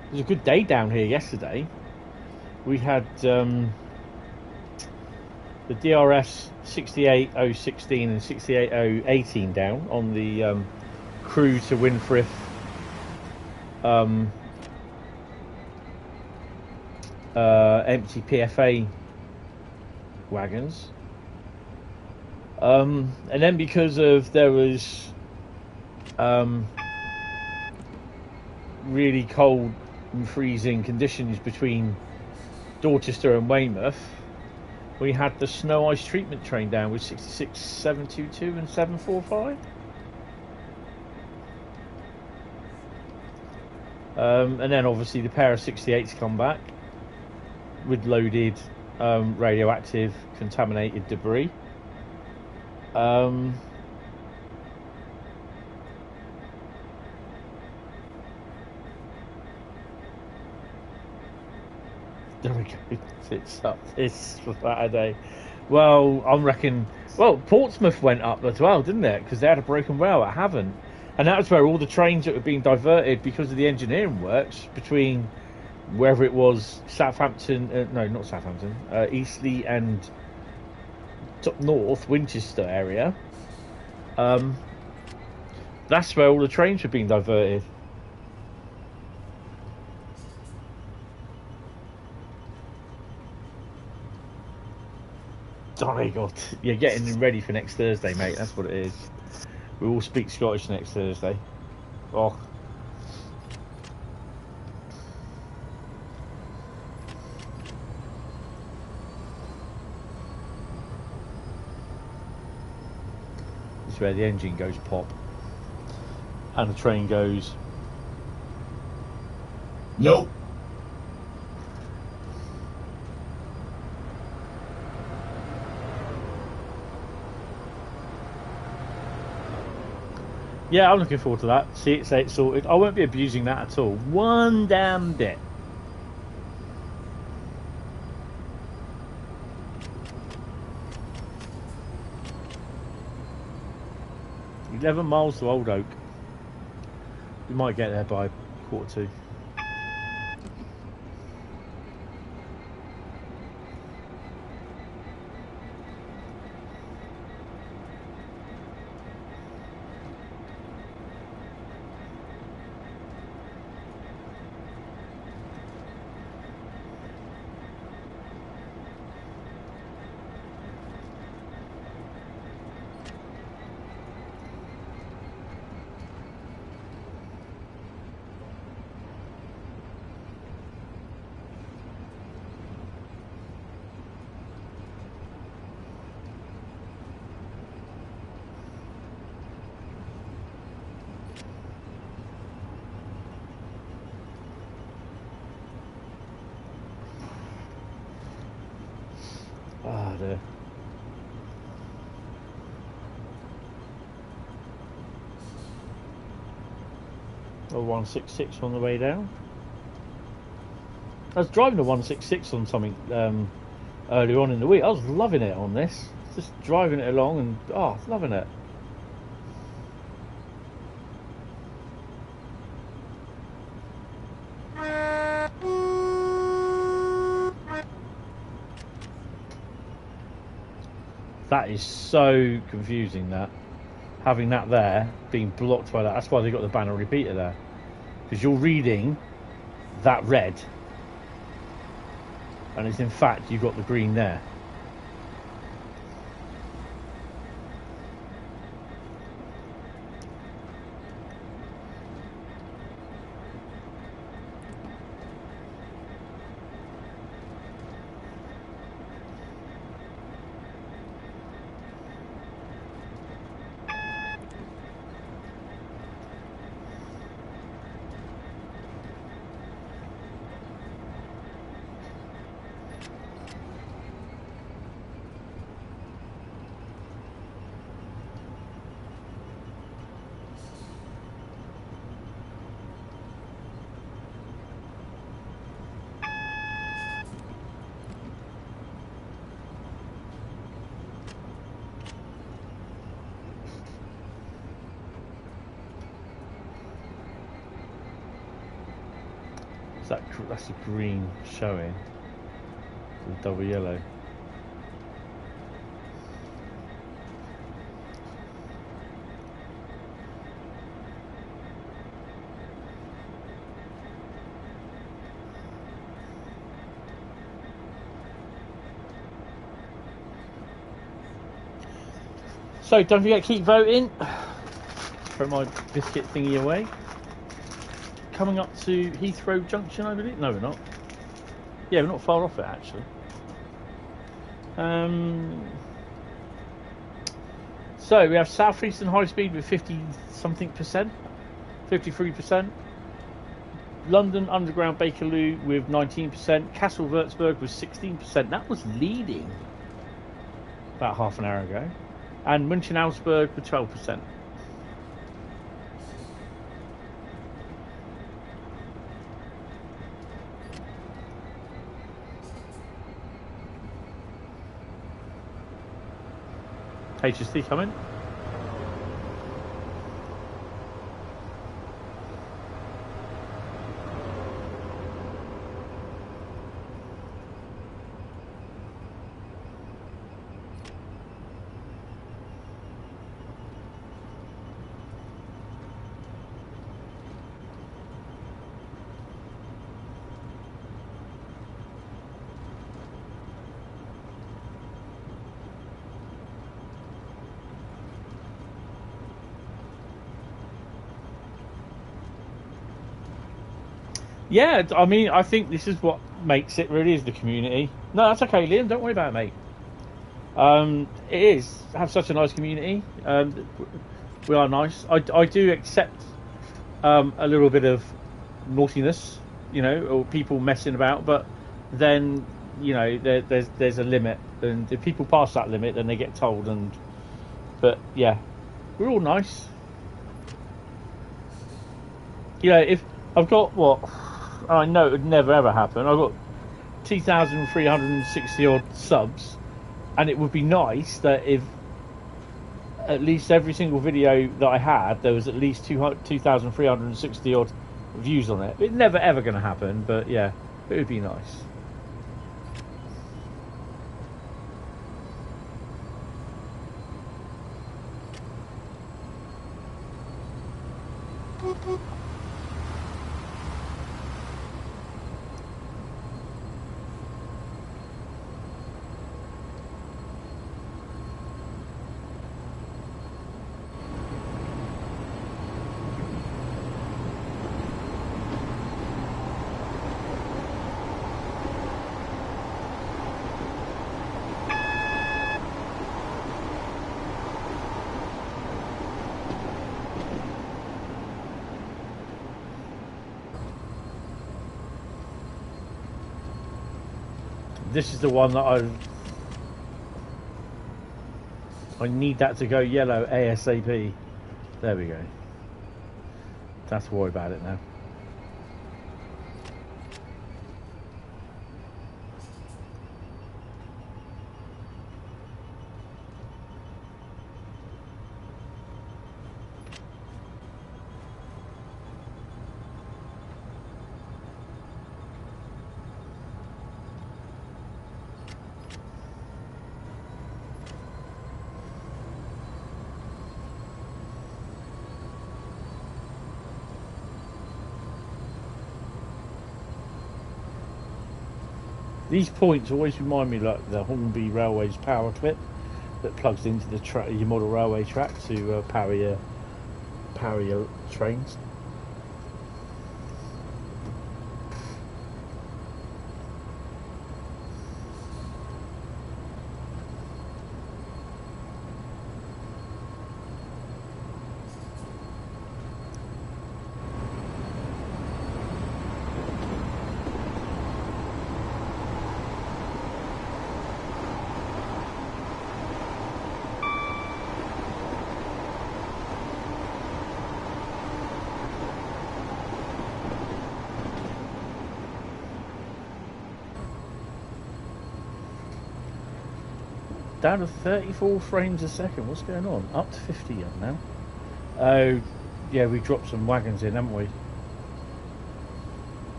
It was a good day down here yesterday. We had the DRS 68016 and 68018 down on the Crewe to Winfrith empty PFA wagons, and then because of there was really cold and freezing conditions between Dorchester and Weymouth, we had the snow ice treatment train down with 66, 722 and 745. And then obviously the pair of 68s come back with loaded radioactive contaminated debris. There we go. It's up. It's Saturday. Well, I reckon. Well, Portsmouth went up as well, didn't it? Because they had a broken rail at Havant, and that was where all the trains that were being diverted because of the engineering works between wherever it was, Southampton. No, not Southampton. Eastleigh and top north Winchester area. That's where all the trains were being diverted. Donegal, you're getting ready for next Thursday, mate. That's what it is. We all speak Scottish next Thursday. Oh. This is where the engine goes pop. And the train goes... Nope. Yeah, I'm looking forward to that. See it, say it's sorted. I won't be abusing that at all. One damn bit. $11 miles to Old Oak. We might get there by 1:45. Ah, dear. A 166 on the way down. I was driving a 166 on something earlier on in the week. I was loving it on this. Just driving it along and loving it. That is so confusing, that having that there being blocked by that. That's why they got the banner repeater there, because you're reading that red and it's in fact you've got the green there. That's the green showing, the double yellow. So don't forget, keep voting. Throw my biscuit thingy away. Coming up to Heathrow Junction, I believe. No, we're not. Yeah, we're not far off it, actually. So we have Southeastern Highspeed with 50-something%, 53%. London Underground Bakerloo with 19%. Castle Würzburg with 16%. That was leading about half an hour ago. And München Augsburg with 12%. HST coming. Yeah, I mean, I think this is what makes it really is the community. No, that's okay, Liam. Don't worry about it, mate. It is have such a nice community. We are nice. I do accept a little bit of naughtiness, you know, or people messing about, but then you know there's a limit, and if people pass that limit, then they get told. But yeah, we're all nice. You know, if I've got what. I know it would never ever happen. I've got 2,360 odd subs, and it would be nice that if at least every single video that I had, there was at least 2,360 odd views on it. It's never ever going to happen, but yeah, it would be nice. This is the one that I need that to go yellow ASAP. There we go. Don't have to worry about it now. These points always remind me like the Hornby Railway's power clip that plugs into the your model railway track to power your trains. Down to 34 frames a second. What's going on? Up to 50 now. Oh, yeah, we dropped some wagons in, haven't we?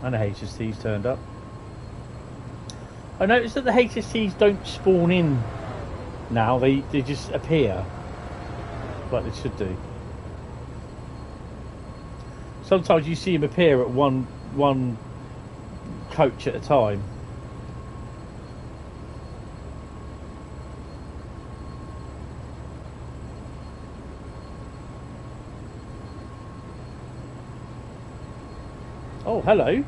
And the HST's turned up. I noticed that the HSTs don't spawn in now. They just appear like they should do. Sometimes you see them appear at one coach at a time. Oh, hello.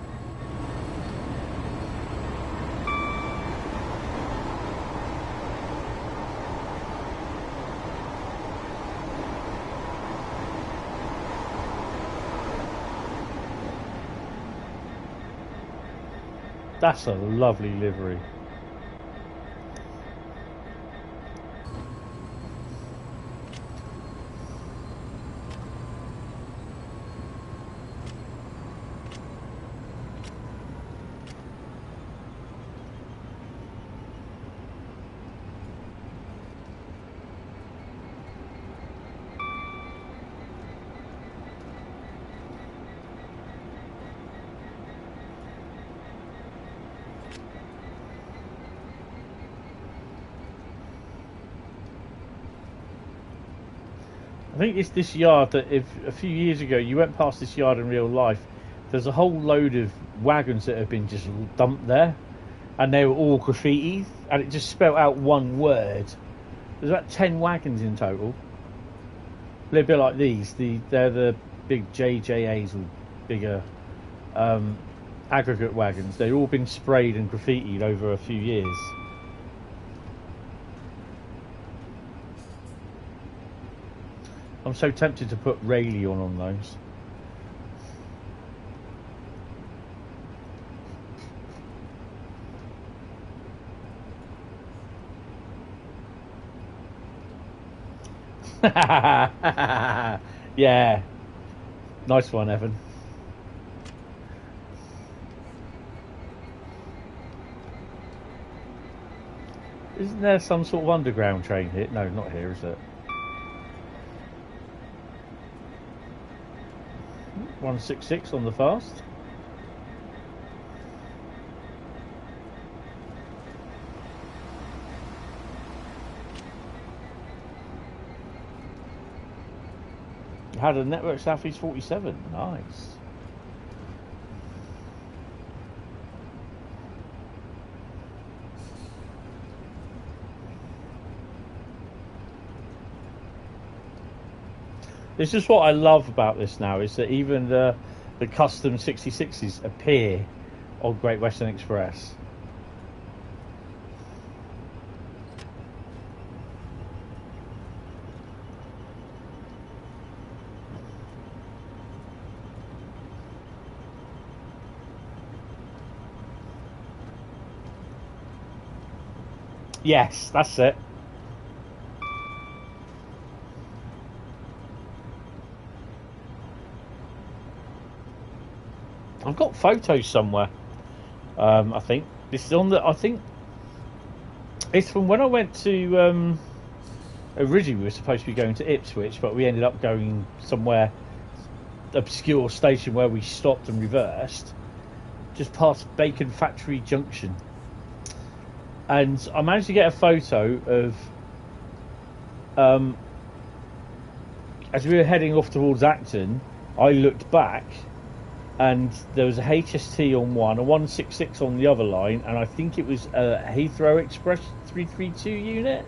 That's a lovely livery. I think it's this yard that if a few years ago you went past this yard in real life, there's a whole load of wagons that have been just dumped there, and they were all graffiti, and it just spelled out one word. There's about 10 wagons in total. They're a bit like these. They're the big JJAs or bigger aggregate wagons. They've all been sprayed and graffitied over a few years. I'm so tempted to put Railcam on those. Yeah, nice one, Evan. Isn't there some sort of underground train here? No, not here, is it? 166 on the fast. Had a network Southeast 47. Nice. This is what I love about this now, is that even the custom 66s appear on Great Western Express. Yes, that's it. I've got photos somewhere. I think this is on the. I think it's from when I went to. Originally, we were supposed to be going to Ipswich, but we ended up going somewhere obscure station where we stopped and reversed, just past Bacon Factory Junction. And I managed to get a photo of, as we were heading off towards Acton, I looked back, and there was a HST on one, a 166 on the other line, and I think it was a Heathrow Express 332 unit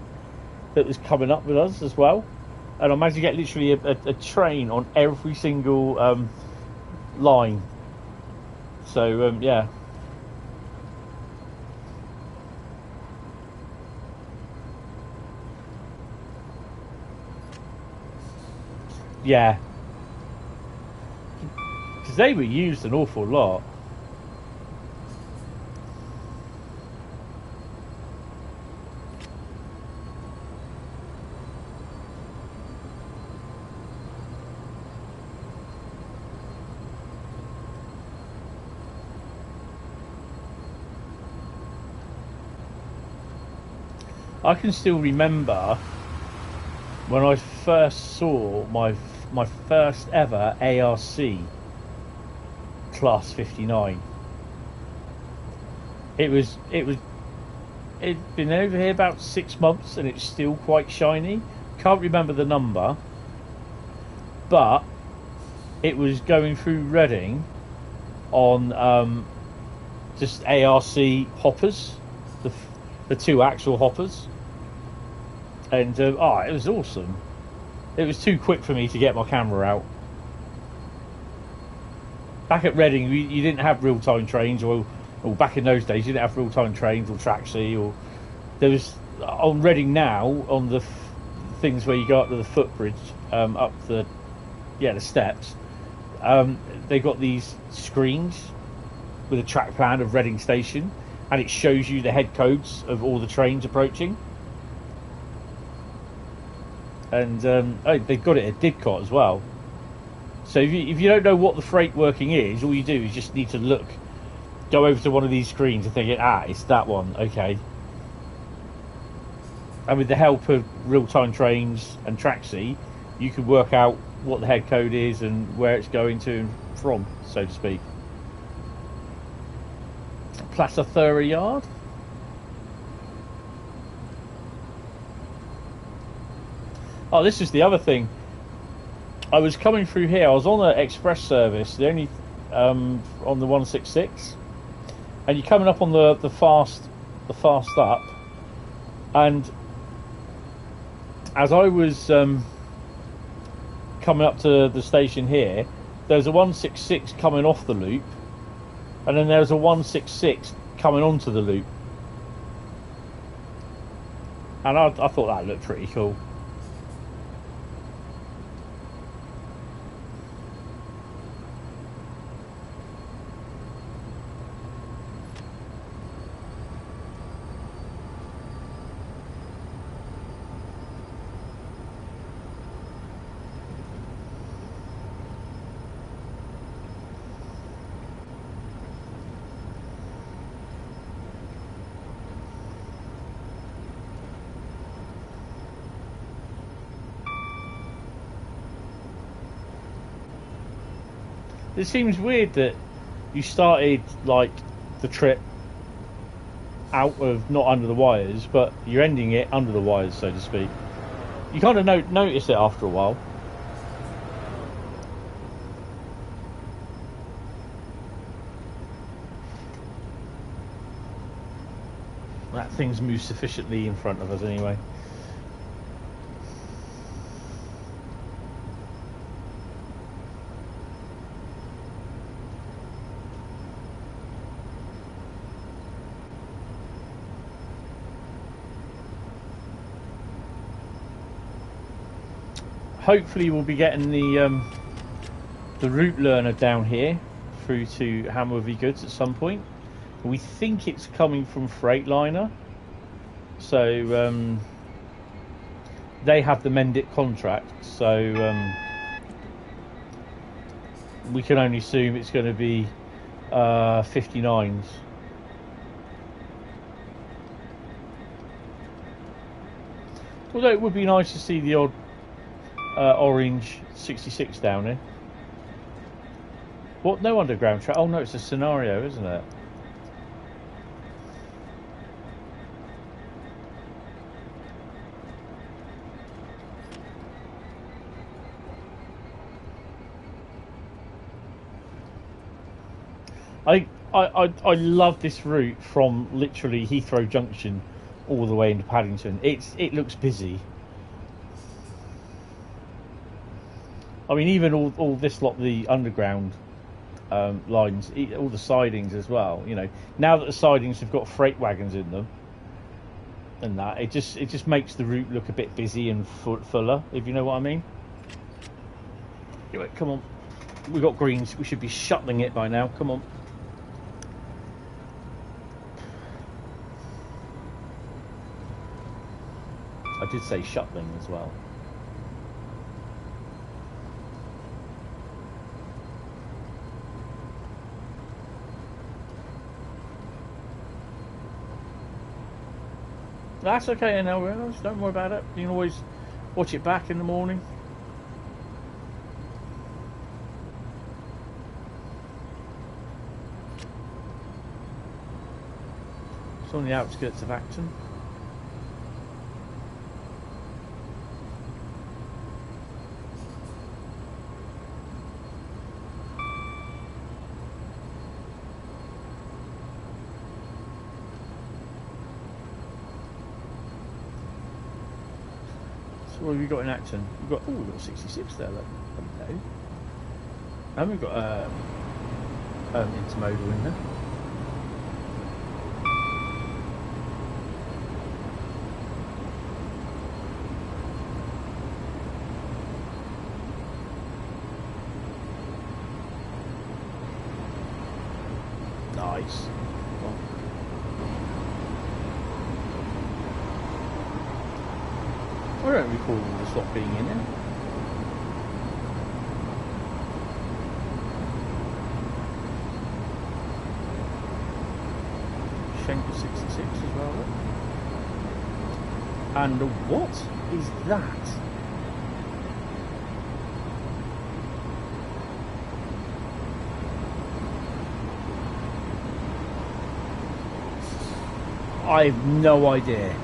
that was coming up with us as well. And I managed to get literally a train on every single line. So, yeah. Yeah, because they were used an awful lot. I can still remember when I first saw my first ever ARC Class 59. It'd been over here about 6 months and it's still quite shiny. Can't remember the number, but it was going through Reading on just ARC hoppers, the two actual hoppers, and it was awesome. It was too quick for me to get my camera out. Back at Reading, you didn't have real-time trains, or back in those days, you didn't have real-time trains or Traxi, or there was on Reading now, on the things where you go up to the footbridge, up the steps. They've got these screens with a track plan of Reading Station, and it shows you the head codes of all the trains approaching. And they've got it at Didcot as well. So if you don't know what the freight working is, all you do is just need to go over to one of these screens and think, it's that one, okay. And with the help of real-time trains and Traxi, you can work out what the head code is and where it's going to and from, so to speak. Plaza Thura Yard. Oh, this is the other thing. I was coming through here. I was on the express service, the only on the 166, and you're coming up on the fast up, and as I was coming up to the station here, there's a 166 coming off the loop, and then there's a 166 coming onto the loop, and I thought that looked pretty cool. It seems weird that you started like the trip out of not under the wires, but you're ending it under the wires, so to speak. You kind of notice it after a while. That thing's moved sufficiently in front of us anyway. Hopefully we'll be getting the route learner down here through to Hammerby Goods at some point. We think it's coming from Freightliner, so they have the Mendit contract, so we can only assume it's going to be 59s. Although it would be nice to see the odd orange 66 down here. What? No underground track? Oh no, it's a scenario, isn't it? I love this route from literally Heathrow Junction all the way into Paddington. It looks busy. I mean, even all this lot, the underground lines, all the sidings as well. You know, now that the sidings have got freight wagons in them, and that it just makes the route look a bit busy and fuller, if you know what I mean. Anyway, come on, we got greens. We should be shuttling it by now. Come on. I did say shuttling as well. That's okay, NL. Don't worry about it. You can always watch it back in the morning. It's on the outskirts of Acton. What have we got in Acton? We've got 66 there. Look. Okay. And we've got intermodal in there. Nice. I don't recall the slot being in there. Schenker 66 as well. Look. And what is that? I have no idea.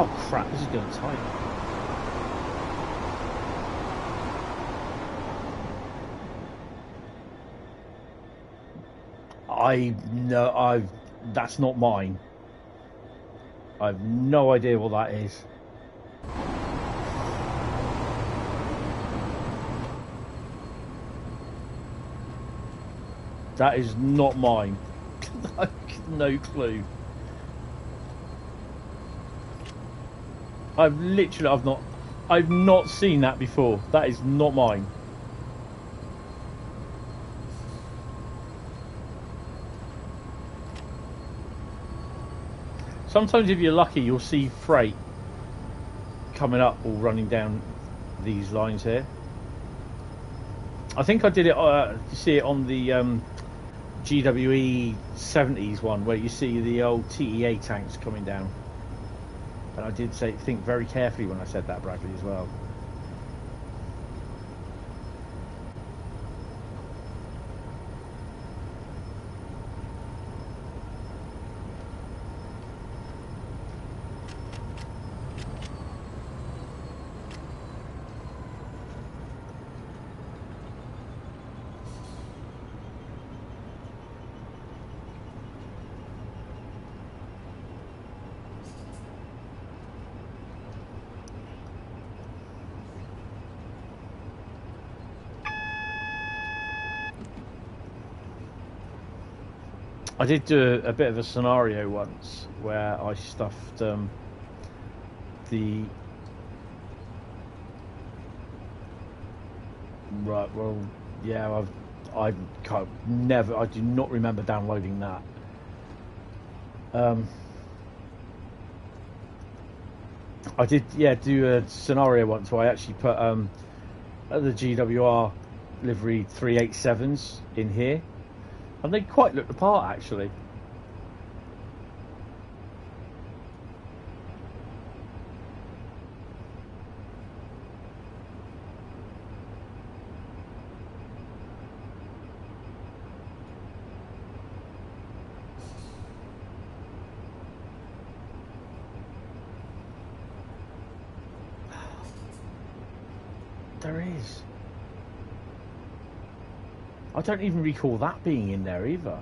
Oh crap, this is going tight. That's not mine. I've no idea what that is. That is not mine. No clue. I've not seen that before. That is not mine. Sometimes if you're lucky, you'll see freight coming up or running down these lines here. I think I did it, you see it on the GWE 70s one, where you see the old TEA tanks coming down. And I did think very carefully when I said that, Bradley, as well. I did do a bit of a scenario once where I stuffed the right. Well, yeah, I do not remember downloading that. I did, yeah, do a scenario once where I actually put the GWR livery 387s in here. And they quite looked the part, actually. There is. I don't even recall that being in there either.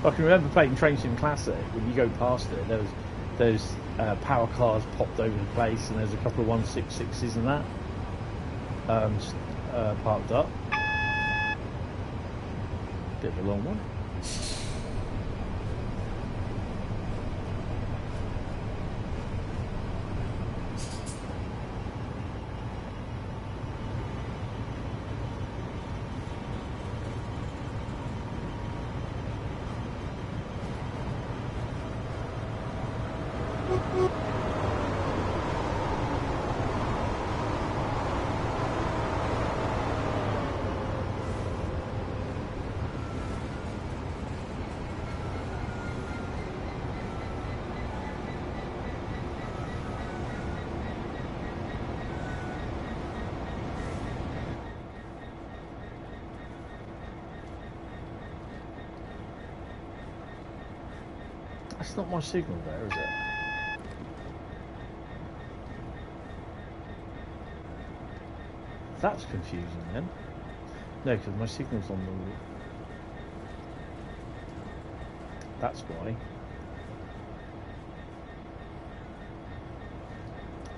I can remember playing Train Sim Classic. When you go past it, there was those power cars popped over the place, and there's a couple of 166s and that parked up. Bit of a long one. That's not my signal there, is it? That's confusing then. No, because my signal's on the... That's why.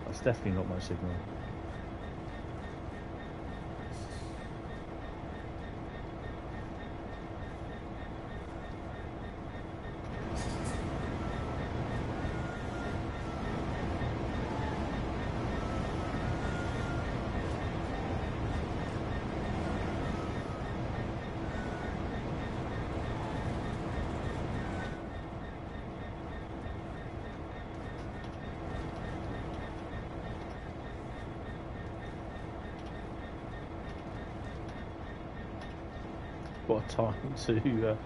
That's definitely not my signal. What a time to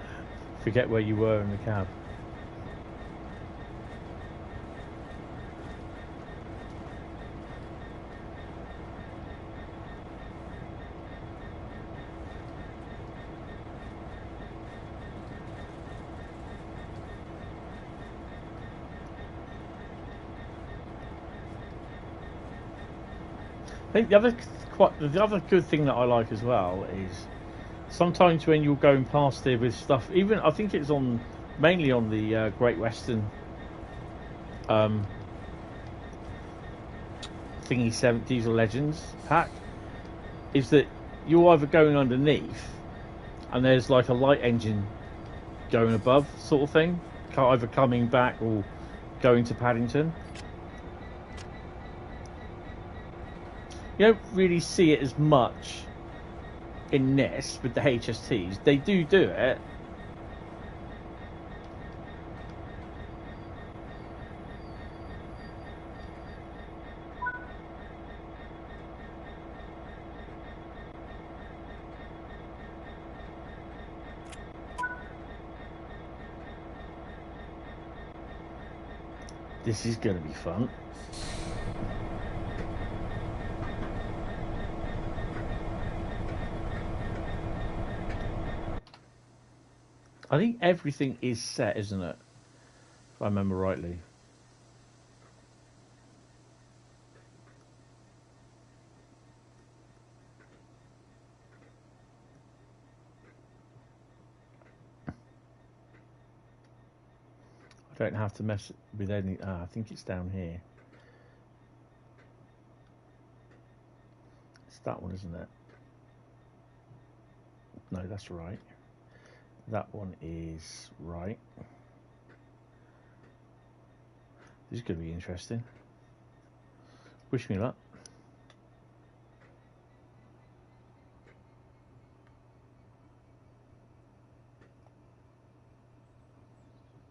forget where you were in the cab. I think the other good thing that I like as well is sometimes when you're going past there with stuff, even I think it's mainly on the Great Western thingy 7 Diesel Legends pack, is that you're either going underneath and there's like a light engine going above sort of thing, either coming back or going to Paddington. You don't really see it as much in this with the HSTs. They do it. This is going to be fun. I think everything is set, isn't it? If I remember rightly. I don't have to mess with any... I think it's down here. It's that one, isn't it? No, that's right. That one is right. This is going to be interesting. Wish me luck.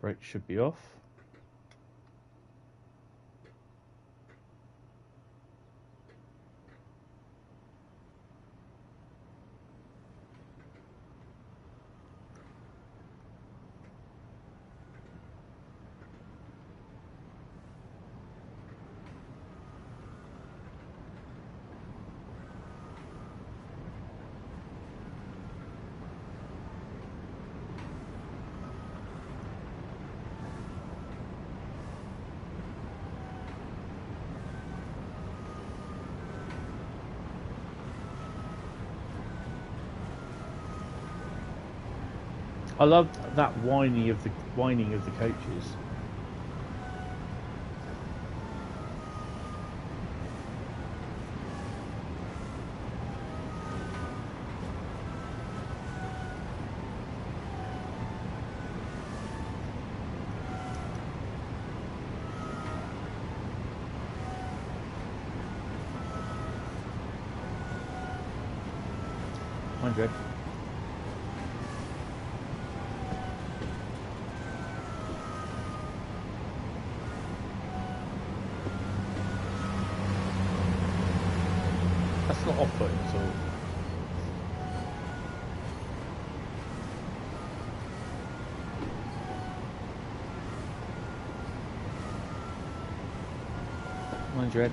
Brake should be off. I love that whining of the coaches. $100. That's not off-putting at all. $100.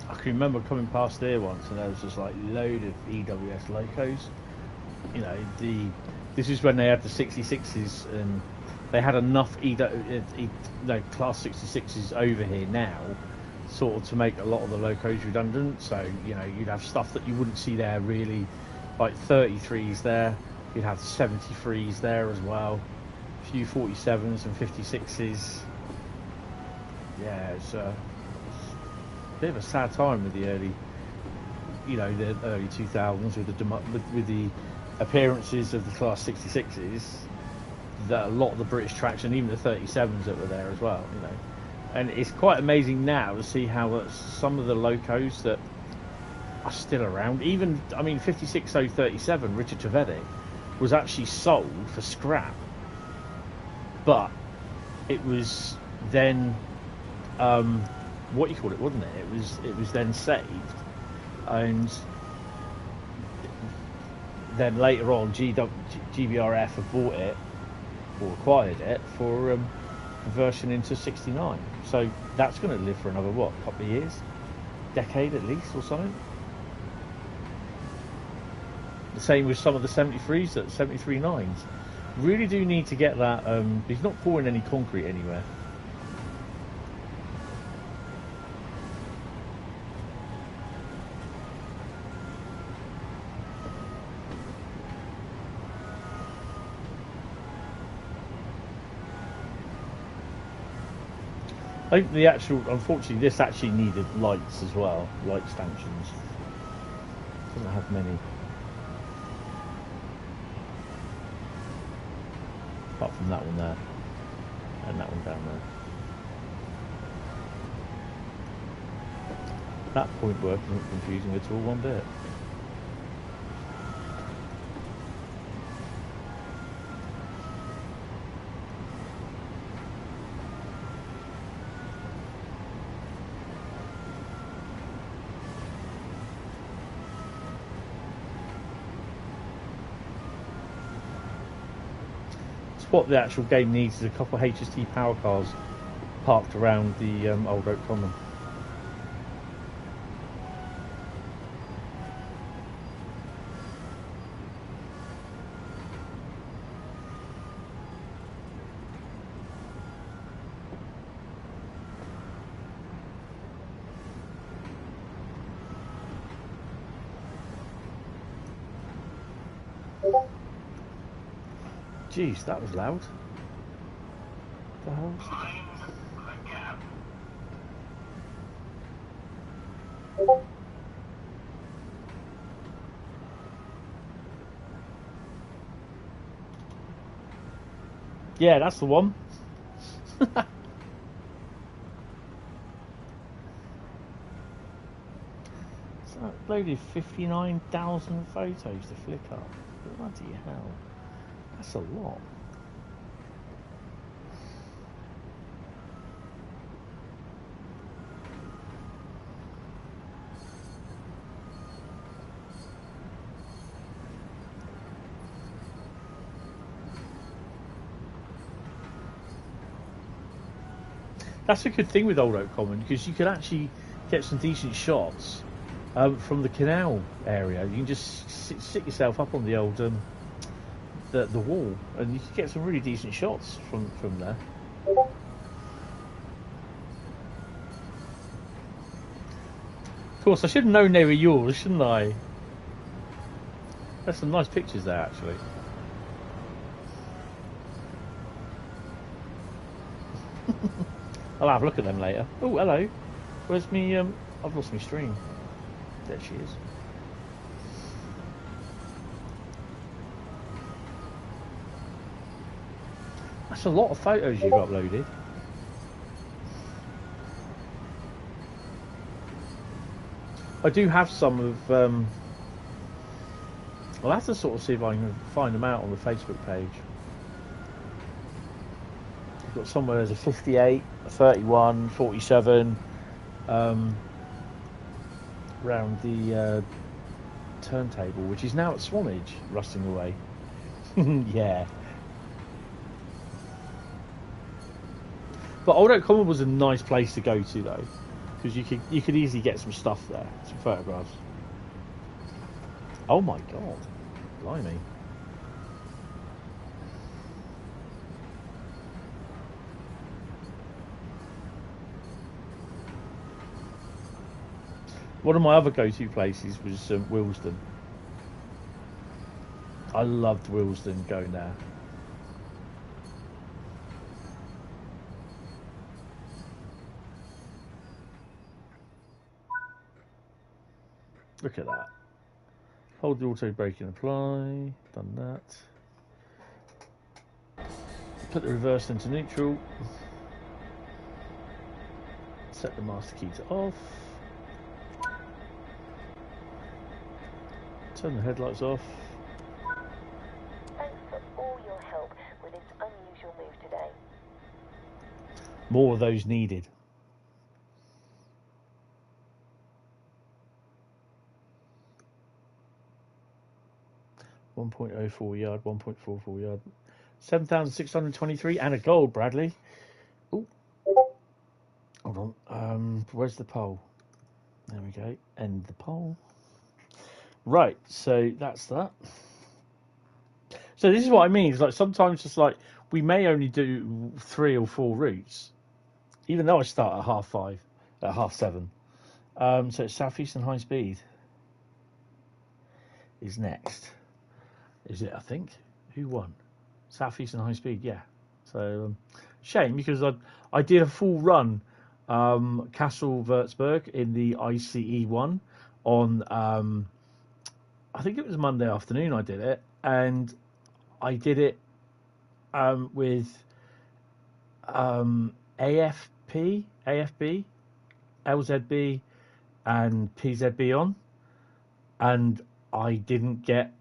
I can remember coming past there once and there was just like load of EWS locos. You know, this is when they had the 66s and they had enough Class 66s over here now, sort of to make a lot of the locos redundant. So you know, you'd have stuff that you wouldn't see there really, like 33s there. You'd have 73s there as well, a few 47s and 56s. Yeah, it's a bit of a sad time with the early, you know, the early 2000s with the appearances of the Class 66s. That a lot of the British tracks and even the 37s that were there as well, you know. And it's quite amazing now to see how some of the locos that are still around, even, I mean, 56037 Richard Trevedick was actually sold for scrap, but it was then what you call it, wasn't it? It was then saved, and then later on GBRF have bought it or acquired it for conversion into 69. So that's going to live for another what, couple of years, decade at least or something. The same with some of the 73s, that 73.9s. Really do need to get that. He's not pouring any concrete anywhere. I think the actual, unfortunately, this actually needed lights as well, light stanchions. Doesn't have many. Apart from that one there, and that one down there. That point work isn't confusing at all one bit. What the actual game needs is a couple of HST power cars parked around the Old Oak Common. Jeez, that was loud. What the hell? Mind the gap. Yeah, that's the one. So I uploaded 59,000 photos to Flickr. Bloody hell. That's a lot. That's a good thing with Old Oak Common, because you can actually get some decent shots from the canal area. You can just sit yourself up on the old the wall, and you can get some really decent shots from there. Of course, I should have known they were yours, shouldn't I? There's some nice pictures there, actually. I'll have a look at them later. Oh, hello. Where's me? I've lost my stream. There she is. That's a lot of photos you've uploaded. I do have some of. I'll have to sort of see if I can find them out on the Facebook page. I've got somewhere there's a 58, a 31, 47, around the turntable, which is now at Swanage, rusting away. Yeah. But Old Oak Common was a nice place to go to, though, because you could easily get some stuff there, some photographs. Oh my god, blimey! One of my other go-to places was Willesden. I loved Willesden going there. Look at that. Hold the auto brake and apply. Done that. Put the reverse into neutral. Set the master key to off. Turn the headlights off. Thanks for all your help with this unusual move today. More of those needed. .04 yard, 1.44 yard, 7,623 and a gold, Bradley. Oh, hold on. Where's the pole? There we go. End the pole. Right, so that's that. So this is what I mean. It's like sometimes it's like we may only do 3 or 4 routes, even though I start at 5:30, at 7:30. So it's Southeastern Highspeed is next. Is it? I think. Who won? Southeastern Highspeed. Yeah. So shame because I did a full run Kassel Würzburg in the ICE one on I think it was Monday afternoon. I did it, and I did it with AFB, LZB, and PZB on, and I didn't get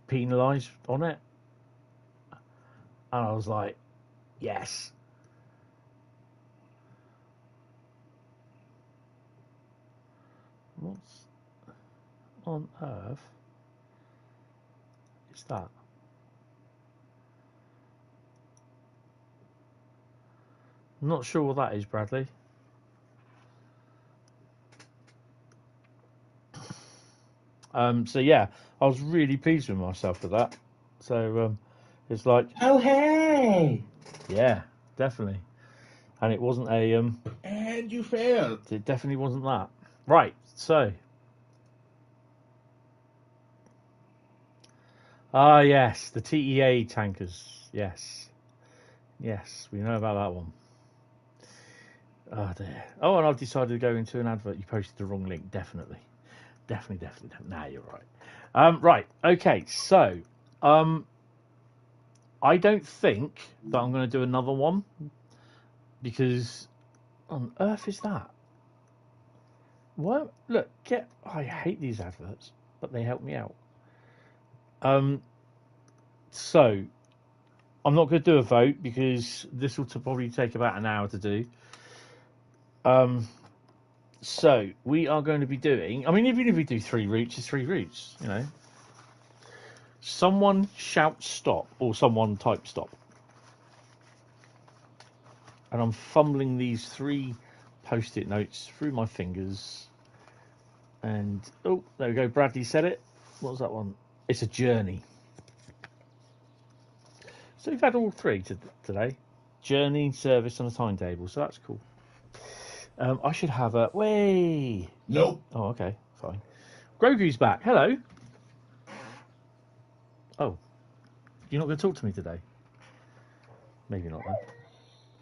penalised on it, and I was like, yes. What's on earth is that? I'm not sure what that is, Bradley. So yeah, I was really pleased with myself with that. So it's like, Oh hey! yeah, definitely. And it wasn't a And you failed. it definitely wasn't that. Right, so yes, the TEA tankers. Yes, we know about that one. Oh dear. Oh, and I've decided to go into an advert. You posted the wrong link. Definitely. Nah, you're right. Right. Okay. So, I don't think that I'm going to do another one because on earth is that? Well, look, I hate these adverts, but they help me out. So I'm not going to do a vote because this will probably take about an hour to do. So we are going to be doing. I mean, even if we do 3 routes, it's 3 routes. You know. Someone shout stop or someone type stop. And I'm fumbling these 3 post-it notes through my fingers. And oh, there we go. Bradley said it. What was that one? It's a journey. So we've had all 3 today. Journey, service, and a timetable. So that's cool. I should have a way. Nope. Oh, okay, fine. Grogu's back. Hello. Oh, you're not going to talk to me today? Maybe not then.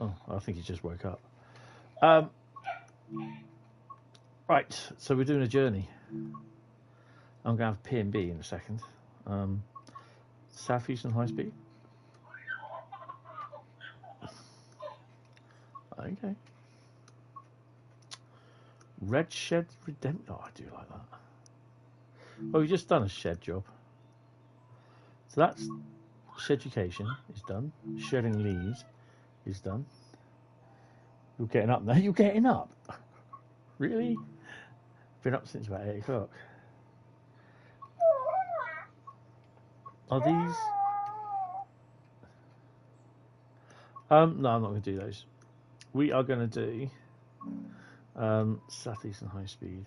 Oh, I think he just woke up. Right, so we're doing a journey. I'm going to have P&B in a second. Southeastern Highspeed. Okay. Red Shed Redemption. Oh, I do like that. Well, we've just done a shed job. So that's Sheducation is done. Shedding leaves is done. You're getting up now. You're getting up. Really? Been up since about 8 o'clock. Are these? No, I'm not going to do those. We are going to do Southeastern Highspeed.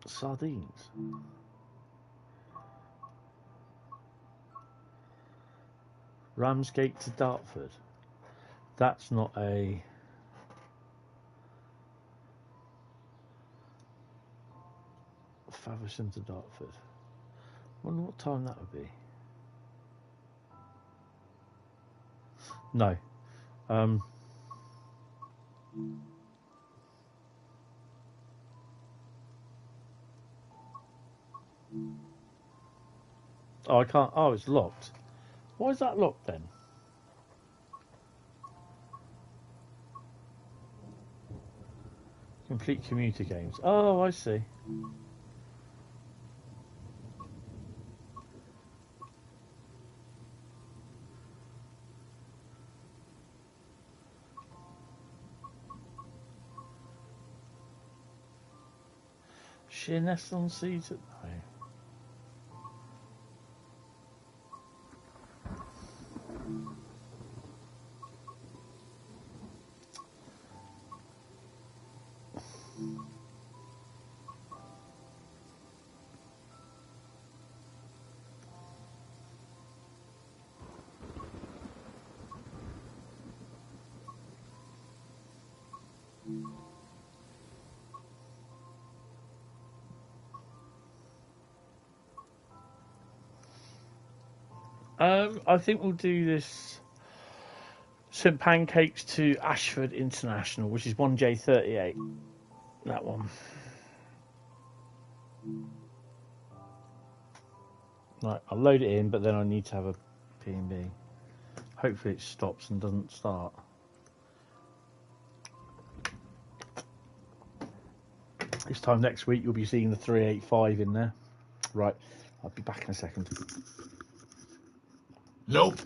Sardines. Ramsgate to Dartford. That's not a... Faversham to Dartford. Wonder what time that would be. No. Oh, I can't. Oh, it's locked. Why is that locked then? Complete commuter games. Oh, I see. Sheerness on seas at no. I think we'll do this St Pancakes to Ashford International, which is 1J38. That one. Right, I'll load it in, but then I need to have a P&B. Hopefully it stops and doesn't start. This time next week you'll be seeing the 385 in there. Right, I'll be back in a second. Nope.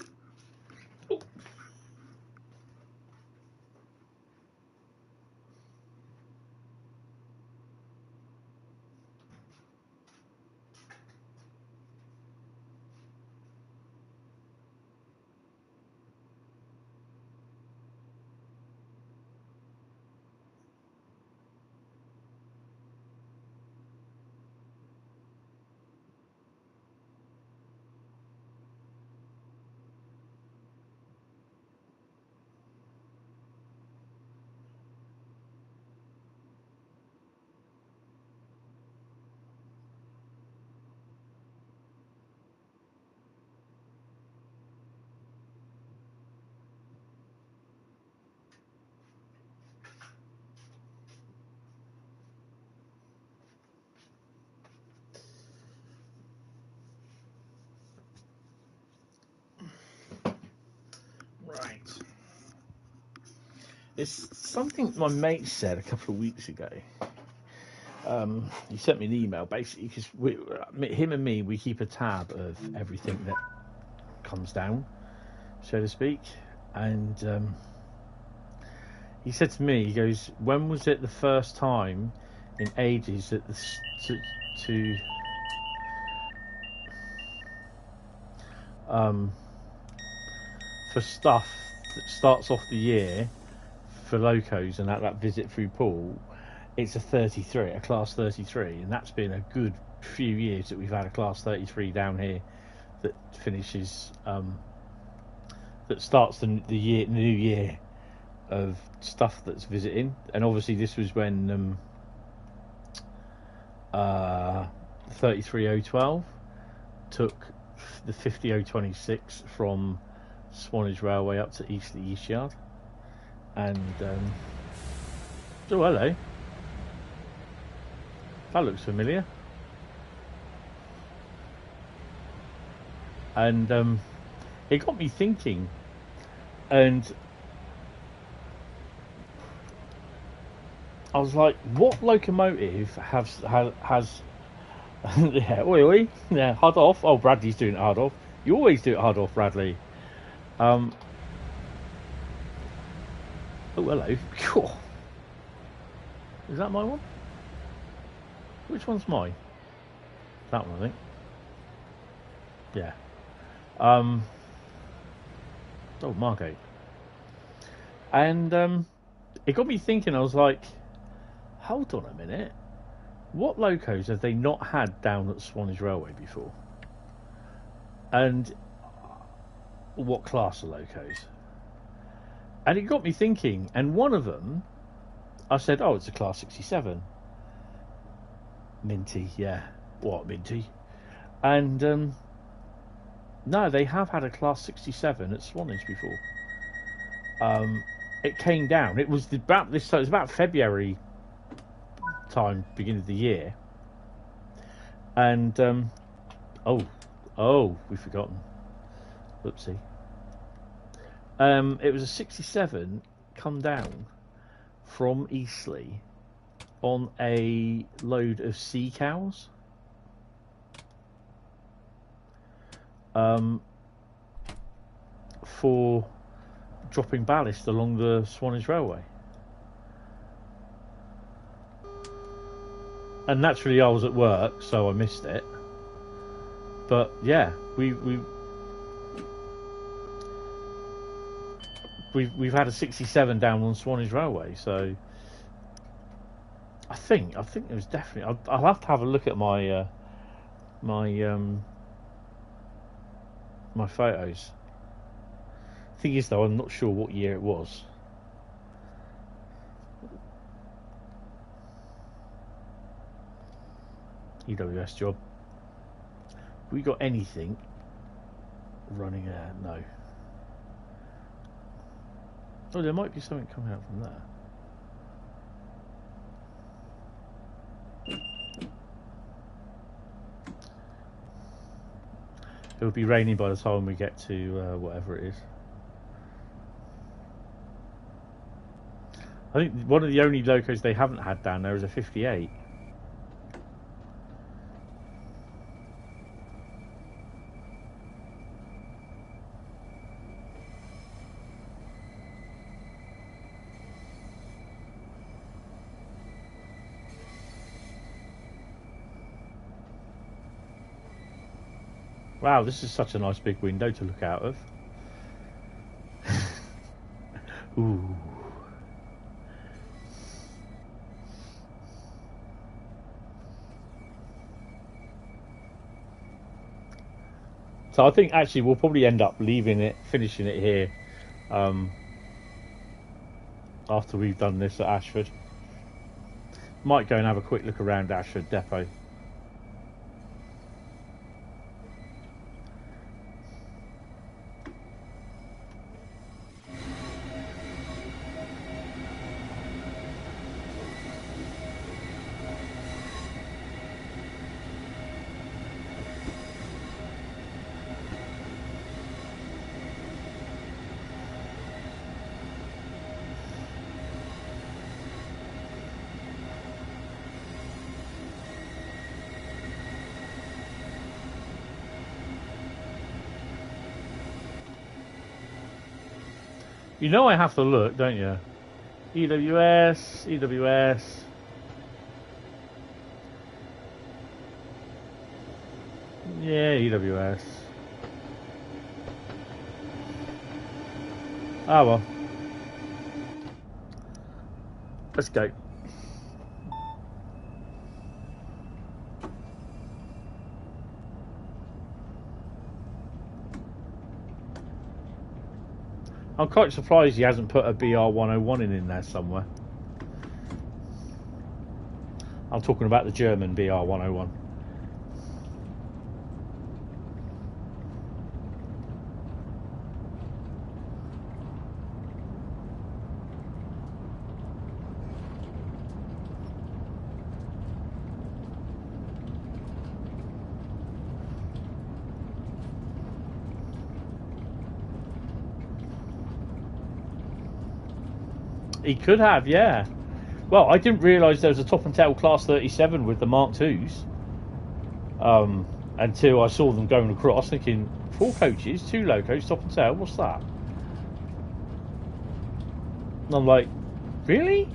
Right. It's something my mate said a couple of weeks ago. He sent me an email basically because him and me, we keep a tab of everything that comes down, so to speak. And he said to me, he goes, "When was it the first time in ages that for stuff that starts off the year for locos and that visit through Poole, it's a 33, a class 33, and that's been a good few years that we've had a class 33 down here that finishes that starts the new year of stuff that's visiting. And obviously this was when 33012 took the 50026 from Swanage Railway up to Eastleigh East Yard. And oh, hello, that looks familiar. And it got me thinking, and I was like, what locomotive has yeah, oi, yeah, hard off. Oh, Bradley's doing it hard off. You always do it hard off, Bradley. Oh, hello. Is that my one? Which one's mine? That one, I think. Yeah. Oh, Margate. And it got me thinking. I was like, hold on a minute. what locos have they not had down at Swanage Railway before? And what class of locos? And it got me thinking, and one of them, I said, oh, it's a Class 67. Minty, yeah. What, Minty? And, no, they have had a Class 67 at Swanage before. It came down. It was about February time, beginning of the year. And, we've forgotten. Whoopsie. It was a 67 come down from Eastleigh on a load of sea cows. For dropping ballast along the Swanage Railway. And naturally I was at work, so I missed it. But yeah, we've had a 67 down on Swanage Railway, so I think it was definitely. I'll have to have a look at my my photos. Thing is, though, I'm not sure what year it was. EWS job. We got anything running there? No. Oh, there might be something coming out from there. It'll be raining by the time we get to whatever it is. I think one of the only locos they haven't had down there is a 58. Wow, this is such a nice big window to look out of. Ooh. So I think actually we'll probably end up finishing it here after we've done this at Ashford. Might go and have a quick look around Ashford Depot. You know I have to look, don't you? EWS, EWS. Yeah, EWS. Ah well. Let's go. I'm quite surprised he hasn't put a BR101 in there somewhere. I'm talking about the German BR101. He could have, yeah. Well, I didn't realise there was a top and tail Class 37 with the Mark IIs until I saw them going across, thinking 4 coaches, 2 locos, top and tail. What's that? And I'm like, really?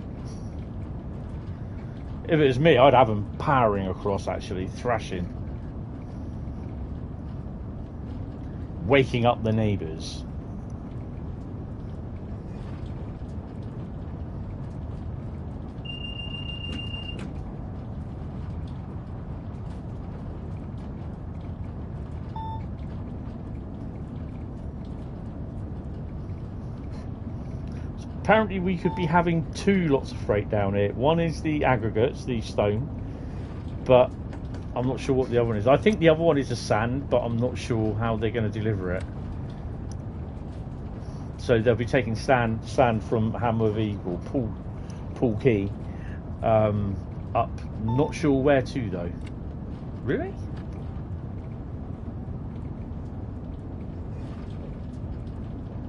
If it was me, I'd have them powering across, actually, thrashing, waking up the neighbours. apparently we could be having 2 lots of freight down here. One is the aggregates, the stone, but I'm not sure what the other one is. I think the other one is the sand, but I'm not sure how they're going to deliver it. So they'll be taking sand from Hammerby or Pool Key up. Not sure where to though. Really?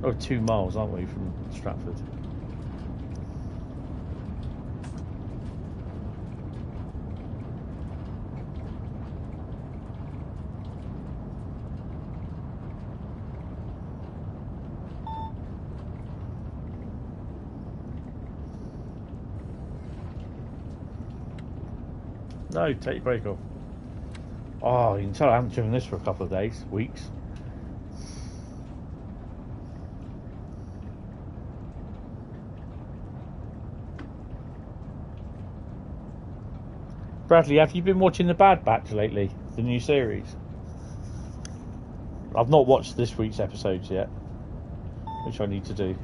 Oh, 2 miles, aren't we, from Stratford? No, take your brake off. Oh, you can tell I haven't driven this for a couple of days, weeks. Bradley, have you been watching The Bad Batch lately? The new series? I've not watched this week's episodes yet, which I need to do.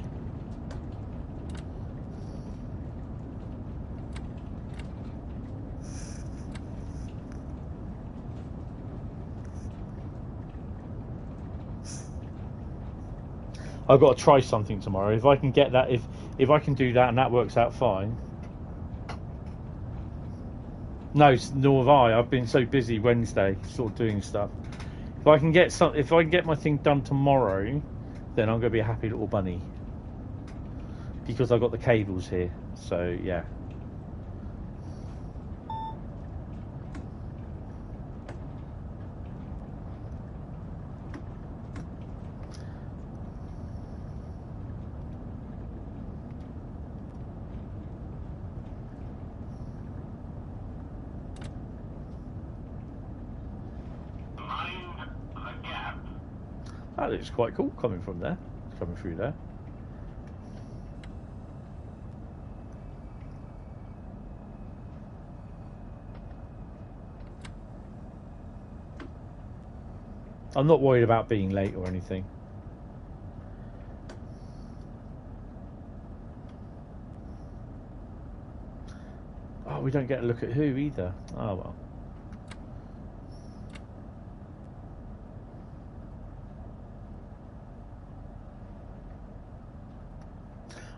I've got to try something tomorrow. If I can get that, if I can do that and that works out fine. No, nor have I. I've been so busy Wednesday, sort of doing stuff. If I can get my thing done tomorrow, then I'm going to be a happy little bunny. Because I've got the cables here. So yeah. That looks quite cool coming from there, coming through there. I'm not worried about being late or anything. Oh, we don't get a look at who either. Oh well.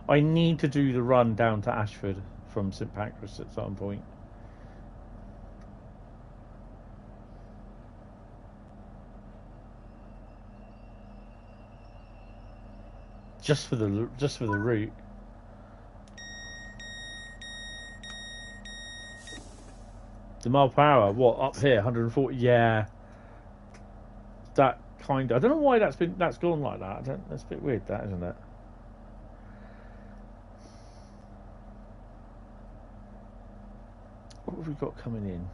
I need to do the run down to Ashford from St Pancras at some point. Just for the route. The mile per hour, what, up here, 140? Yeah. That kind of, I don't know why that's gone like that. That's a bit weird, that, isn't it? What have we got coming in?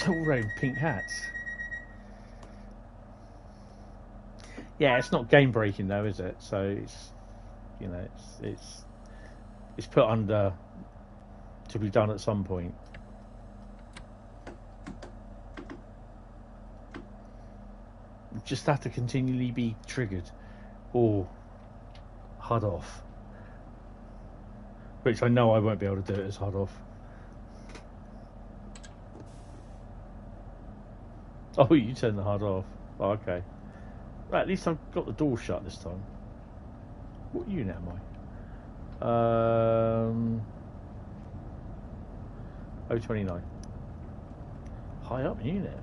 All wearing pink hats. Yeah, it's not game breaking though, is it? So it's, you know, it's put under to be done at some point. You just have to continually be triggered or HUD off, which I know I won't be able to do it as HUD off. Oh, you turn the HUD off. Oh, okay. Right, at least I've got the door shut this time. What unit am I? 029. High up unit.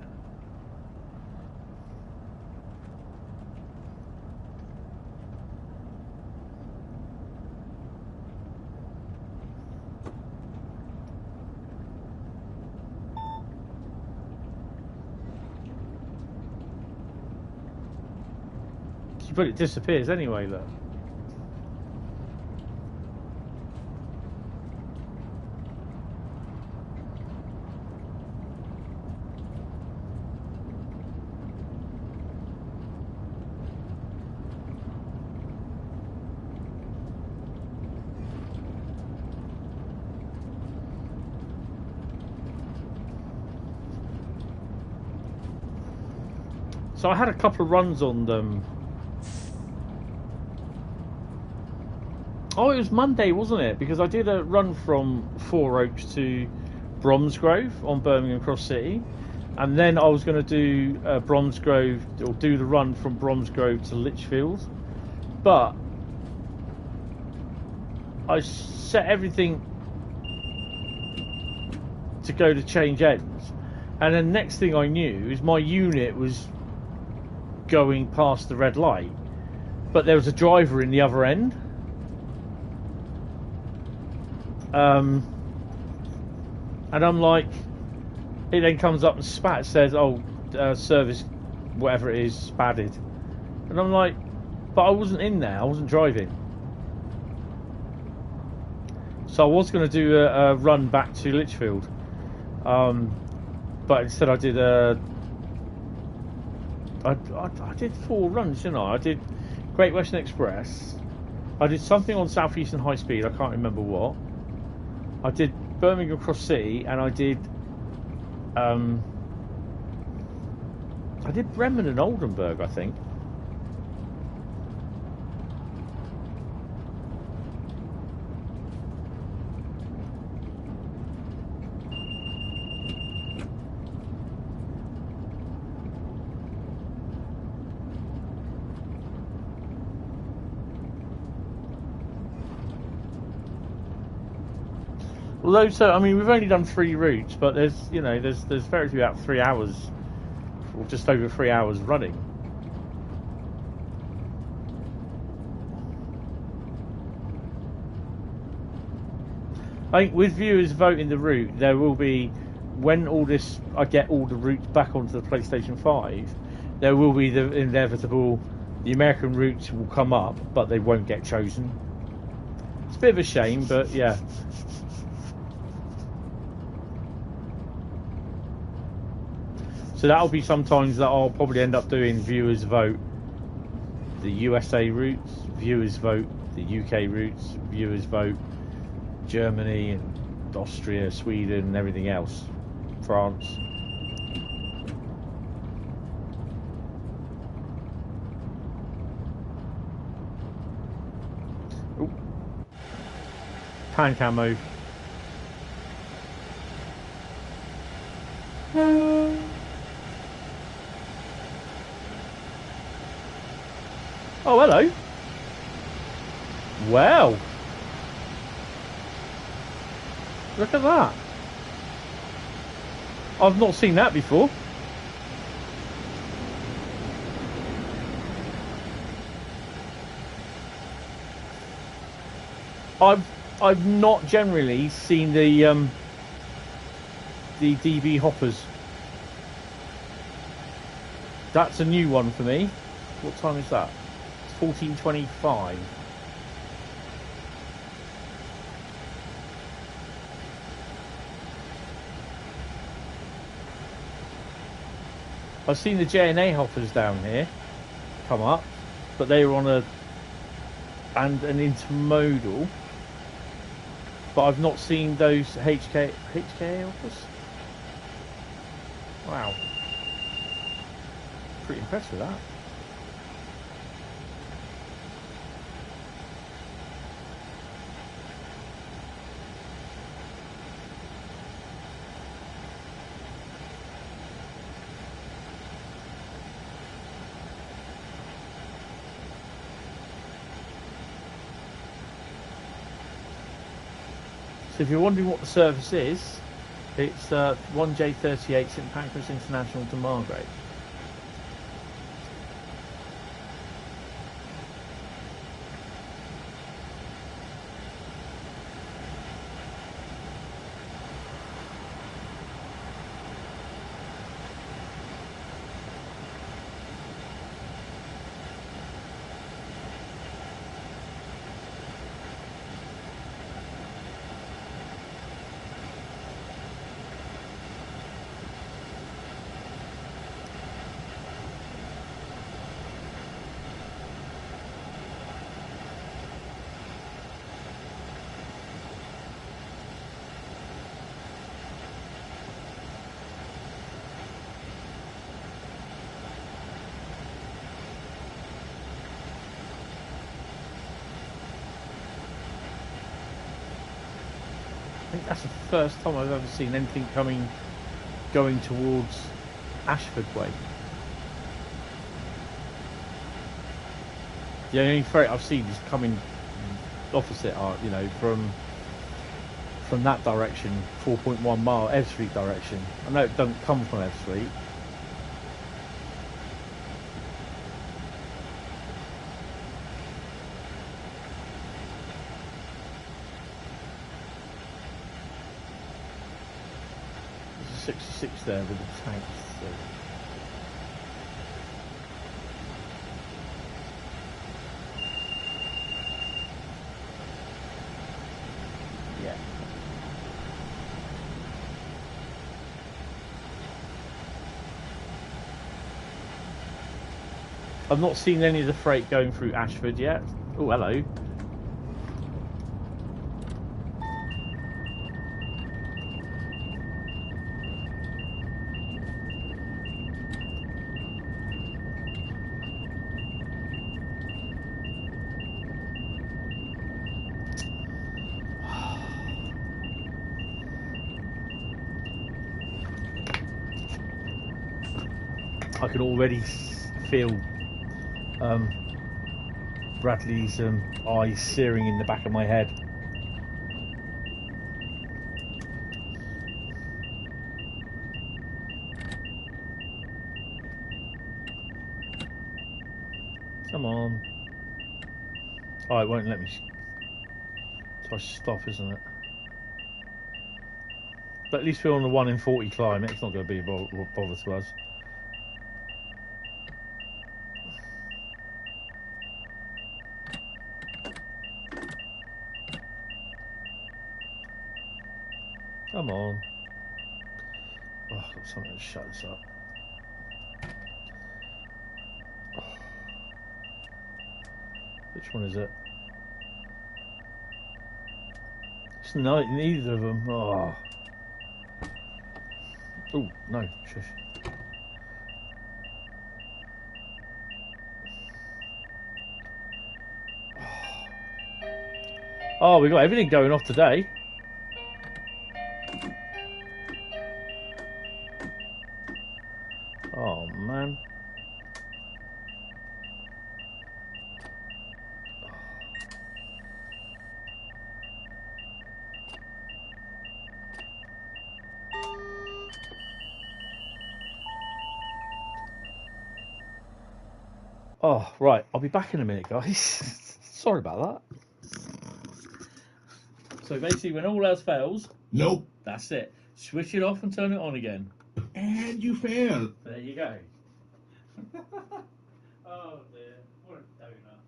But it disappears anyway, look. So I had a couple of runs on them. Oh, it was Monday, wasn't it? Because I did a run from Four Oaks to Bromsgrove on Birmingham Cross City, and then I was going to do Bromsgrove, or do the run from Bromsgrove to Lichfield, but I set everything to go to change ends, and then next thing I knew is my unit was going past the red light, but there was a driver in the other end. And I'm like, it then comes up and says, oh, service, whatever it is, spadded. And I'm like, but I wasn't in there, I wasn't driving. So I was going to do a run back to Lichfield. But instead I did I did 4 runs, didn't I? I did Great Western Express. I did something on Southeastern Highspeed, I can't remember what. I did Birmingham Cross City, and I did Bremen and Oldenburg, I think. Although, so I mean, we've only done 3 routes, but there's very few, about 3 hours, or just over 3 hours running. I think with viewers voting the route, there will be, when I get all the routes back onto the PlayStation 5, there will be the inevitable, the American routes will come up, but they won't get chosen. It's a bit of a shame, but yeah. So that'll be sometimes that I'll probably end up doing viewers vote the USA routes, viewers vote the UK routes, viewers vote Germany and Austria, Sweden and everything else, France. Ooh. Pan camo. Oh, hello. Wow. Look at that. I've not seen that before. I've not generally seen the DB hoppers. That's a new one for me. What time is that? 14:25. I've seen the J&A hoppers down here come up, but they were on an intermodal. But I've not seen those HK hoppers. Wow, pretty impressed with that. So if you're wondering what the service is, it's 1J38 St Pancras International to Margate. think that's the first time I've ever seen anything going towards Ashford way. The only freight I've seen is coming opposite, you know, from that direction, 4.1 mile Ebbs Street direction. I know it doesn't come from Ebbs Street. There's a 66 there with the tanks. So. Yeah. I've not seen any of the freight going through Ashford yet. Oh, hello. I could already feel Bradley's eyes searing in the back of my head. Come on. Oh, it won't let me. So I stop, isn't it? But at least we're on the 1 in 40 climb. It's not going to be a bother to us. Come on. Oh, I've got something to shut this up. Oh. Which one is it? It's neither of them. Oh. Oh, no. Shush. Oh, we got everything going off today. Oh, man. Oh, right. I'll be back in a minute, guys. Sorry about that. So basically, when all else fails... Nope. That's it. Switch it off and turn it on again. And you fail. There you go. Oh dear, what a donut.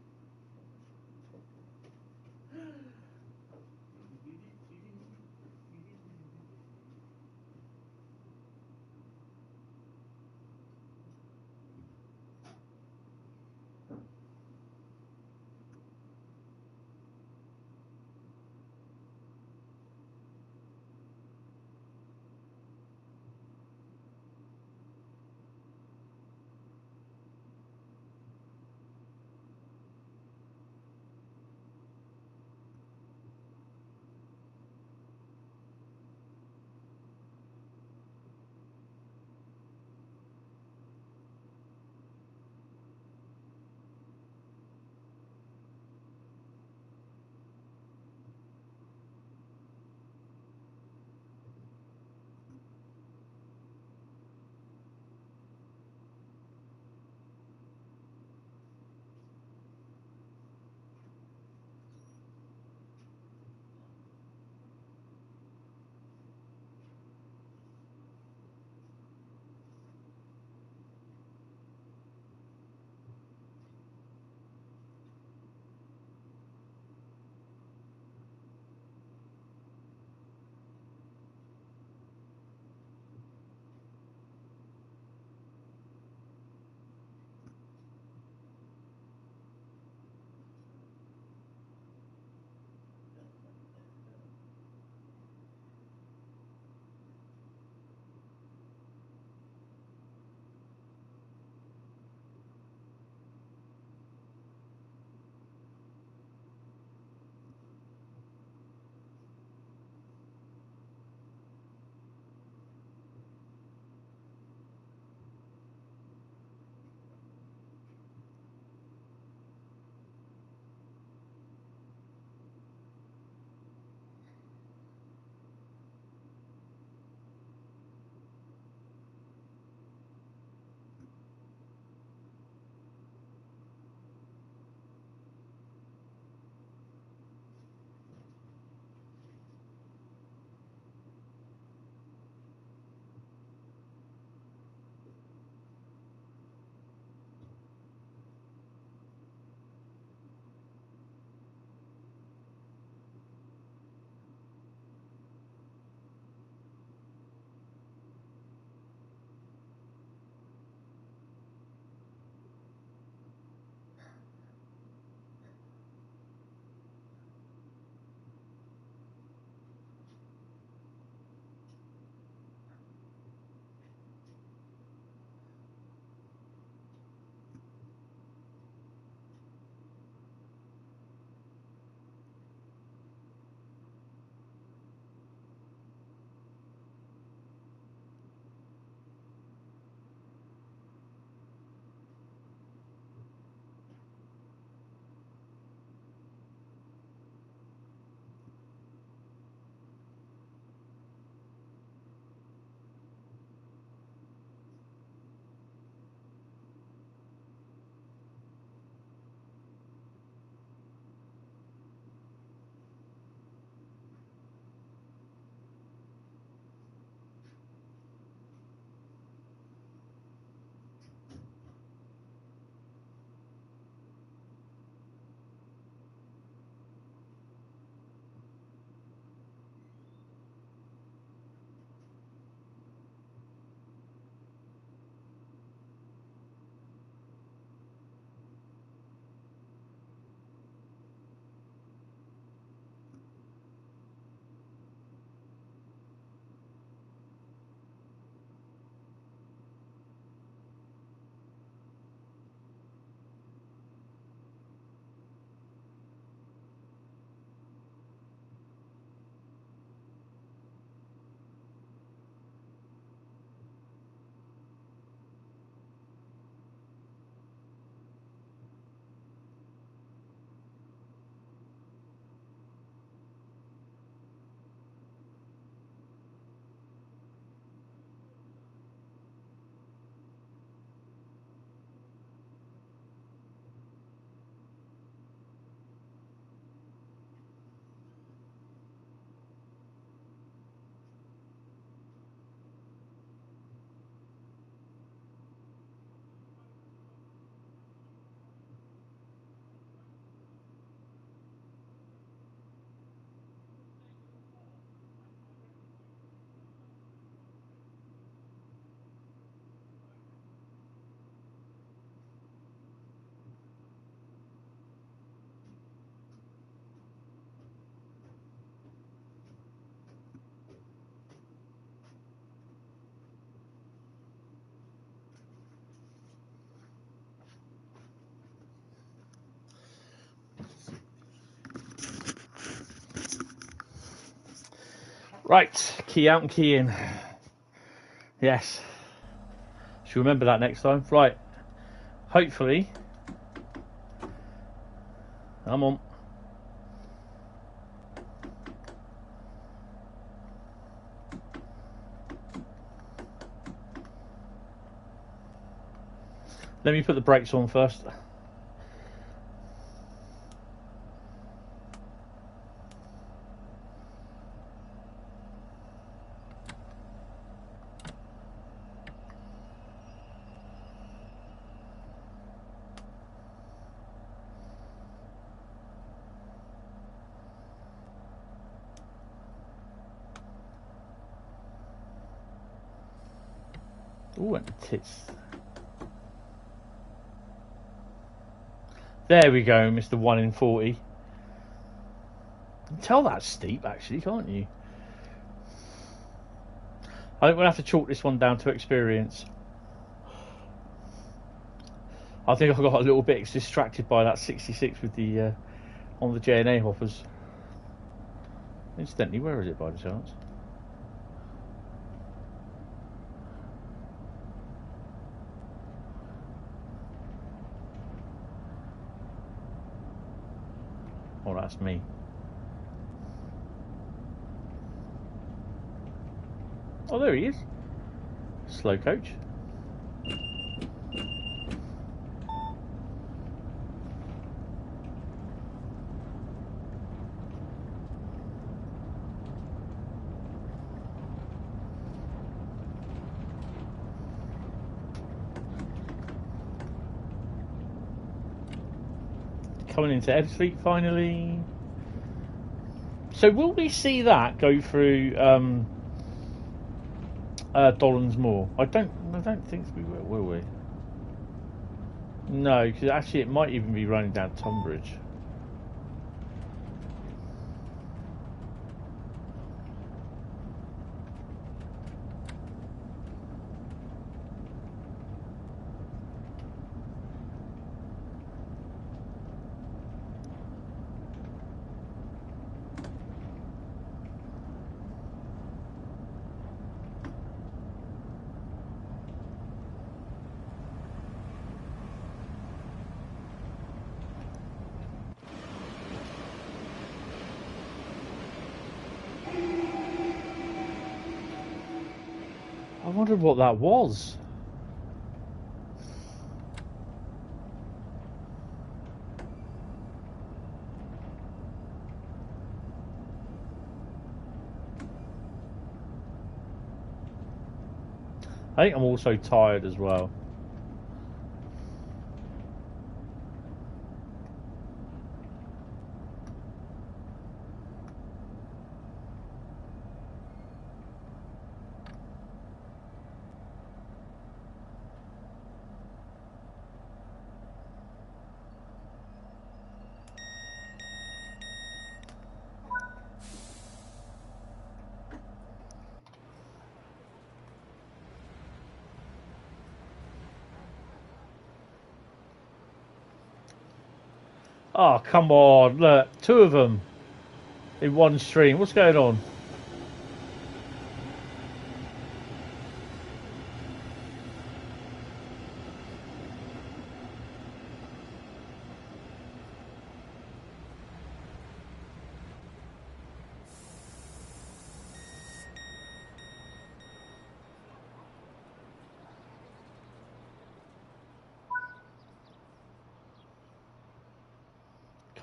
Right, key out and key in. Yes. Should remember that next time. Right. Hopefully. Come on. Let me put the brakes on first. Ooh, and tits. There we go, Mr. 1 in 40. You can tell that's steep, actually, can't you? I think we'll have to chalk this one down to experience. I think I got a little bit distracted by that 66 with the on the J&A hoppers. Incidentally, where is it by the chance? Oh, that's me. Oh, there he is. Slow coach. Coming into Ed Street finally. So will we see that go through Dollans Moor? I don't think we will we? No, because actually it might even be running down Tonbridge. I wondered what that was. I think I'm also tired as well. Oh, come on, look, two of them in one stream. What's going on?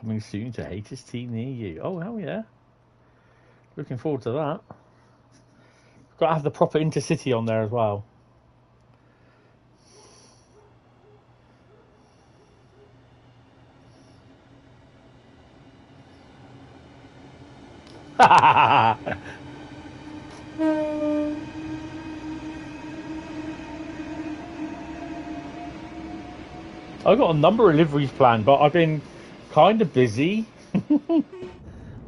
Coming soon to Hentis team near you. Oh, hell yeah. Looking forward to that. Got to have the proper intercity on there as well. I've got a number of liveries planned, but I've been kind of busy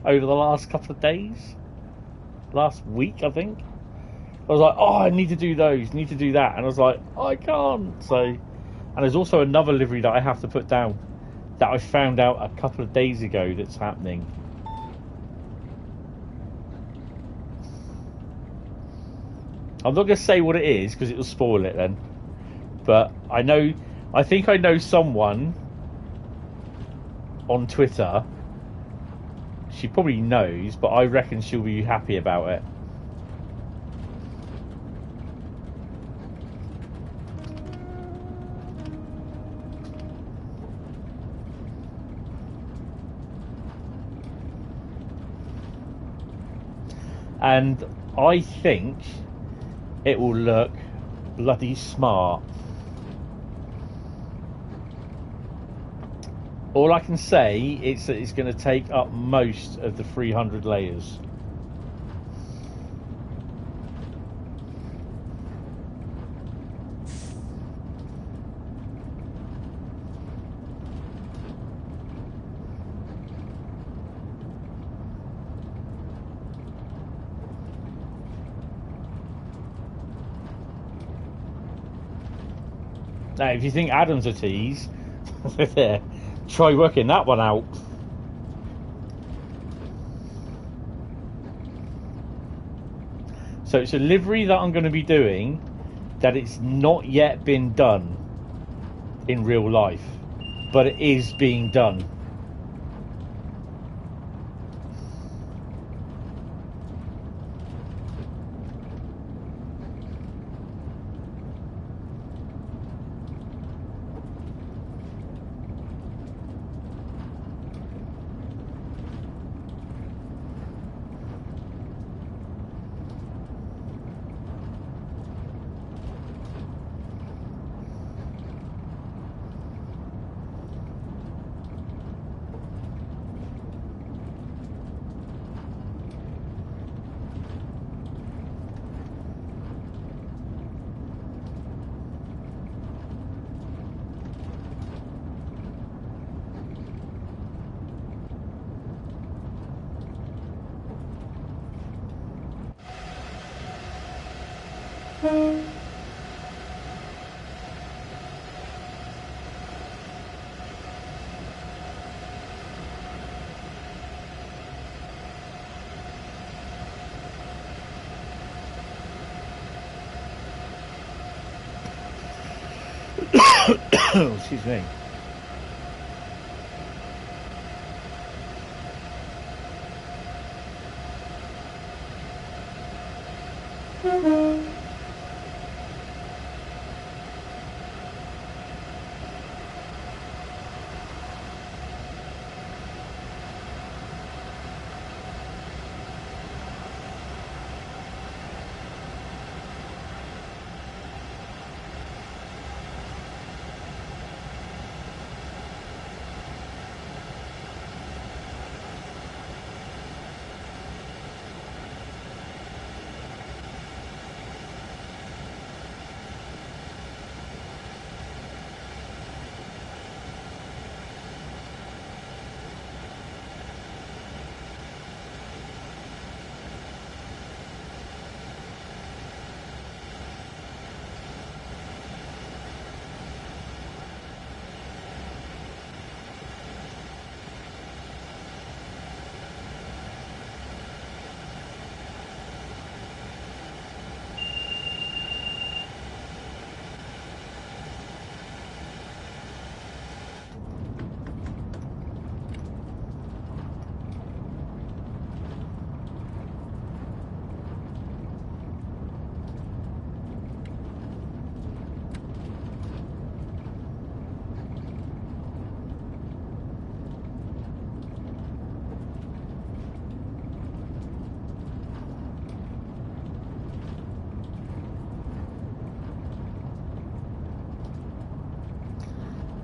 over the last couple of days. Last week, I think. I was like, oh, I need to do those, need to do that. And I was like, oh, I can't. So, and there's also another livery that I have to put down that I found out a couple of days ago that's happening. I'm not going to say what it is because it'll spoil it then. But I think I know someone on Twitter. She probably knows, but I reckon she'll be happy about it. And I think it will look bloody smart. All I can say is that it's going to take up most of the 300 layers. Now, if you think Adam's a tease, try working that one out. So it's a livery that I'm going to be doing that it's not yet been done in real life, but it is being done. Excuse me.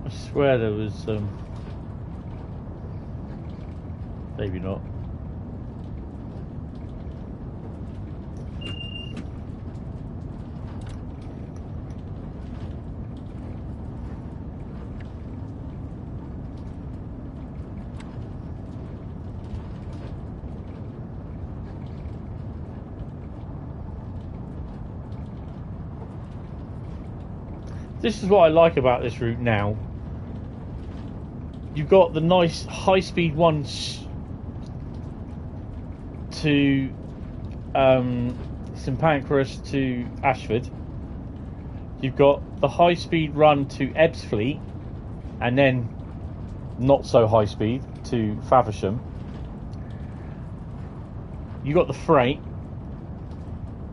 I swear there was maybe not. This is what I like about this route now. You've got the nice high-speed ones to St Pancras to Ashford. You've got the high-speed run to Ebbsfleet, and then not so high-speed to Faversham. You've got the freight,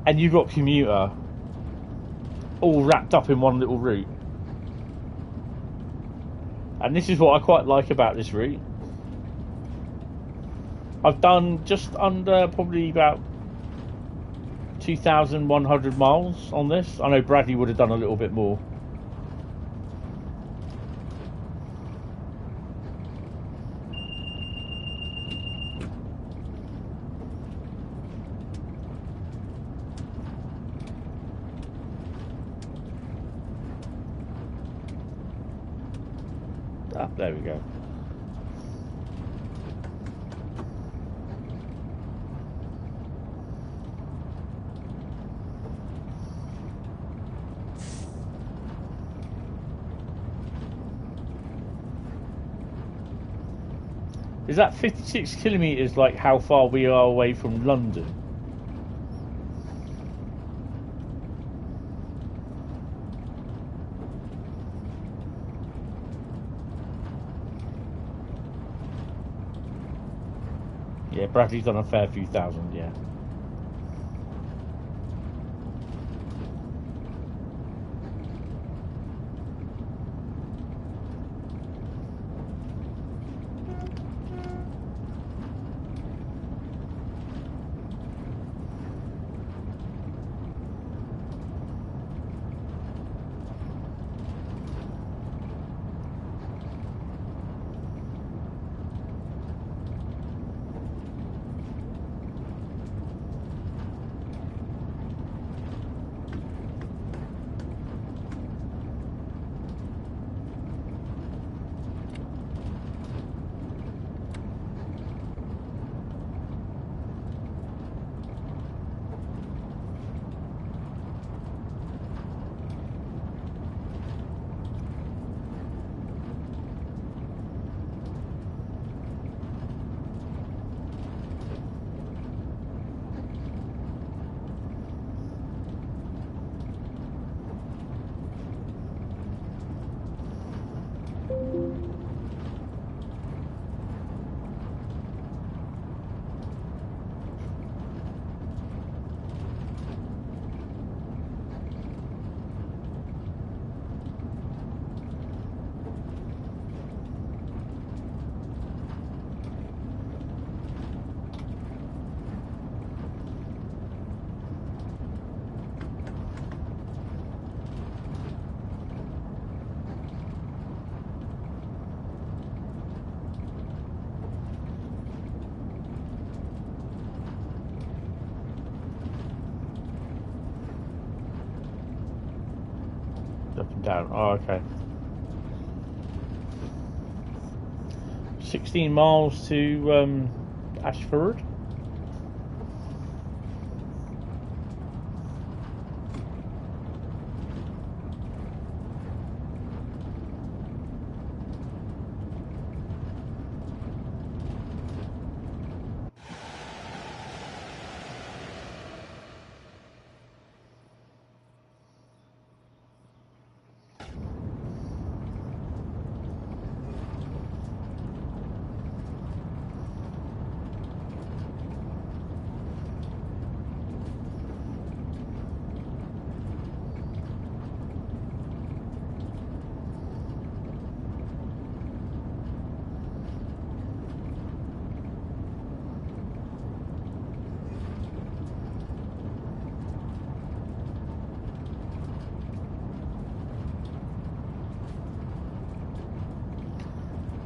and you've got commuter, all wrapped up in one little route. And this is what I quite like about this route. I've done just under probably about 2,100 miles on this. I know Bradley would have done a little bit more. Ah, there we go. Is that 56 kilometres like how far we are away from London? Yeah, Bradley's done a fair few thousand, yeah. Up and down. Oh, okay. 16 miles to Ashford.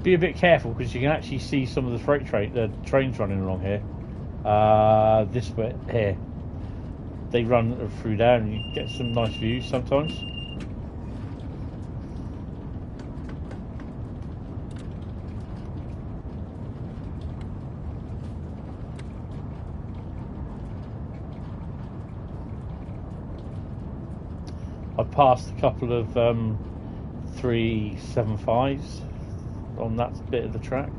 Be a bit careful because you can actually see some of the trains running along here. This bit here, they run through there, and you get some nice views sometimes. I passed a couple of 375s on that bit of the track.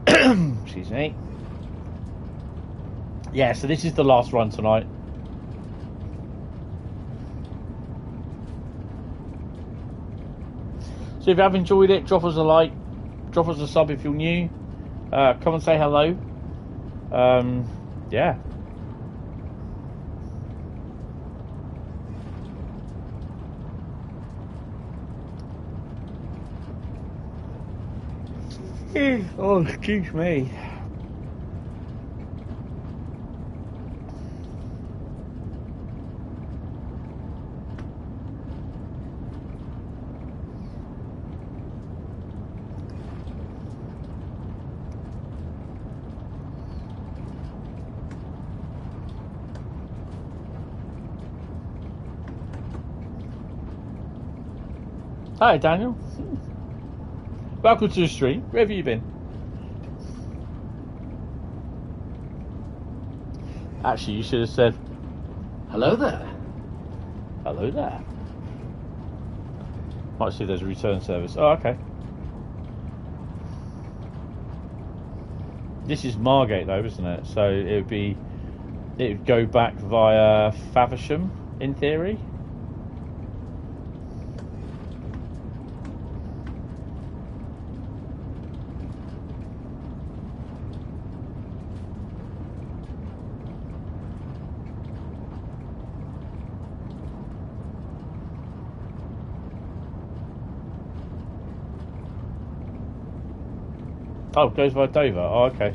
Excuse me. Yeah, so this is the last run tonight. So if you have enjoyed it, drop us a like, drop us a sub if you're new. Come and say hello. Yeah. Oh, excuse me. Hi, Daniel. Welcome to the stream. Where have you been? Actually, you should have said, Hello there. hello there. Might see there's a return service. Oh, okay. This is Margate though, isn't it? So it would go back via Faversham in theory. Oh, it goes by Dover. Oh, okay.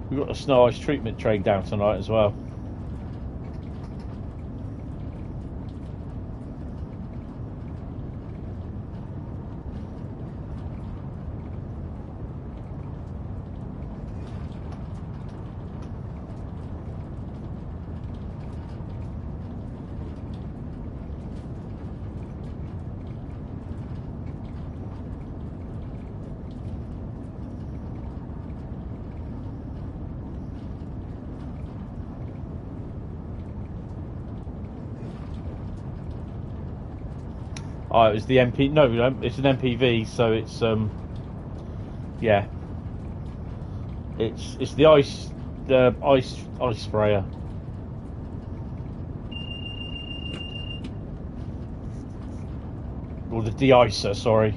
We've got a snow ice treatment train down tonight as well. Oh, it was the MP. No, it's an MPV, so it's yeah, it's the ice sprayer. Or the de-icer, sorry.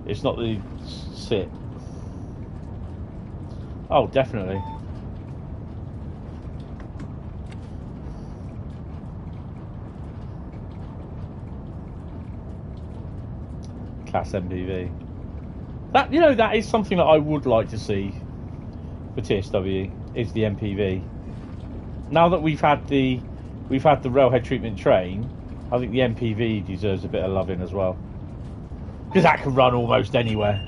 It's not the sit. Oh, definitely. Class MPV. That, you know, that is something that I would like to see for TSW, is the MPV. Now that we've had the railhead treatment train, I think the MPV deserves a bit of loving as well, because that can run almost anywhere.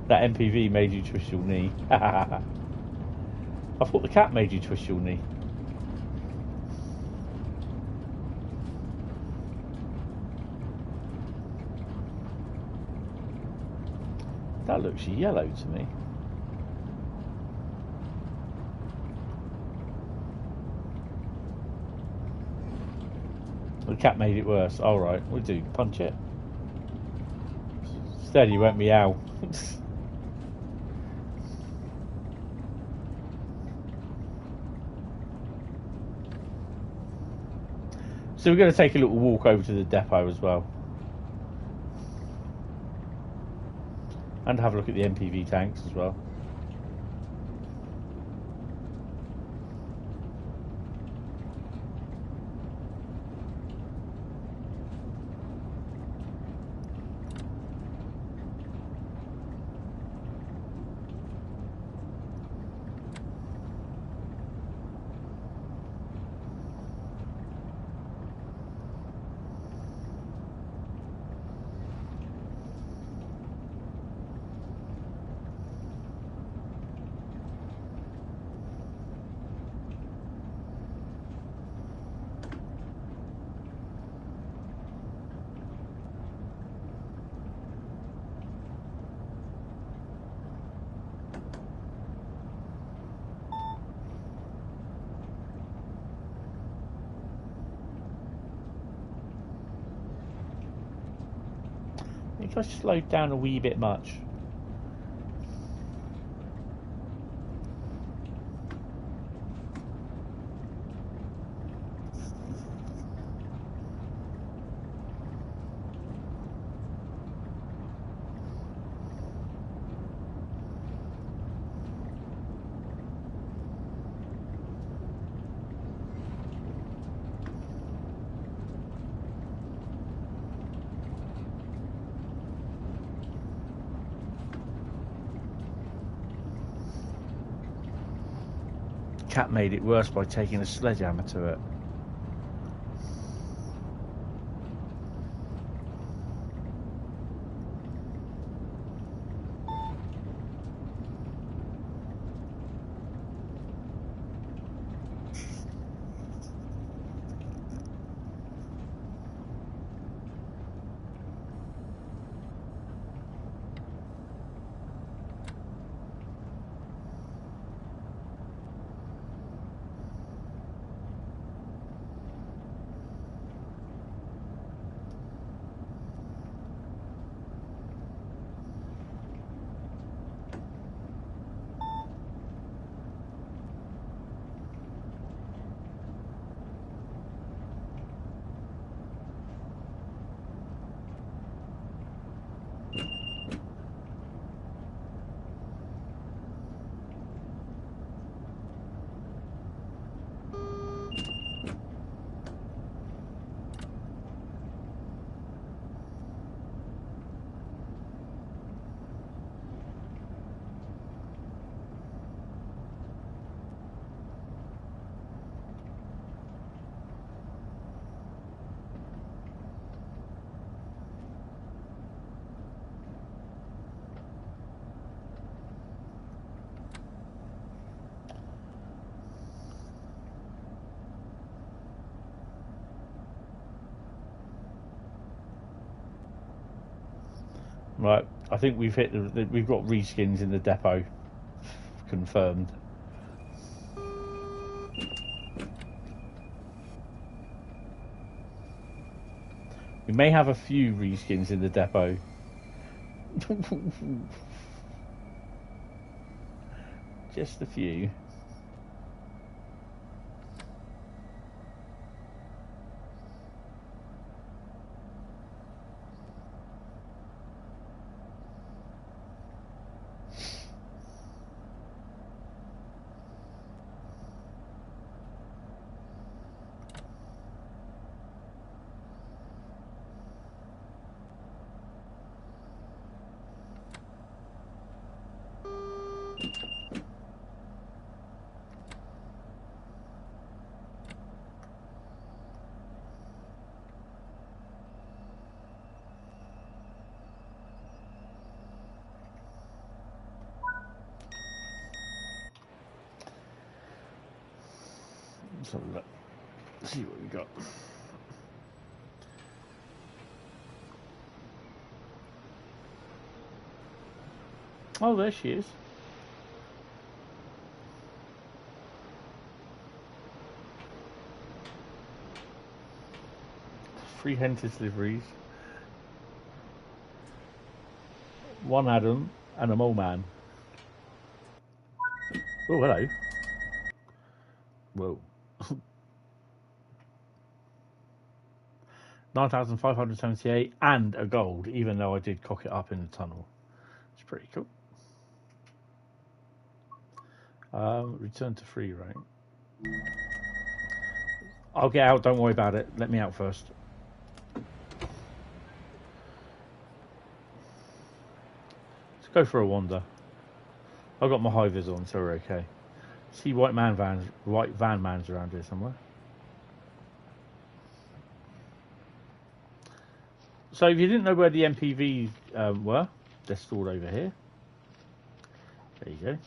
That MPV made you twist your knee. I thought the cat made you twist your knee. That looks yellow to me. The cat made it worse. Alright, we'll do. Punch it. Steady, won't meow. So we're going to take a little walk over to the depot as well. And have a look at the MPV tanks as well. I think I slowed down a wee bit much. Cat made it worse by taking a sledgehammer to it. Right, I think we've hit we've got reskins in the depot confirmed. We may have a few reskins in the depot. Just a few. Let's have a look. See what we got. Oh, there she is. Three Hentis liveries. One Adam and a mole man. Oh, hello. Whoa. 9,578 and a gold, even though I did cock it up in the tunnel. It's pretty cool. Return to free, right? I'll get out, don't worry about it. Let me out first. Let's go for a wander. I've got my high vis on, so we're okay. See white van mans around here somewhere. So if you didn't know where the MPVs were, they're stored over here. There you go.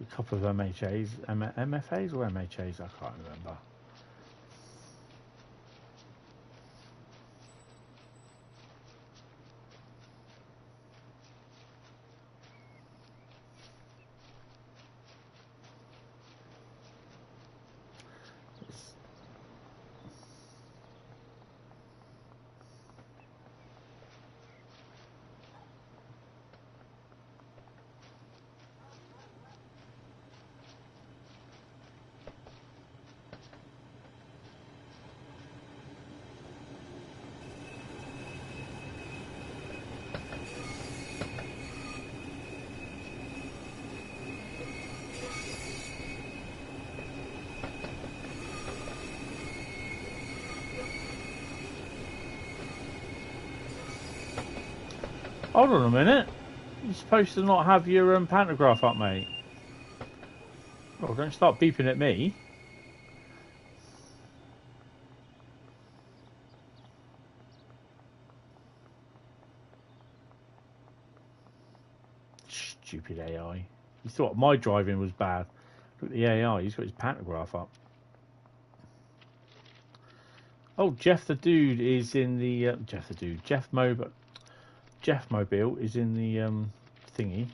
A couple of MHAs, MFAs or MHAs, I can't remember. Hold on a minute. You're supposed to not have your pantograph up, mate. Oh, don't start beeping at me. Stupid AI. You thought my driving was bad. Look at the AI. He's got his pantograph up. Oh, Jeff the Dude is in the... Jeff Mobile is in the thingy.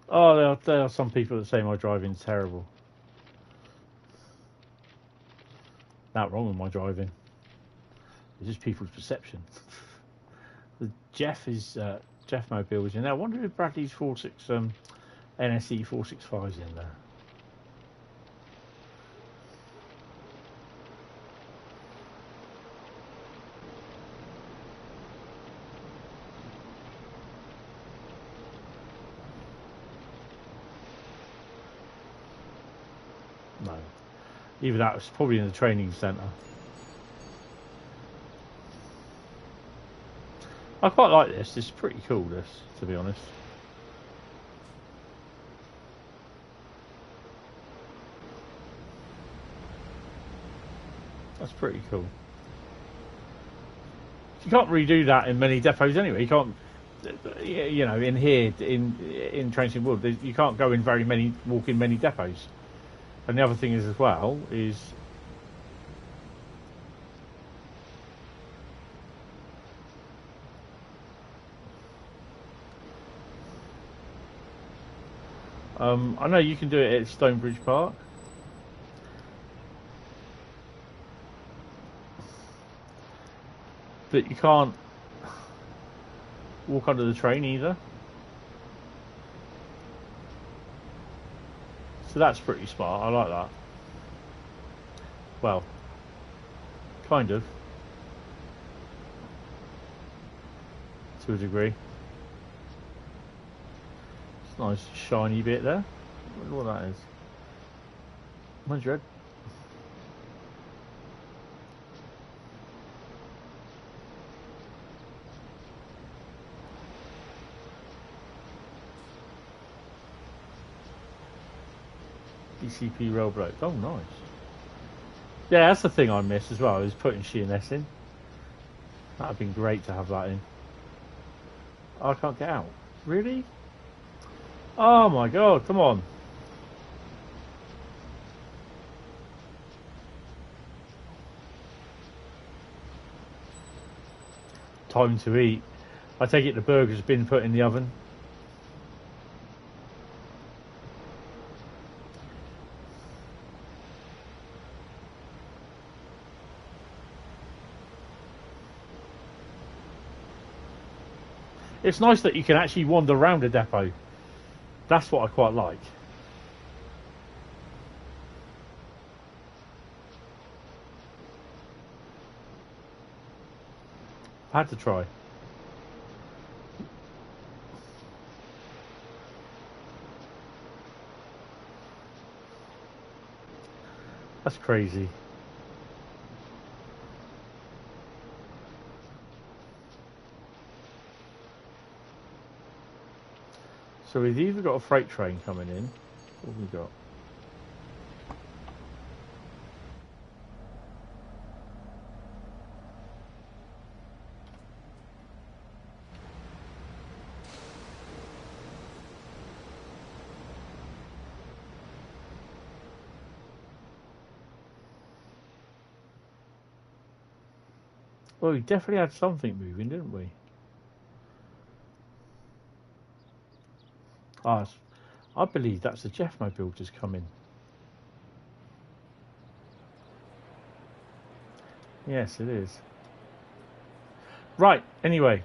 Oh, there are some people that say my driving's terrible. Not wrong with my driving. It's just people's perception. The Jeff Mobile is in there. I wonder if Bradley's NSE 465 is in there. No. Either that was probably in the training centre. I quite like this. It's pretty cool, this, to be honest. That's pretty cool. You can't redo that in many depots anyway. You can't, you know, in here, in Trains in Wood, you can't go in walk in many depots. And the other thing is as well, is... I know you can do it at Stonebridge Park. But you can't walk under the train either. So that's pretty smart. I like that. Well, kind of. To a degree. It's a nice shiny bit there. I wonder what that is. 100. DCP rail bloke. Oh, nice. Yeah, that's the thing I miss as well, is putting Sheerness in. That would have been great to have that in. Oh, I can't get out. Really? Oh my god, come on. Time to eat. I take it the burger's been put in the oven. It's nice that you can actually wander around a depot. That's what I quite like. I had to try. That's crazy. So we've either got a freight train coming in. What have we got? Well, we definitely had something moving, didn't we? Ah, I believe that's the Jeff Mobile just come in. Yes, it is. Right, anyway.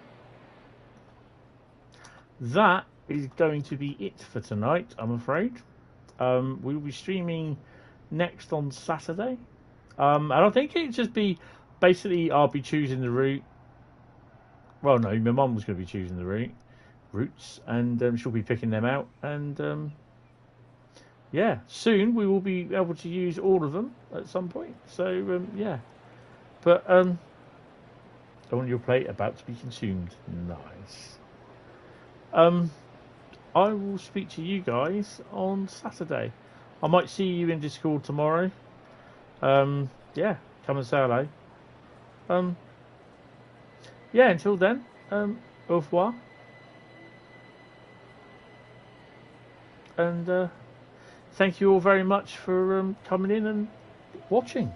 That is going to be it for tonight, I'm afraid. We will be streaming next on Saturday. And I think it'll just be basically I'll be choosing the route. Well, no, my mum was going to be choosing the routes, and she'll be picking them out. And yeah, soon we will be able to use all of them at some point. So yeah, but on your plate, about to be consumed. Nice. I will speak to you guys on Saturday. I might see you in Discord tomorrow. Yeah, come and say hello. Yeah, until then, au revoir. And thank you all very much for coming in and watching.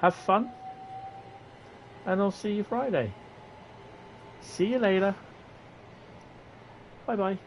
Have fun. And I'll see you Friday. See you later. Bye-bye.